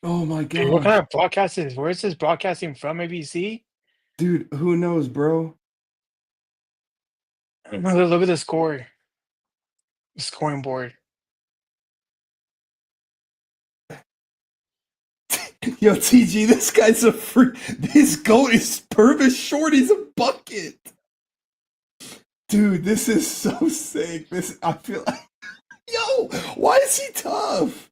Oh my god. Dude, what kind of broadcast is this? Where is this broadcasting from, ABC? Dude, who knows, bro? Look at the score. The scoring board. Yo, TG, this guy's a freak. This goat is Purvis Short. He's a bucket. Dude, this is so sick. I feel like, yo, why is he tough?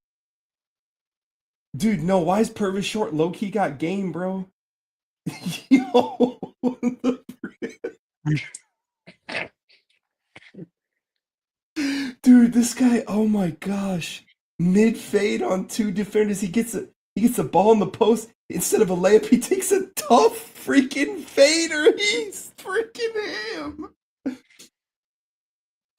Dude, no, why is Purvis Short low-key got game, bro? Yo, what the frick? Dude, this guy, oh my gosh. Mid fade on two defenders. He gets a ball in the post. Instead of a layup, he takes a tough freaking fader. He's freaking him.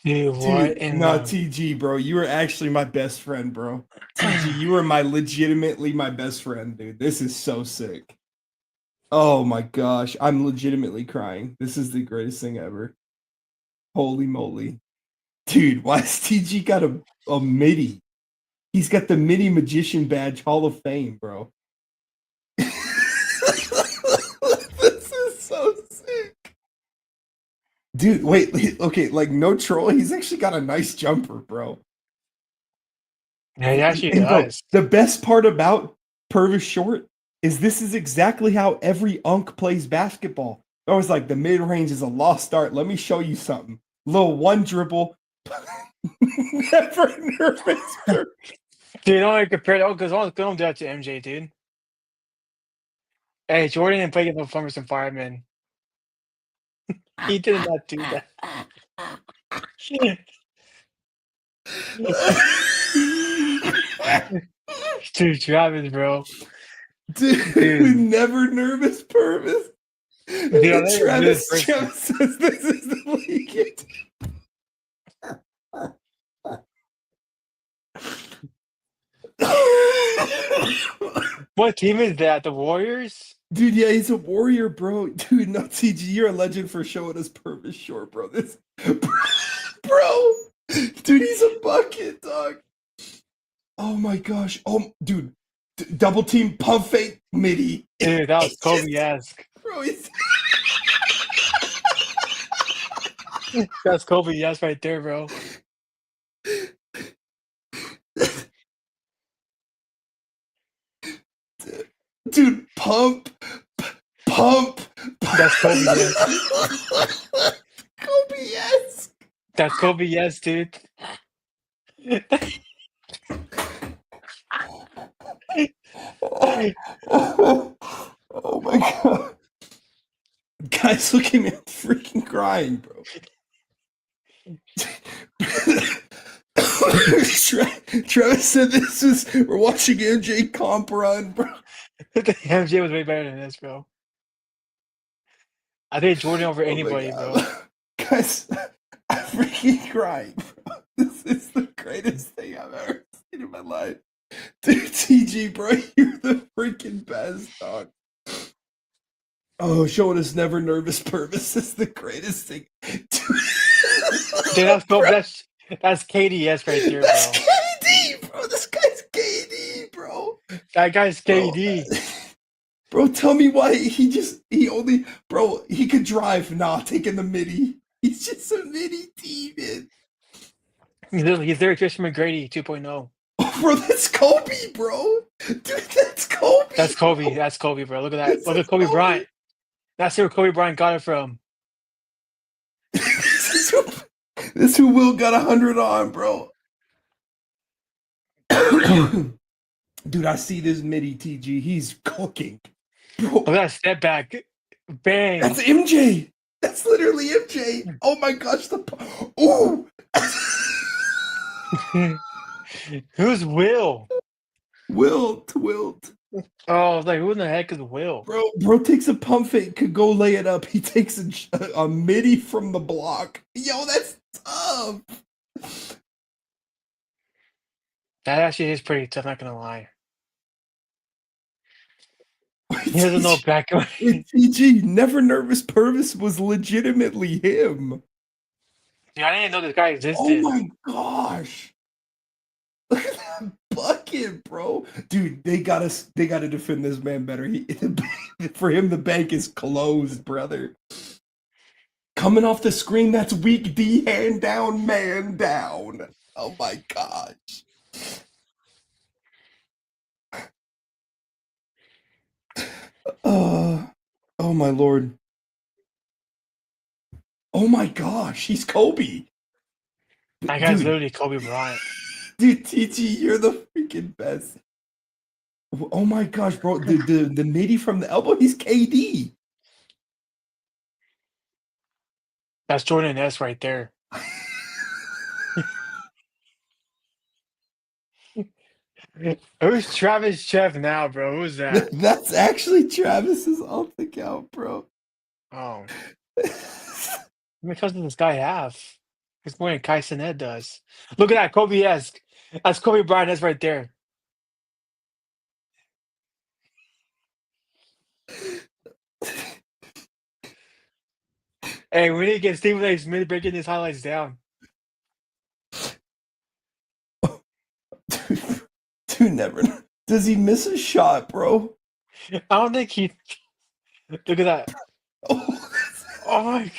Dude, what in the... TG, bro. You were actually my best friend, bro. TG, you were legitimately my best friend, dude. This is so sick. Oh my gosh. I'm legitimately crying. This is the greatest thing ever. Holy moly. Dude, why has TG got a midi? He's got the mini magician badge, Hall of Fame, bro. This is so sick. Dude, wait, okay, like no troll. He's actually got a nice jumper, bro. Yeah, he actually Bro, does. the best part about Purvis Short is this is exactly how every unk plays basketball. I was like, the mid range is a lost art. Let me show you something. Little one dribble. Never nervous. Dude, don't compare that because don't do that to MJ, dude. Hey, Jordan didn't play against no plumbers and firemen. He did not do that. Dude, Travis, bro. Dude, never nervous Purvis. Dude, Travis says this is the league. What team is that? The Warriors? Dude, yeah, he's a warrior, bro. Dude, no, TG, you're a legend for showing us Purvis Short, bro. This, bro, dude, he's a bucket, dog. Oh my gosh. Oh, dude, double team pump fake midi. Dude, that was Kobe-esque. Bro, he's... That's Kobe-esque right there, bro. Dude, pump. That's Kobe-esque. Kobe-esque. That's Kobe-esque, dude. Oh my god. Guys, look at me. I'm freaking crying, bro. Travis said this was we're watching MJ comp run, bro. MJ was way better than this, bro. I think Jordan over Oh my anybody, bro. god. Guys, I'm freaking crying, bro. This is the greatest thing I've ever seen in my life. Dude, TG, bro, you're the freaking best, dog. Oh, showing us never nervous purpose is the greatest thing. Dude, that's KDS right there, That's bro. KD, bro. This guy's KD, bro. That guy's Bro, KD. bro, tell me why he could drive, taking the midi. He's just a midi team, man. He's there, Christian McGrady 2.0. Oh, bro, that's Kobe, bro. Dude, that's Kobe. That's Kobe. Bro. That's Kobe, bro. Look at that. This Look is at Kobe Kobe. Bryant. That's where Kobe Bryant got it from. This is who Will got 100 on, bro. Dude, I see this midi TG. He's cooking. Bro, Look at that step back. Bang. that's MJ. That's literally MJ. Oh my gosh. Ooh. Who's Will? Wilt. Oh, I was like, who in the heck is Will? Bro takes a pump fake, could go lay it up. He takes a midi from the block. Yo, that's tough. That actually is pretty tough, not gonna lie. He doesn't know back. TG, never nervous Purvis was legitimately him. Dude, I didn't know this guy Oh existed. my gosh. Look at that bucket, bro. Dude, they gotta defend this man better. For him, the bank is closed, brother. Coming off the screen, that's weak D, hand down, man down. Oh my gosh. Oh my lord. Oh my gosh, he's Kobe. That guy's Dude, literally Kobe Bryant. dude, TG, you're the freaking best. Oh my gosh, bro. The midi from the elbow, he's KD. That's Jordan S right there. Who's Travis Chef now, bro? Who's that? That's actually Travis's off the count, bro. Oh, how many cousins does this guy have? He's more than Kai Cenat does. Look at that, Kobe-esque. That's Kobe Bryant. That's right there. Hey, we need to get Stephen A. Smith breaking his highlights down. Dude, never. Does he miss a shot, bro? I don't think he. Look at that. Oh, Oh my.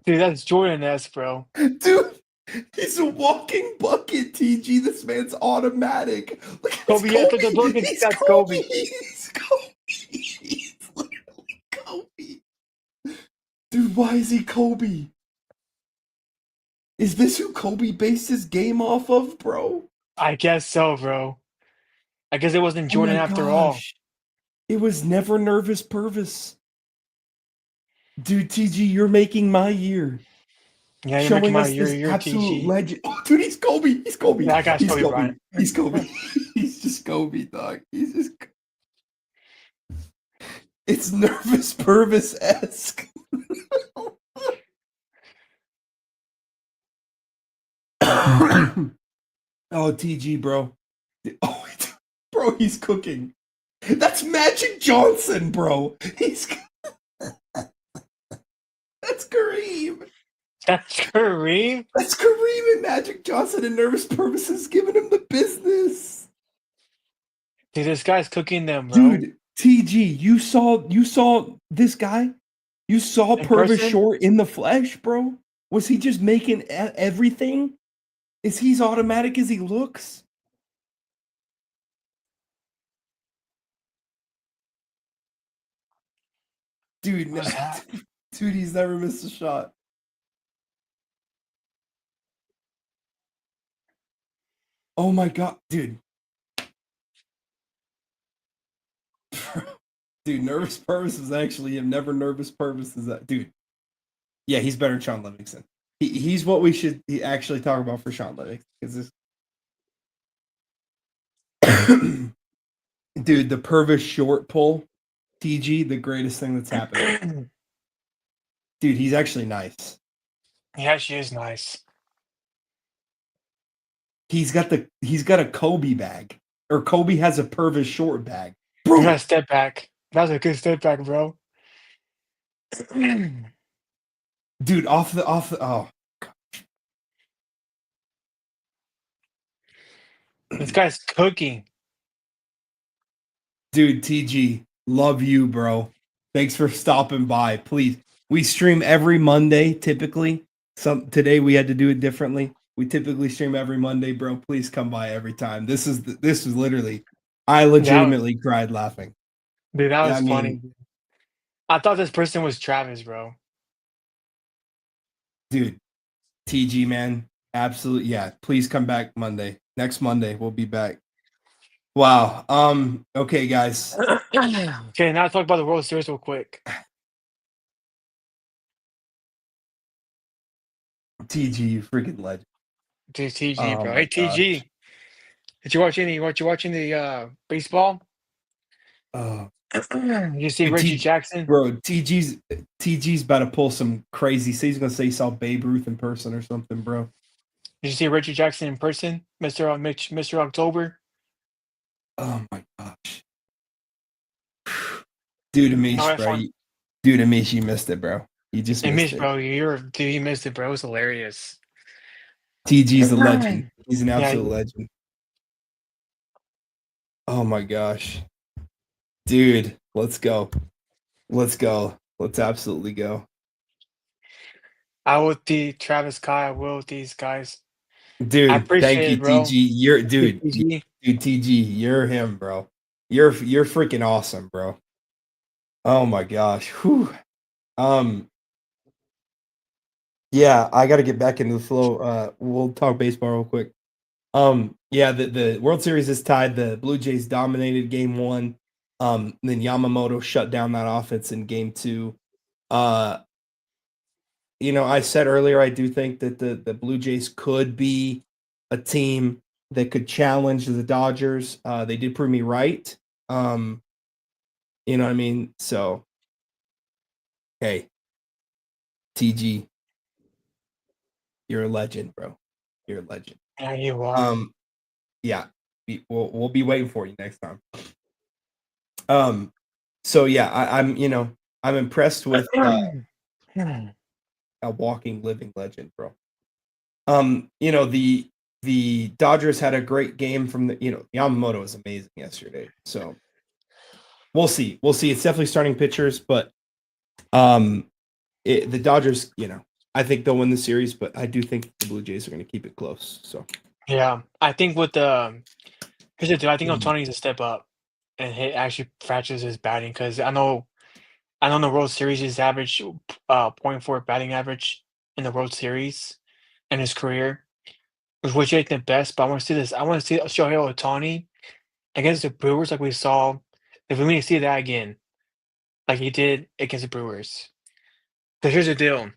Dude, that's Jordan S, bro. dude, he's a walking bucket, TG. This man's automatic. Look at Kobe, yeah, look at He's that's Kobe. Kobe. He's Kobe. He's literally Kobe. Dude, why is he Kobe? Is this who Kobe based his game off of, bro? I guess so, bro. I guess it wasn't Oh Jordan my after all. gosh. It was never nervous Purvis. Dude, TG, you're making my year. Yeah, you're making Showing my us this year absolute TG. legend. Oh, dude, he's Kobe. He's Kobe. That guy's He's Kobe Kobe. Bryant. He's Kobe. He's just Kobe, dog. He's just. It's nervous Purvis esque. Oh, TG, bro. Oh, bro, he's cooking. That's Magic Johnson, bro. He's. That's Kareem. That's Kareem? That's Kareem and Magic Johnson and nervous Purvis giving him the business. Dude, this guy's cooking them, bro. Dude, TG, you saw this guy? You saw In Purvis person? Short in the flesh, bro? Was he just making everything? Is he's automatic as he looks? Dude, What's that? dude, he's never missed a shot. Oh my god, dude. Dude, Nervous Purvis is actually him. Never Nervous Purvis is that dude. Yeah, he's better than Sean Livingston. He's what we should actually talk about for Sean Livingston. This dude, the Purvis short pull, TG, the greatest thing that's happened. Dude, he's actually nice. Yeah, she is nice. He's got a Kobe bag. Or Kobe has a Purvis short bag. You Bro, gotta step back. That was a good step back, bro. dude, off the oh. This guy's cooking. Dude, TG, love you, bro. Thanks for stopping by. Please. We stream every Monday typically. Today we had to do it differently. We typically stream every Monday, bro. Please come by every time. This is literally I legitimately cried laughing. Dude, that Yeah, was funny. I thought this person was Travis, bro. Dude, TG man, absolutely. Yeah, please come back Monday. Next Monday we'll be back. Wow. Okay, guys. Okay, now talk about the World Series real quick. TG, you freaking legend. Dude, TG, Oh bro. my Hey, TG. Did you watch any? What you watching the baseball? You see Dude, Reggie Jackson? bro, TG's about to pull some crazy. Say he's gonna say he saw Babe Ruth in person or something, bro. Did you see Reggie Jackson in person, Mr. October? Oh my gosh, dude, No, Amish, that's bro. fun. Dude, Amish, you missed it, bro. You just And missed Miss, it. bro, you missed it, bro. It was hilarious. TG's a legend. He's an Yeah, absolute legend. Oh my gosh, dude, let's go. Let's go. Let's absolutely go. I will the Travis Kai. I will these guys. I Dude, thank appreciate you, it, bro. TG. You're Dude, dude, TG. dude, TG. You're him, bro. You're freaking awesome, bro. Oh my gosh. Whew. Um, yeah, I got to get back into the flow. We'll talk baseball real quick. Yeah, the World Series is tied. The Blue Jays dominated game one. Then Yamamoto shut down that offense in game two. I said earlier I do think that the Blue Jays could be a team that could challenge the Dodgers. They did prove me right. You know what I mean? So, hey, TG, you're a legend, bro. You're a legend. Yeah, you are. Yeah, we'll be waiting for you next time. So yeah, I'm impressed with a walking, living legend, bro. The Dodgers had a great game from Yamamoto was amazing yesterday. So we'll see. We'll see. It's definitely starting pitchers, but the Dodgers, I think they'll win the series, but I do think the Blue Jays are going to keep it close. So Yeah, I think with the here's the deal. I think Ohtani needs to step up and hit actually fractures his batting because I know in the World Series his average .4 batting average in the World Series in his career, which ain't the best. But I want to see this. I want to see Shohei Ohtani against the Brewers like we saw. If we need to see that again, like he did against the Brewers. Because here's the deal.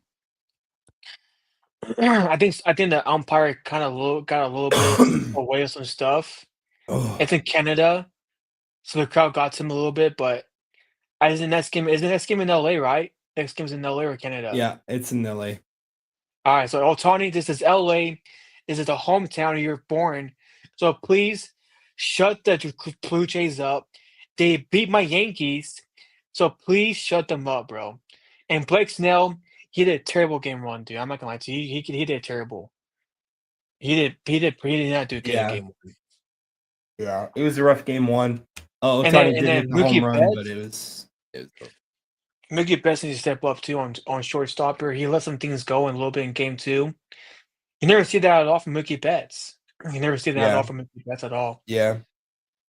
I think the umpire kind of got a little bit away with some stuff. It's in Canada, so the crowd got to him a little bit. But as the next game, is the next game in LA, right? Next game's in LA or Canada. yeah, it's in LA. All right, so Ohtani, this is LA. This is the hometown where you're born. So please shut the Blue Jays up. They beat my Yankees, so please shut them up, bro. And Blake Snell, he did a terrible game one, dude. I'm not gonna lie to you. He did terrible. He did not do good in Yeah, game one. yeah, it was a rough game one. And then Ohtani and did then hit the home Mookie run, but Betts, Mookie Betts needs to step up too on shortstop here. He let some things go in a little bit in game two. You never see that at all from Mookie Betts. You never see that at all yeah, from Mookie Betts at all. yeah.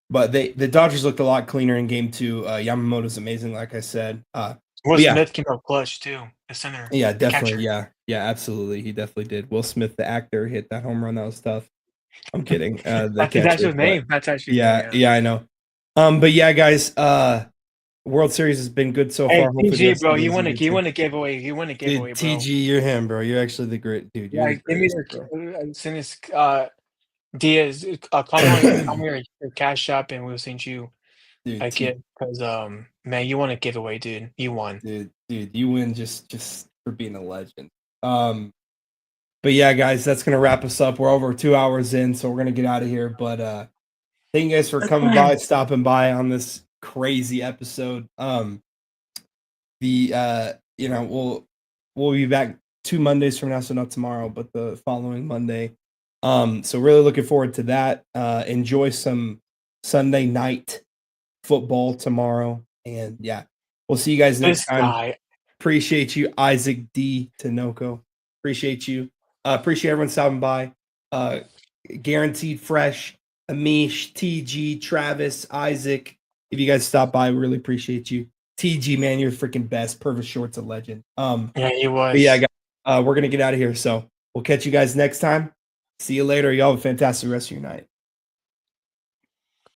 But the Dodgers looked a lot cleaner in game two. Yamamoto's amazing, like I said. Will But yeah, Smith came out clutch too. The center, yeah, the definitely, catcher. yeah, absolutely. He definitely did. Will Smith, the actor, hit that home run. That was tough. I'm kidding. The That's his catcher, actual but name. That's actually his name, yeah, I know. But yeah, guys, World Series has been good so Hey, far. Hopefully the TG, rest of bro, the days are good you too. win a giveaway. You win a Dude, giveaway, bro. TG, you're him, bro. You're actually the great dude. You're Yeah, the give me greatest, the bro. send us Diaz. Call me your cash app, and we'll send you Dude, a gift. Because man, you won a giveaway, dude. You won. dude, you win just for being a legend. But yeah, guys, that's gonna wrap us up. We're over 2 hours in, so we're gonna get out of here. But thank you guys for coming by, stopping by on this crazy episode. You know, we'll be back 2 Mondays from now, so not tomorrow, but the following Monday. So really looking forward to that. Enjoy some Sunday night football tomorrow, and yeah, we'll see you guys next This time. guy. Appreciate you, Isaac D. Tinoco. Appreciate you. Appreciate everyone stopping by. Guaranteed Fresh, Amish, TG, Travis, Isaac. If you guys stop by, we really appreciate you. TG, man, you're freaking best. Purvis Short's a legend. Yeah, he was. But yeah, guys, we're gonna get out of here. So we'll catch you guys next time. See you later. Y'all have a fantastic rest of your night.